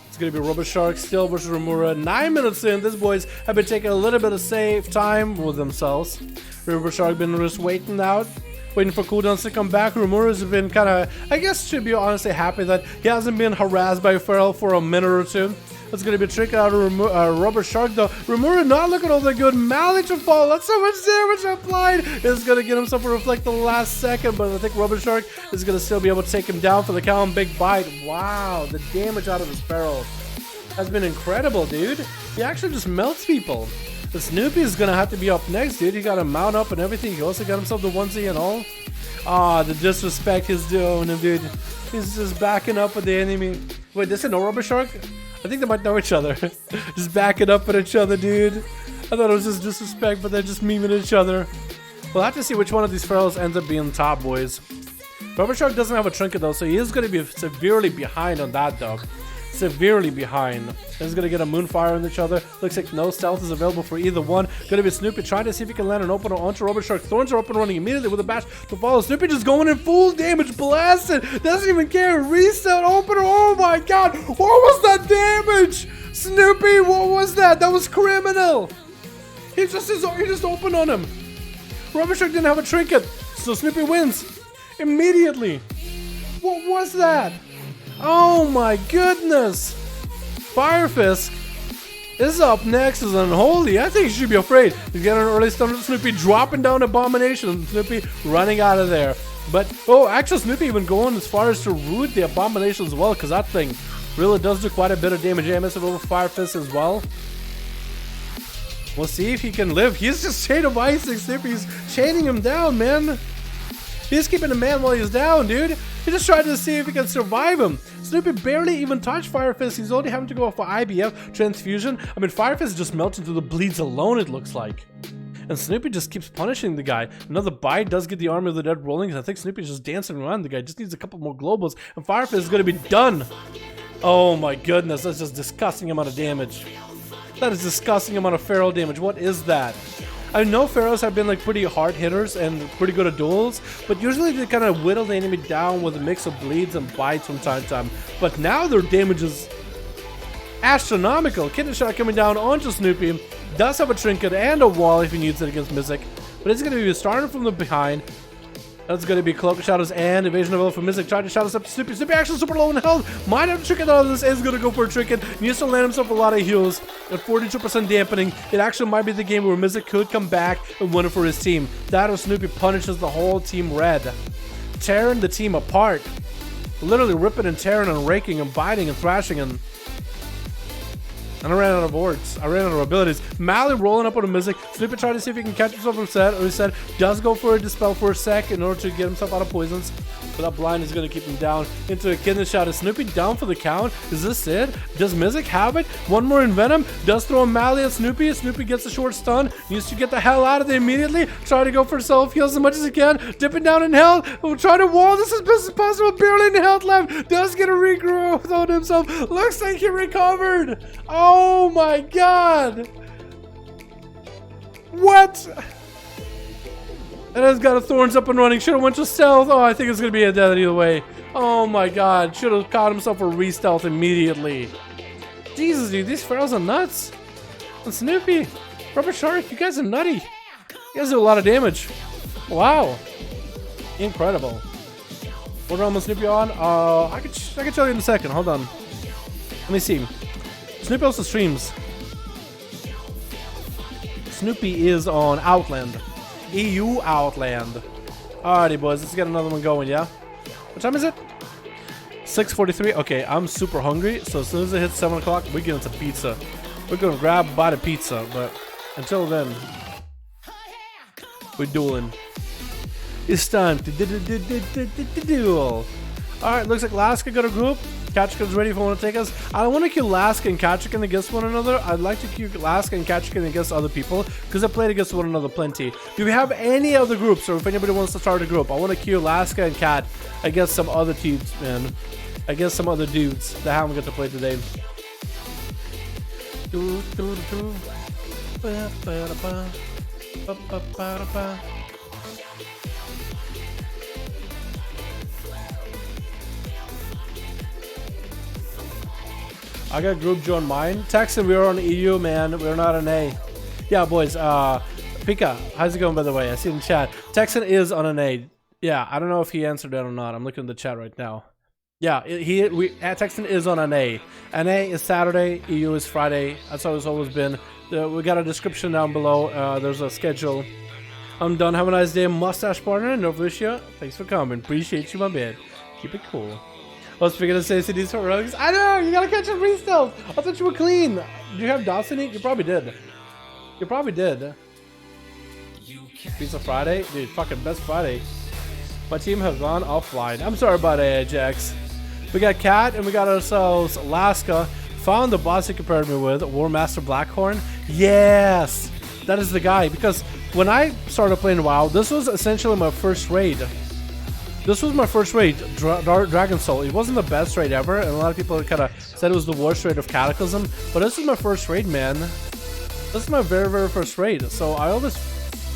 It's gonna be Rubber Shark still versus Rimuru. 9 minutes in, these boys have been taking a little bit of safe time with themselves. Rubber Shark been just waiting out, waiting for cooldowns to come back. Rimuru has been kind of, I guess, should be honestly happy that he hasn't been harassed by Feral for a minute or two. That's going to be a trick out of Rubber Shark though. Rimuru not looking all that good. Mally to fall. That's so much damage applied. It's going to get himself a Reflect the last second, but I think Rubber Shark is going to still be able to take him down for the count. Big bite. Wow, the damage out of his Feral has been incredible, dude. He actually just melts people. The Snoopy is going to have to be up next, dude. He got a mount up and everything. He also got himself the onesie and all. Ah, the disrespect he's doing, dude. He's just backing up with the enemy. Wait, this is no Rubber Shark? I think they might know each other. Just backing up at each other, dude. I thought it was just disrespect, but they're just memeing each other. We'll have to see which one of these Ferals ends up being top, boys. Rubber Shark doesn't have a trinket, though, so he is going to be severely behind on that, though. Severely behind. He's going to get a Moonfire on each other. Looks like no stealth is available for either one. Going to be Snoopy trying to see if he can land an opener onto Rubber Shark. Thorns are up and running immediately with a bash to follow. Snoopy just going in full damage. Blasted. Doesn't even care. Reset opener. Oh my god. What was that damage? Snoopy, what was that? That was criminal. He just opened on him. Rubber Shark didn't have a trinket. So Snoopy wins. Immediately. What was that? Oh my goodness! Fire Fisk This is up next is Unholy. I think you should be afraid. He's getting an early stun. Snoopy dropping down Abomination. Snoopy running out of there. But, oh, actually Snoopy even going as far as to root the Abomination as well, because that thing really does do quite a bit of damage. AMS of over 5 fists as well. We'll see if he can live. He's just chain of icing. Snoopy's chaining him down, man. He's keeping the man while he's down, dude. He just tried to see if he can survive him. Snoopy barely even touched Fire Fist. He's only having to go for IBF, Transfusion. I mean, Fire Fist just melts into the bleeds alone, it looks like. And Snoopy just keeps punishing the guy. Another bite does get the Army of the Dead rolling. I think Snoopy's just dancing around the guy. Just needs a couple more globals. And Fire Fist is going to be done. Oh my goodness, that's just disgusting amount of damage. That is disgusting amount of feral damage. What is that? I know Pharaohs have been like pretty hard hitters and pretty good at duels, but usually they kind of whittle the enemy down with a mix of bleeds and bites from time to time. But now their damage is astronomical. Kitten shot coming down onto Snoopy. Does have a trinket and a wall if he needs it against Mizik, but it's going to be starting from the behind. That's going to be Cloak of Shadows and Evasion of Will for Mizik. Trying to shadows up to Snoopy. Snoopy actually super low in health. Might have a trinket out of this. Is going to go for a trinket. Needs to land himself a lot of heals. At 42% dampening. It actually might be the game where Mizik could come back and win it for his team. That or Snoopy punishes the whole team red. Tearing the team apart. Literally ripping and tearing and raking and biting and thrashing and I ran out of words. I ran out of abilities. Mally rolling up on a Mizik. Snoopy trying to see if he can catch himself reset. Or he said, does go for a Dispel for a sec in order to get himself out of poisons. But that blind is going to keep him down into a kidney shot. Is Snoopy down for the count? Is this it? Does Mizik have it? One more Envenom. Does throw a Mally at Snoopy. Snoopy gets a short stun. Needs to get the hell out of there immediately. Try to go for self heals as much as he can. Dipping down in health. We'll try to wall this as best as possible. Barely in health left. Does get a regrowth on himself. Looks like he recovered. Oh my god. What? And has got a Thorns up and running. Should have went to stealth. Oh, I think it's going to be a death either way. Oh my god. Should have caught himself a re-stealth immediately. Jesus, dude. These Pharaohs are nuts. And Snoopy. Rubber Shark. You guys are nutty. You guys do a lot of damage. Wow. Incredible. What realm is Snoopy on? I can tell you in a second. Hold on. Let me see. Snoopy also streams. Snoopy is on Outland. EU Outland. Alrighty, boys, let's get another one going, yeah? What time is it? 6:43. Okay, I'm super hungry, so as soon as it hits 7 o'clock, we're getting some pizza. We're gonna grab a bite of pizza, but until then, we're dueling. It's time to duel. Alright, looks like Laska got a group. Kachika's ready if I want to take us. I don't want to kill Laska and Kachika against one another. I'd like to kill Laska and Kachika against other people because I played against one another plenty. Do we have any other groups, or if anybody wants to start a group? I want to kill Laska and Kat against some other teams, man. Against some other dudes that haven't got to play today. I got group join mine. Texan, we're on EU, man. We're not an A. Yeah, boys. Pika, how's it going, by the way? I see in chat. Texan is on an A. Yeah, I don't know if he answered that or not. I'm looking at the chat right now. Yeah, Texan is on an A. NA is Saturday. EU is Friday. That's how it's always been. We got a description down below. There's a schedule. I'm done. Have a nice day, mustache partner. Novicia, thanks for coming. Appreciate you, my man. Keep it cool. I was figuring to say CDs for rugs. I know, you gotta catch a re-stealth. I thought you were clean. Did you have dots in it? You probably did. You probably did. Pizza Friday? Dude, fucking best Friday. My team has gone offline. I'm sorry about Ajax. We got Kat and we got ourselves Laska. Found the boss you compared me with, War Master Blackhorn. Yes! That is the guy. Because when I started playing WoW, this was essentially my first raid. This was my first raid, Dragon Soul. It wasn't the best raid ever, and a lot of people kind of said it was the worst raid of Cataclysm. But this was my first raid, man. This is my very, very first raid. So I always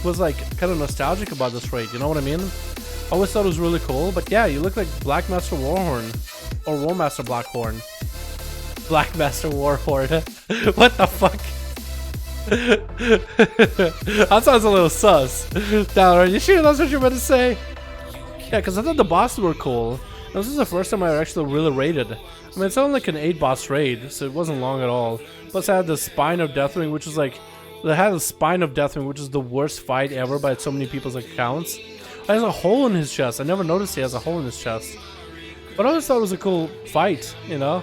was like kind of nostalgic about this raid. You know what I mean? I always thought it was really cool. But yeah, you look like Black Master Warhorn or War Master Blackhorn. Black Master Warhorn. What the fuck? That sounds a little sus. Dalaran, you sure that's what you're about to say? Yeah, because I thought the bosses were cool. This is the first time I actually really raided. I mean, it's only like an 8-boss raid, so it wasn't long at all. Plus, I had the Spine of Deathwing, which is like... They had the Spine of Deathwing, which is the worst fight ever by so many people's accounts. He has a hole in his chest. I never noticed he has a hole in his chest. But I always thought it was a cool fight, you know?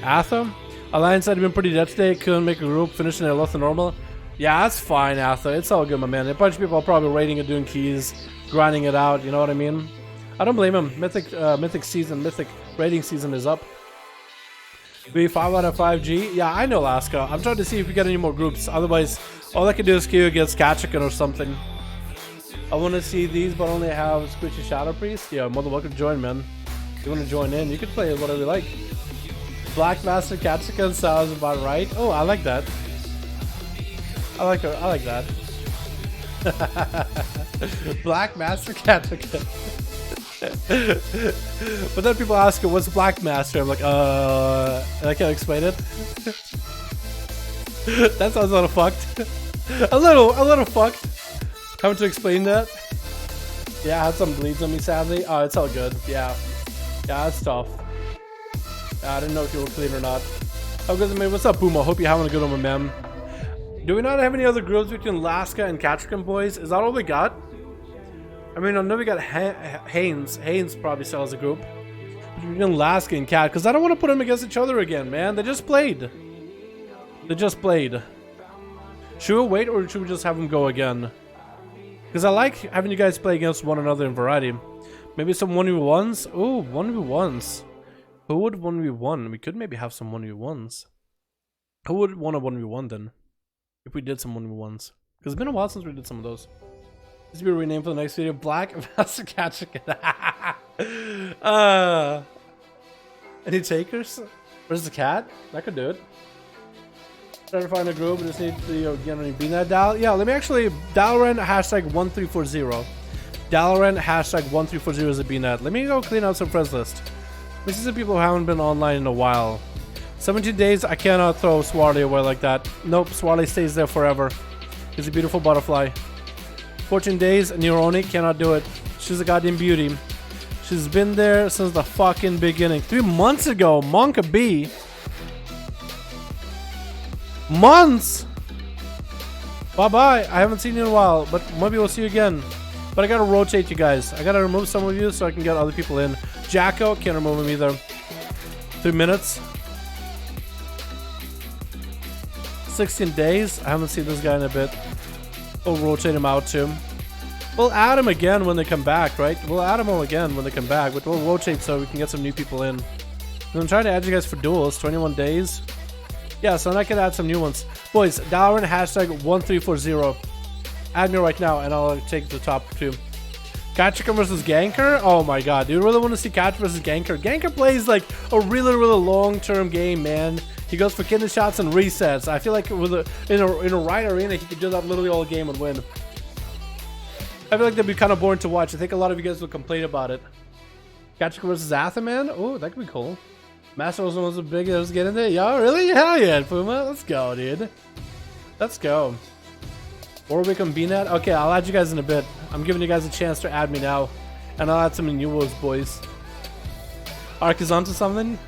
Atha? Alliance had been pretty dead today. Couldn't make a group. Finishing their left to normal. Yeah, that's fine, Atha. It's all good, my man. A bunch of people are probably raiding and doing keys. Grinding it out, you know what I mean? I don't blame him. Mythic raiding season is up. Be 5 out of 5G. Yeah, I know, Alaska. I'm trying to see if we get any more groups. Otherwise, all I can do is queue against Katchikan or something. I want to see these, but only have Squishy Shadow Priest. Yeah, more than welcome to join, man. If you want to join in, you can play whatever you like. Black Master Katchikan sounds about right. Oh, I like that. I like that. Black Master Katchikan. But then people ask, what's Black Master? I'm like, and I can't explain it. That sounds a little fucked. a little fucked. Having to explain that. Yeah, I had some bleeds on me, sadly. Oh, it's all good. Yeah, it's tough. I didn't know if you were clean or not. Oh, good, man. What's up, Puma? Hope you're having a good one, man. Do we not have any other groups between Alaska and Katchikan, boys? Is that all we got? I mean, I know we got Haynes. Haynes probably still has a group. Between Alaska and Cat, because I don't want to put them against each other again, man. They just played. Should we wait, or should we just have them go again? Because I like having you guys play against one another in variety. Maybe some 1v1s? Ooh, 1v1s. Who would 1v1? We could maybe have some 1v1s. Who would want a 1v1 then? If we did some 1v1s. Because it's been a while since we did some of those. This will be renamed for the next video. Black Master Katchikan. Any takers? Where's the cat? I could do it. Trying to find a group. We just need to get on BNet Dal. Yeah, let me actually Dalaran #1340. Dalaran #1340 is a BNet. Let me go clean out some friends list. This is the people who haven't been online in a while. 17 days. I cannot throw Swarley away like that. Nope, Swarley stays there forever. He's a beautiful butterfly. 14 days, Neuroni cannot do it. She's a goddamn beauty. She's been there since the fucking beginning. 3 months ago, Monka B. Months! Bye-bye. I haven't seen you in a while, but maybe we'll see you again. But I gotta rotate you guys. I gotta remove some of you so I can get other people in. Jacko, can't remove him either. 3 minutes. 16 days. I haven't seen this guy in a bit. We'll rotate him out too. We'll add him again when they come back, right? We'll add them all again when they come back, but we'll rotate so we can get some new people in. And I'm trying to add you guys for duels. 21 days. Yeah, so I can add some new ones. Boys, Dalaran #1340. Add me right now and I'll take the top 2. Katchikan versus Ganker? Oh my god, do you really want to see Katch versus Ganker? Ganker plays like a really long-term game, man. He goes for kidney shots and resets. I feel like with in a right arena, he could do that literally all game and win. I feel like that'd be kind of boring to watch. I think a lot of you guys will complain about it. Katchikan versus Athaman? Oh, that could be cool. Master was the one big that was getting there. Yo, really? Hell yeah, Puma. Let's go, dude. Let's go. Or we can be net. Okay, I'll add you guys in a bit. I'm giving you guys a chance to add me now. And I'll add some new ones, boys. Ark is onto something?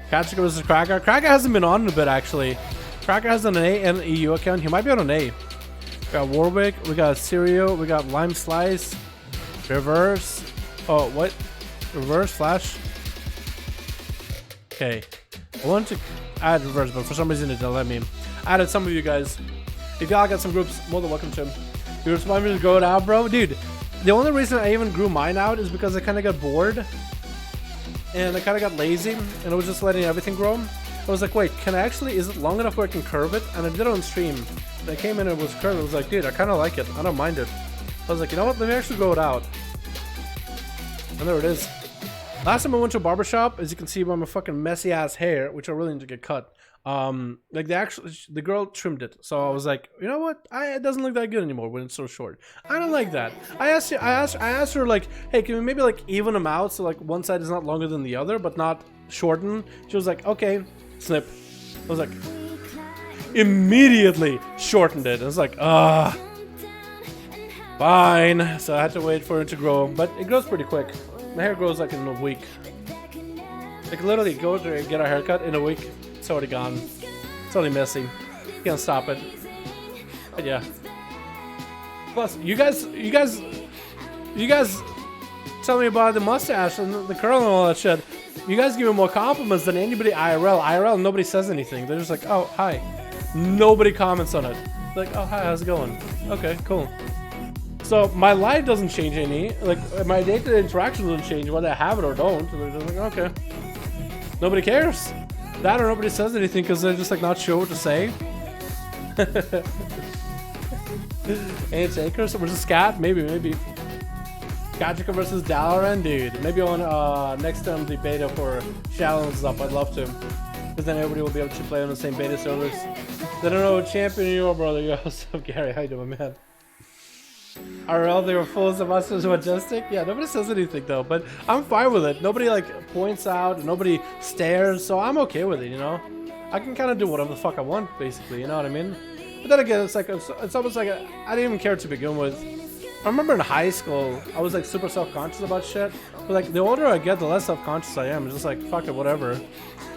Katchikan versus Cracker. Cracker hasn't been on in a bit, actually. Cracker has an A and an EU account. He might be on an A. We got Warwick. We got Sirio. We got Lime Slice. Reverse. Oh, what? Reverse Flash. Okay. I wanted to add Reverse, but for some reason it didn't let me. I added some of you guys. If y'all got some groups, more than welcome to. You respond me to go out, bro? Dude, the only reason I even grew mine out is because I kind of got bored. And I kind of got lazy. And I was just letting everything grow. I was like, wait, can I actually, is it long enough where I can curve it? And I did it on stream. And I came in and it was curved. I was like, dude, I kind of like it. I don't mind it. I was like, you know what? Let me actually grow it out. And there it is. Last time I went to a barbershop, as you can see by my fucking messy ass hair, which I really need to get cut. Like the girl trimmed it. So I was like, you know what? It doesn't look that good anymore when it's so short. I don't like that. I asked her like, hey, can we maybe like even them out so like one side is not longer than the other, but not shorten? She was like, okay, snip. I was like, immediately shortened it. I was like, fine. So I had to wait for it to grow, but it grows pretty quick. My hair grows like in a week. Like literally go to get a haircut in a week. It's already gone. It's already messy. You can't stop it. But yeah. Plus, you guys tell me about the mustache and the curl and all that shit. You guys give me more compliments than anybody IRL. IRL, nobody says anything. They're just like, oh, hi. Nobody comments on it. Like, oh, hi, how's it going? Okay, cool. So my life doesn't change any. Like, my day-to-day interaction doesn't change whether I have it or don't. They're just like, okay. Nobody cares. That or nobody says anything because they're just like not sure what to say. It's Acres versus Scat? Maybe. Gajika versus Dalaran, dude. Maybe on next time the beta for Shadowlands is up. I'd love to. Because then everybody will be able to play on the same beta servers. They don't know what champion you are, brother. Yo, what's up, Gary? How you doing, man? RL, they were full of us as majestic. Yeah, nobody says anything though, but I'm fine with it. Nobody like points out, nobody stares, so I'm okay with it, you know? I can kind of do whatever the fuck I want, basically, you know what I mean? But then again, it's like, it's almost like I didn't even care to begin with. I remember in high school, I was like super self-conscious about shit. But like the older I get, the less self-conscious I am. It's just like, fuck it, whatever.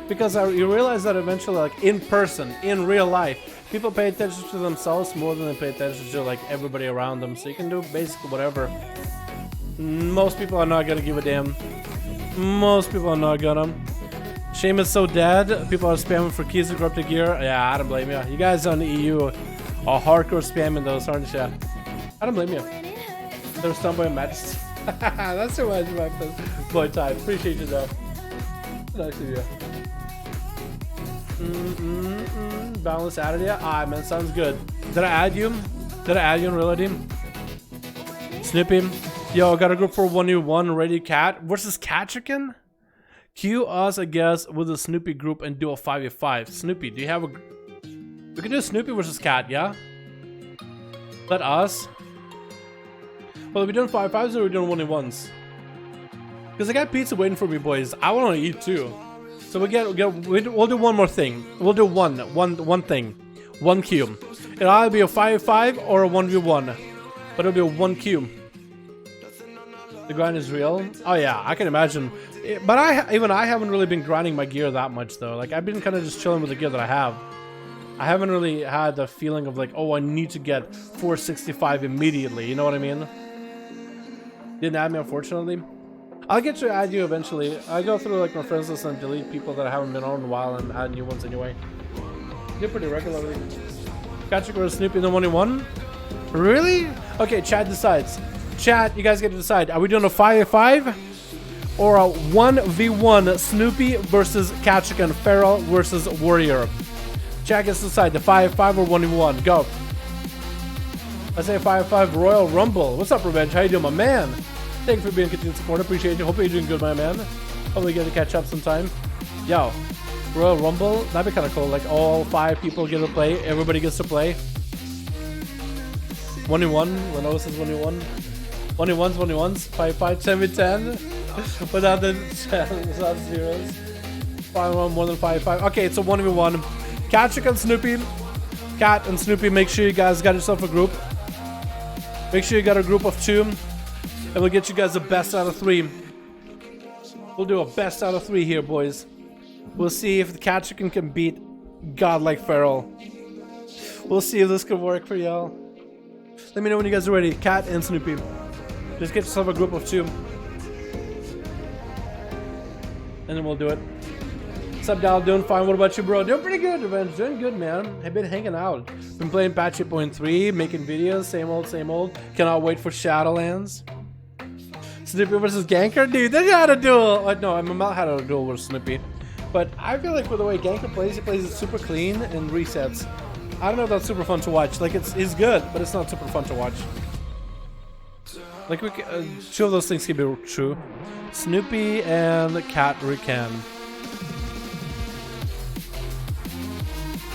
Because you realize that eventually, like in person, in real life, people pay attention to themselves more than they pay attention to like everybody around them. So you can do basically whatever. Most people are not gonna give a damn. Most people are not gonna. Shame is so dead. People are spamming for keys to corrupted gear. Yeah, I don't blame you. You guys on the EU are hardcore spamming those, aren't you? I don't blame you. There's somebody matched. That's too much, my boy time. Appreciate you though. Nice of you. Balance added ya? Ah, man, sounds good. Did I add you? Did I add you in reality? Snippy. Yo, got a group for 1v1 ready cat versus cat chicken? Queue us, I guess, with a Snoopy group and do a 5v5. Snoopy, do you have a... We can do Snoopy versus cat, yeah? Let us. Well, are we doing 5v5s or are we doing 1v1s? Because I got pizza waiting for me, boys. I want to eat too. So we'll do one more thing. We'll do one thing. One queue. It'll either be a 5v5 or a 1v1. But it'll be a one queue. The grind is real. Oh yeah, I can imagine. But I haven't really been grinding my gear that much though. Like I've been kind of just chilling with the gear that I have. I haven't really had the feeling of like, oh, I need to get 465 immediately. You know what I mean? Didn't add me, unfortunately. I'll get to add you eventually. I go through like my friends list and delete people that I haven't been on in a while and add new ones anyway. Do pretty regularly. Gotcha, go to Snoopy in the 1v1. Really? Okay, chat decides. Chat, you guys get to decide. Are we doing a 5v5 or a 1v1 Snoopy versus Katchik and Feral versus Warrior? Chat gets to decide the 5v5 or 1v1. Go. I say 5v5 Royal Rumble. What's up, Revenge? How you doing, my man? Thanks for being continued support. Appreciate you. Hope you're doing good, my man. Hopefully get to catch up sometime. Yo, Royal Rumble. That'd be kind of cool. Like all 5 people get to play. Everybody gets to play. 1v1. Lenovo says 1v1. 1v1s. 5v5. 10v10. Without the zeros. 5v1 more than 5v5. Okay, it's a 1v1. Katchik and Snoopy. Cat and Snoopy, make sure you guys got yourself a group. Make sure you got a group of 2. And we'll get you guys the best out of 3. We'll do a best out of 3 here, boys. We'll see if the cat chicken can beat godlike Feral. We'll see if this can work for y'all. Let me know when you guys are ready. Cat and Snoopy. Just get yourself a group of 2. And then we'll do it. What's up, Dal? Doing fine. What about you, bro? Doing pretty good, Revenge. Doing good, man. I've been hanging out. Been playing patch 8.3, making videos. Same old, same old. Cannot wait for Shadowlands. Snoopy versus Ganker? Dude, they had a duel. No, Mamal had a duel with Snoopy. But I feel like with the way Ganker plays, he plays it super clean and resets. I don't know if that's super fun to watch. Like, it's good, but it's not super fun to watch. Like, we can, 2 of those things can be true. Snoopy and Cat Rican.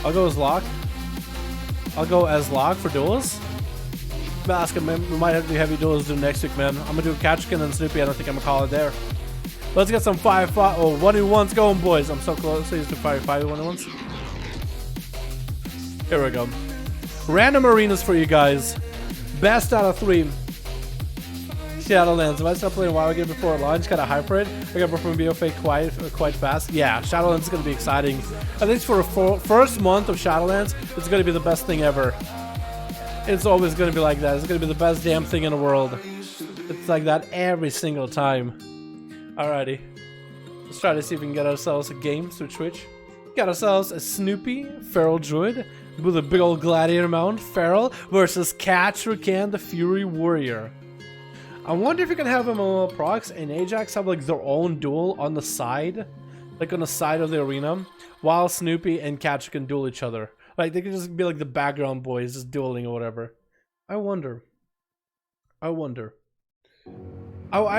I'll go as Locke. I'll go as Locke for duels. I'm gonna ask him, we might have to do heavy duels do next week, man. I'm gonna do Katchkin and Snoopy. I don't think I'm gonna call it there. Let's get some 5v5. Oh, 1v1s going, boys. I'm so close. So used to 5v5 1v1s. Here we go. Random arenas for you guys. Best out of 3. Shadowlands. If I start playing WoW again before launch, kind of hype for it. We're gonna perform BFA quite fast. Yeah, Shadowlands is gonna be exciting. At least for a first month of Shadowlands, it's gonna be the best thing ever. It's always gonna be like that. It's gonna be the best damn thing in the world. It's like that every single time. Alrighty. Let's try to see if we can get ourselves a game through Twitch. Got ourselves a Snoopy Feral Druid with a big old gladiator mount. Feral versus Katrikan the Fury Warrior. I wonder if you can have them on procs and Ajax have like their own duel on the side. Like on the side of the arena. While Snoopy and Katrikan duel each other. Like they could just be like the background boys just dueling or whatever. I wonder. I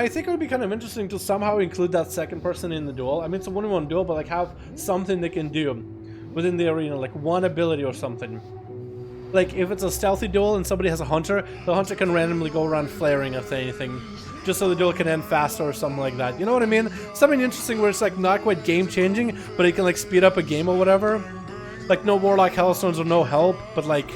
think it would be kind of interesting to somehow include that second person in the duel. I mean, it's a 1v1 duel, but like have something they can do within the arena, like one ability or something. Like if it's a stealthy duel and somebody has a hunter, the hunter can randomly go around flaring if anything, just so the duel can end faster or something like that. You know what I mean? Something interesting where it's like not quite game changing, but it can like speed up a game or whatever. Like no Warlock Hellstones or no help, but like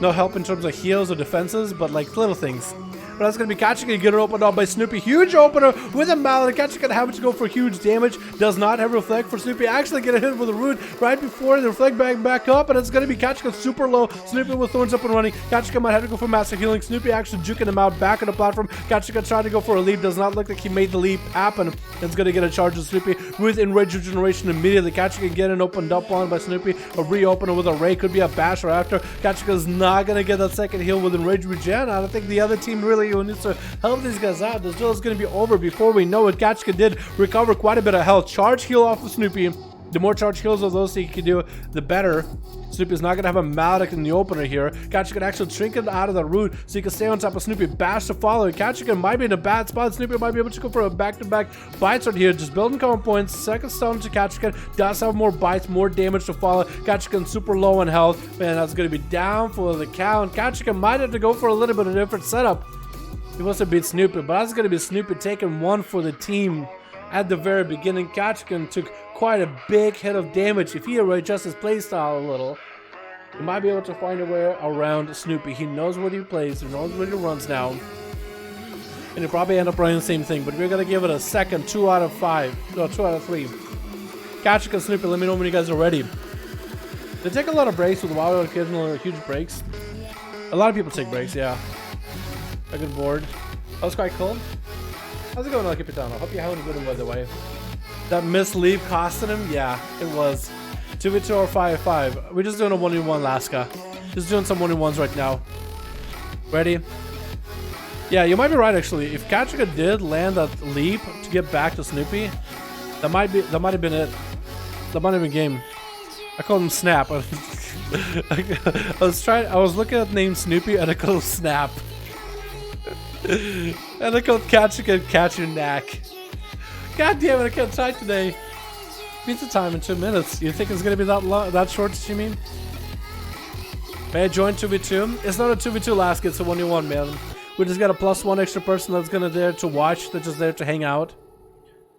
no help in terms of heals or defenses, but like little things. But that's going to be Katrikan, get her opened up by Snoopy. Huge opener with a mallet. Katrikan having to go for huge damage. Does not have reflect for Snoopy. Actually get a hit with a root right before the reflect back up. And it's going to be Katrikan super low. Snoopy with thorns up and running. Katrikan might have to go for master healing. Snoopy actually juking him out back on the platform. Katrikan trying to go for a leap. Does not look like he made the leap happen. It's going to get a charge of Snoopy with Enrage Regeneration immediately. Katrikan getting opened up on by Snoopy. A reopener with a Ray. Could be a bash or after. Katrikan's not going to get that second heal with Enrage Regen. I don't think the other team really needs to help these guys out. This duel is going to be over before we know it. Katrikan did recover quite a bit of health. Charge heal off of Snoopy. The more charge heals of those he can do, the better. Snoopy's not going to have a Maledict in the opener here. Katrikan actually trinket out of the root so he can stay on top of Snoopy. Bash to follow. Katrikan might be in a bad spot. Snoopy might be able to go for a back-to-back bites right here. Just building common points. Second stone to Katrikan. Does have more bites, more damage to follow. Katrikan super low on health. Man, that's going to be down for the count. Katrikan might have to go for a little bit of a different setup. He wants to beat Snoopy, but that's going to be Snoopy taking one for the team at the very beginning. Katrikan took quite a big hit of damage. If he readjusts his playstyle a little, he might be able to find a way around Snoopy. He knows what he plays, he knows what he runs now. And he'll probably end up running the same thing, but we're going to give it a second 2 out of 5. No, 2 out of 3. Katrikan, Snoopy, let me know when you guys are ready. They take a lot of breaks with WoW, occasional huge breaks. A lot of people take breaks, yeah. A good board. That was quite cool. How's it going, Lucky Pitano? Hope you're having a good one, by the way. That missed leave costing him? Yeah, it was. 2v2 or 5v5. We're just doing a 1v1 Laska. Just doing some 1v1s right now. Ready? Yeah, you might be right actually. If Katrikan did land that leap to get back to Snoopy, that might have been it. That might have been game. I called him Snap. I was looking at the name Snoopy and I called him Snap. And I called Katrikan Catch Your Knack. God damn it, I can't type today. Pizza time in 2 minutes. You think it's gonna be that short, you mean? May I join 2v2? It's not a 2v2 last, it's a 1v1, man. We just got a +1 extra person that's gonna there to watch, that's just there to hang out.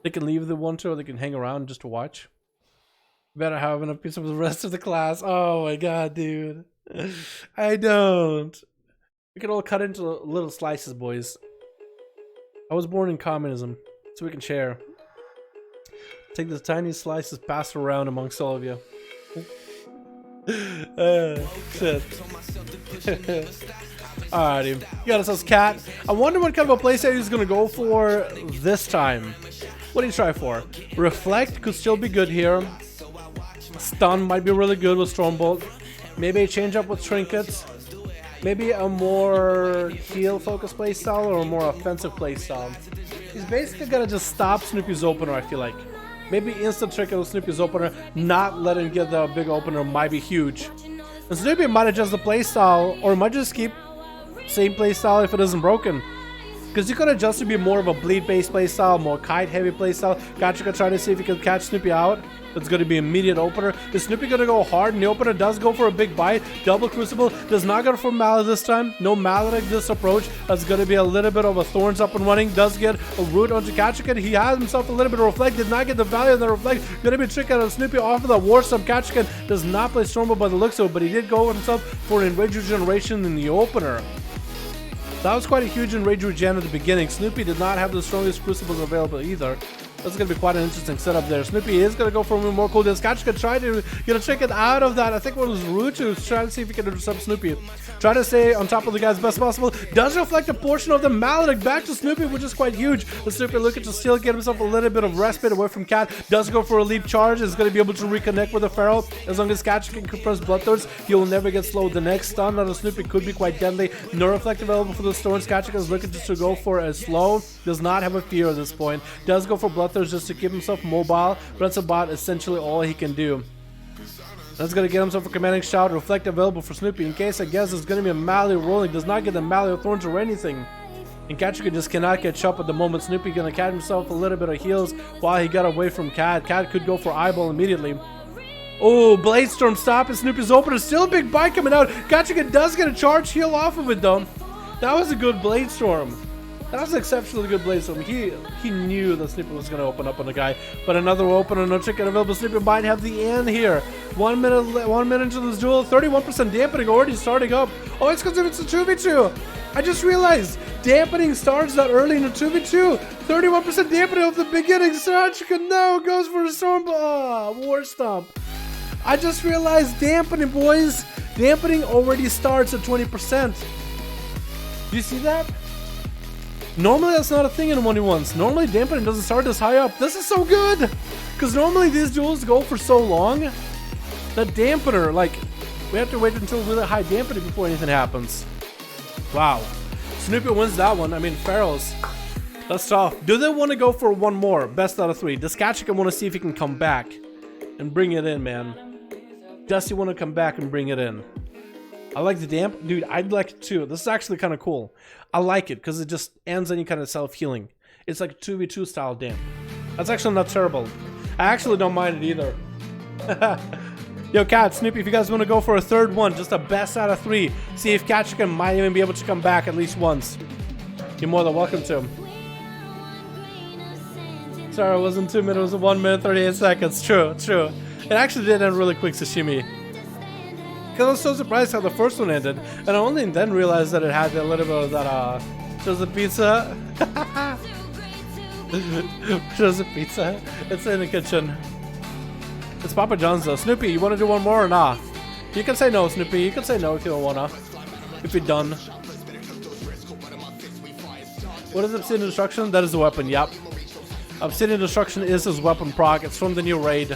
They can leave if they want to, or they can hang around just to watch. Better have enough pizza for the rest of the class. Oh my god, dude. I don't. We can all cut into little slices, boys. I was born in communism, so we can share. Take the tiny slices, pass it around amongst all of you. Shit. Alrighty, you got ourselves Cat. I wonder what kind of a playstyle he's gonna go for this time. What do you try for? Reflect could still be good here. Stun might be really good with Stormbolt. Maybe a change up with Trinkets. Maybe a more heal-focused playstyle or a more offensive playstyle. He's basically gonna just stop Snoopy's opener, I feel like. Maybe instant Trinket with Snoopy's opener, not let him get the big opener might be huge. And Snoopy might adjust the playstyle, or might just keep same playstyle if it isn't broken. Because you could adjust to be more of a bleed-based playstyle, more kite-heavy playstyle. Katrikan try to see if you can catch Snoopy out. It's going to be immediate opener. Is Snoopy going to go hard? And the opener does go for a big bite. Double Crucible. Does not go for Mallet this time. No Mallet this approach. That's going to be a little bit of a Thorns up and running. Does get a root onto Katrikan. He has himself a little bit of Reflect. Did not get the value of the Reflect. Going to be tricked out of Snoopy off of the War Stump. Katrikan does not play Stormbolt by the looks of it, but he did go with himself for an Enrage Regeneration in the opener. That was quite a huge enrage regen at the beginning. Snoopy did not have the strongest crucibles available either. That's going to be quite an interesting setup there. Snoopy is going to go for more cooldowns. Kachika tried to get a chicken out of that. I think it was rude to try to see if he can intercept Snoopy. Try to stay on top of the guy as best possible. Does reflect a portion of the Maledict back to Snoopy, which is quite huge. The Snoopy looking to still get himself a little bit of respite away from Cat. Does go for a leap charge. Is going to be able to reconnect with the Feral. As long as Kachika can press Bloodthirst, he will never get slowed. The next stun on the Snoopy could be quite deadly. No reflect available for the Storms. Kachika is looking just to go for a slow. Does not have a fear at this point. Does go for Bloodthirst just to keep himself mobile, but that's about essentially all he can do. That's going to get himself a commanding shout. Reflect available for Snoopy in case I guess it's going to be a Mallee rolling. Does not get the Mallee of Thorns or anything. And Kachika just cannot catch up at the moment. Snoopy going to catch himself a little bit of heals while he got away from Cat. Cat could go for eyeball immediately. Oh, Blade Storm stop and Snoopy's opener. Still a big bite coming out. Kachika does get a charge heal off of it though. That was a good Blade Storm. That was an exceptionally good Blade Storm. He knew that Snoopy was going to open up on the guy. But another opener, no chicken available. Snoopy might have the end here. 1 minute into this duel. 31% dampening already starting up. Oh, it's because it's a 2v2. I just realized dampening starts that early in a 2v2. 31% dampening of the beginning. Sachika no goes for a storm. War Stomp. I just realized dampening, boys. Dampening already starts at 20%. Do you see that? Normally that's not a thing in 1v1s. Normally dampening doesn't start this high up. This is so good! Because normally these duels go for so long that dampener, like, we have to wait until really high dampening before anything happens. Wow. Snoopy wins that one. I mean, Ferals. That's tough. Do they want to go for one more? Best out of 3. Does Kachika want to see if he can come back and bring it in, man? Does he want to come back and bring it in? I like the damp. Dude, I'd like it too. This is actually kind of cool. I like it because it just ends any kind of self-healing. It's like a 2v2 style damp. That's actually not terrible. I actually don't mind it either. Yo, Cat, Snoopy, if you guys want to go for a third one, just a best out of 3. See if Kachika might even be able to come back at least once. You're more than welcome to. Sorry, it wasn't 2 minutes, it was 1 minute 38 seconds. True. It actually did end really quick, Sashimi. Because I was so surprised how the first one ended, and I only then realized that it had a little bit of that, shows the pizza. Shows the pizza. It's in the kitchen. It's Papa John's though. Snoopy, you want to do one more or nah? You can say no, Snoopy. You can say no if you don't wanna. If you're done. What is Obsidian Destruction? That is the weapon, yep. Obsidian Destruction is his weapon proc. It's from the new raid.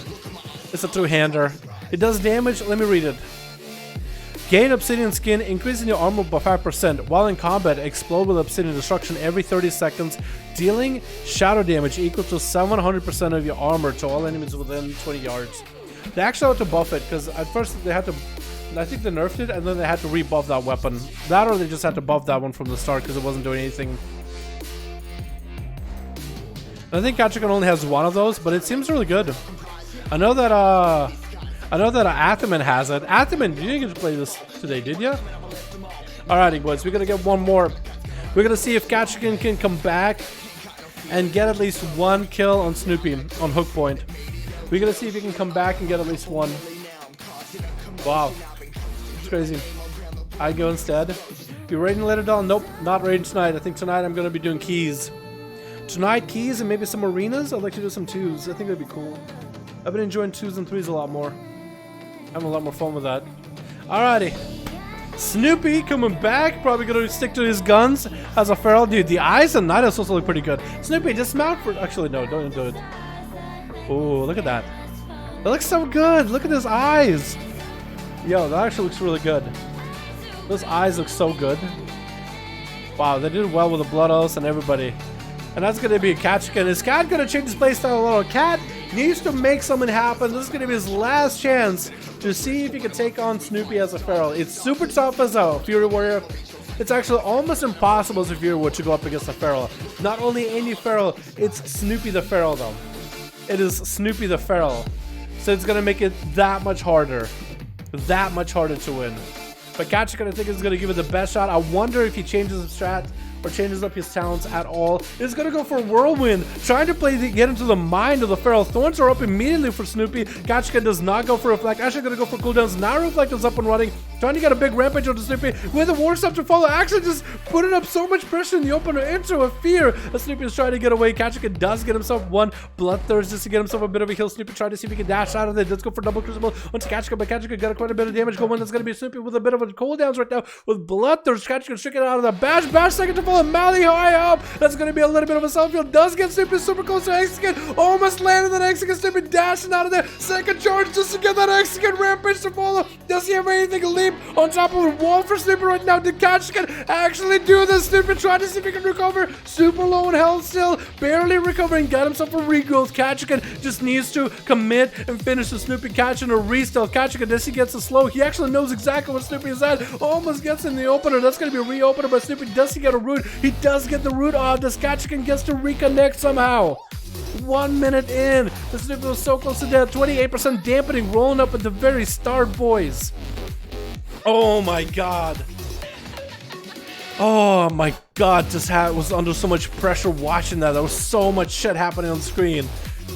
It's a 2-hander. It does damage. Let me read it. Gain Obsidian Skin, increasing your armor by 5%. While in combat, explode with Obsidian Destruction every 30 seconds, dealing shadow damage equal to 700% of your armor to all enemies within 20 yards. They actually had to buff it, because at first they had to... I think they nerfed it, and then they had to rebuff that weapon. That or they just had to buff that one from the start, because it wasn't doing anything. I think Kachika only has one of those, but it seems really good. I know that Athaman has it. Athaman, you didn't get to play this today, did you? Alrighty, boys, we're gonna get one more. We're gonna see if Kachika can come back and get at least one kill on Snoopy on hook point. We're gonna see if he can come back and get at least one. Wow, it's crazy. I go instead. You raiding later, Dawn? Nope, not raiding tonight. I think tonight I'm gonna be doing keys. Tonight, keys and maybe some arenas. I'd like to do some 2s. I think that'd be cool. I've been enjoying 2s and 3s a lot more. Having a lot more fun with that. Alrighty. Snoopy coming back. Probably gonna stick to his guns as a feral. Dude, the eyes and night also look pretty good. Snoopy, dismount for... Actually, no, don't do it. Oh, look at that. That looks so good. Look at his eyes. Yo, that actually looks really good. Those eyes look so good. Wow, they did well with the Blood Oaths and everybody. And that's going to be a Kachika. Is Cat going to change his playstyle a little? Cat needs to make something happen. This is going to be his last chance to see if he can take on Snoopy as a feral. It's super tough as a Fury Warrior. It's actually almost impossible as a Fury Warrior to go up against a feral. Not only any feral, it's Snoopy the feral though. It is Snoopy the feral. So it's going to make it that much harder. That much harder to win. But Kachika, I think, is going to give it the best shot. I wonder if he changes his strat or changes up his talents at all. He's gonna go for Whirlwind, trying to get into the mind of the Feral. Thorns are up immediately for Snoopy. Kachika does not go for Reflect. Actually gonna go for cooldowns. Now Reflect is up and running, trying to get a big rampage onto Snoopy with a War Step to follow. Actually just putting up so much pressure in the opener into a fear. Snoopy is trying to get away. Kachika does get himself one Bloodthirst just to get himself a bit of a heal. Snoopy trying to see if he can dash out of it. Let's go for double Crucible onto Kachika, but Kachika got quite a bit of damage going. That's gonna be Snoopy with a bit of a cooldowns right now with Bloodthirst. Kachika should get out of the bash. Bash second to follow. Mally high up. That's gonna be a little bit of a self-heal. Does get Snoopy super close to Execute. Almost landed that Execute. Snoopy dashing out of there. Second charge just to get that Execute rampage to follow. Does he have anything? Leap on top of a wall for Snoopy right now. Did Kachika actually do this? Snoopy trying to see if he can recover. Super low in health still. Barely recovering. Got himself a regrowth. Kachika just needs to commit and finish the Snoopy catching a re-stealth. Kachika, does he gets a slow? He actually knows exactly what Snoopy is at. Almost gets in the opener. That's going to be a re-opener by Snoopy. Does he get a root? He does get the root off. Does Kachika gets to reconnect somehow? 1 minute in. The Snoopy was so close to death. 28% dampening rolling up at the very start, boys. Oh my god. Oh my god, this hat was under so much pressure watching that. There was so much shit happening on the screen.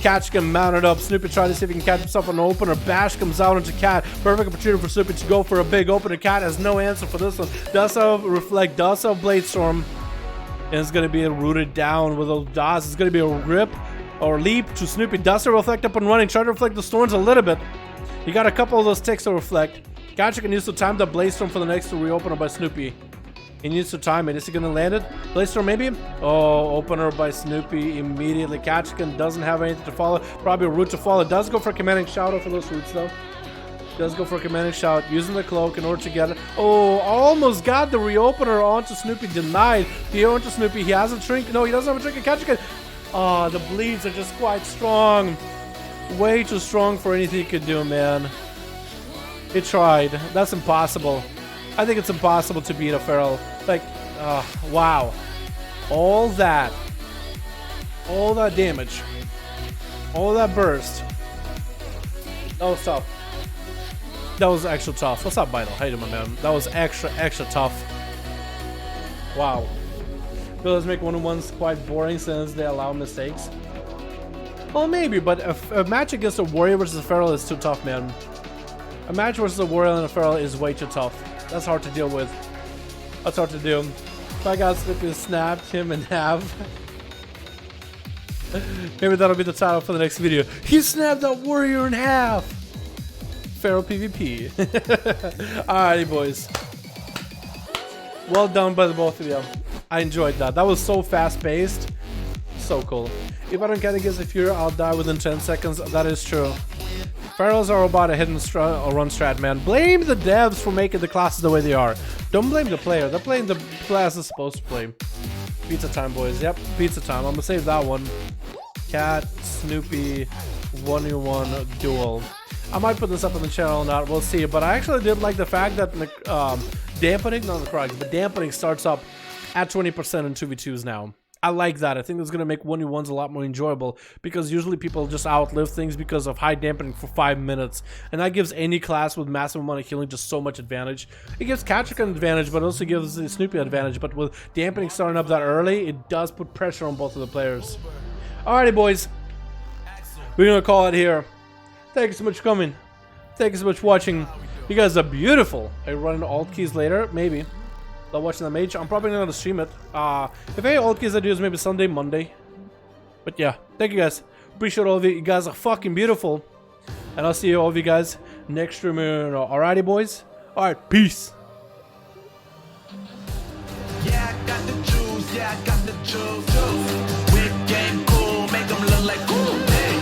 Kachika mounted up. Snoopy trying to see if he can catch himself an opener. Bash comes out into Cat. Perfect opportunity for Snoopy to go for a big opener. Cat has no answer for this one. Does have Reflect, does have Blade Storm. And it's going to be a rooted down with those dots. It's going to be a rip or leap to Snoopy. Does Reflect up and running. Try to reflect the storms a little bit. He got a couple of those ticks to reflect. Kachika needs to time the Blade Storm for the next reopener by Snoopy. He needs to time it. Is he going to land it? Blade Storm maybe? Oh, opener by Snoopy immediately. Kachika doesn't have anything to follow. Probably a root to follow. Does go for Commanding Shout for those roots though. Does go for Commanding Shout. Using the cloak in order to get it. Oh, almost got the reopener onto Snoopy. Denied. He onto Snoopy. He has a trinket. No, he doesn't have a trinket. Kachika. Oh, the bleeds are just quite strong. Way too strong for anything he could do, man. He tried. That's impossible. I think it's impossible to beat a Feral. Like, wow. All that damage. All that burst. That was tough. That was actually tough. What's up, Vital? How you doing, man? That was extra tough. Wow. Villains make one-on-ones quite boring since they allow mistakes. Well, maybe, but a match against a Warrior versus a Feral is too tough, man. A match versus a Warrior and a Feral is way too tough. That's hard to deal with. That's hard to do. If I got Snoopy snapped him in half. Maybe that'll be the title for the next video. He snapped that Warrior in half. Feral PvP. Alrighty, boys. Well done by the both of you. I enjoyed that. That was so fast-paced. So cool. If I don't get against a Fury, I'll die within 10 seconds. That is true. Ferals are about a hidden run strat, man. Blame the devs for making the classes the way they are. Don't blame the player. They're playing the class is supposed to play. Pizza time, boys. Yep, pizza time. I'm gonna save that one. Cat, Snoopy, 1v1 duel. I might put this up on the channel or not. We'll see. But I actually did like the fact that dampening, not the correct, but dampening starts up at 20% in 2v2s now. I like that. I think it's going to make 1v1s a lot more enjoyable because usually people just outlive things because of high dampening for 5 minutes. And that gives any class with massive amount of healing just so much advantage. It gives Kachika an advantage, but it also gives the Snoopy an advantage. But with dampening starting up that early, it does put pressure on both of the players. Alrighty, boys. We're going to call it here. Thank you so much for coming. Thank you so much for watching. You guys are beautiful. Are you running alt keys later? Maybe. Love watching the mage. I'm probably not gonna stream it. If any alt keys I do is maybe Sunday, Monday. But yeah, thank you guys. Appreciate all of you. You guys are fucking beautiful. And I'll see you all of you guys next stream. Alrighty, boys. Alright, peace. Yeah, I got the juice. Yeah, I got the juice. Whip game cool, make them look like cool. Hey,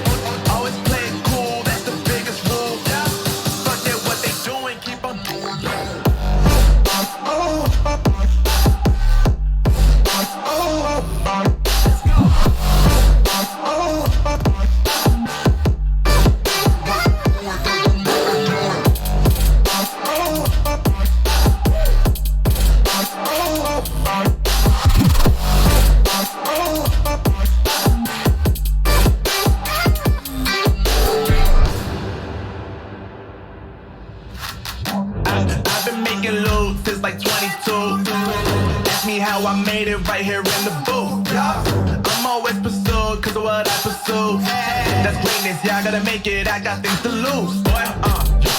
always play cool. That's the biggest rule. Yeah, fuck it, what they doing, keep on doing. I've been making loot since like 22. Ask me how I made it right here in the booth. I'm always pursued cause of what I pursue. That's greatness, yeah, I gotta make it, I got things to lose. Boy,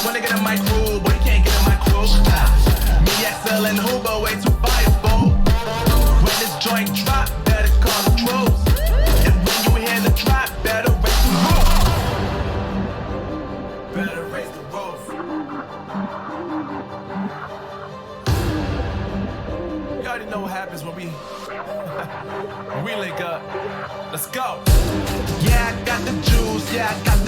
wanna get in my crew, boy, you can't get in my crew. Me, XL, and Huber, way too fireball. When this joint drop, better call the troops. And when you hear the drop, better raise the roof. Better raise the roof. You already know what happens when we link up. Let's go. Yeah, I got the juice, yeah, I got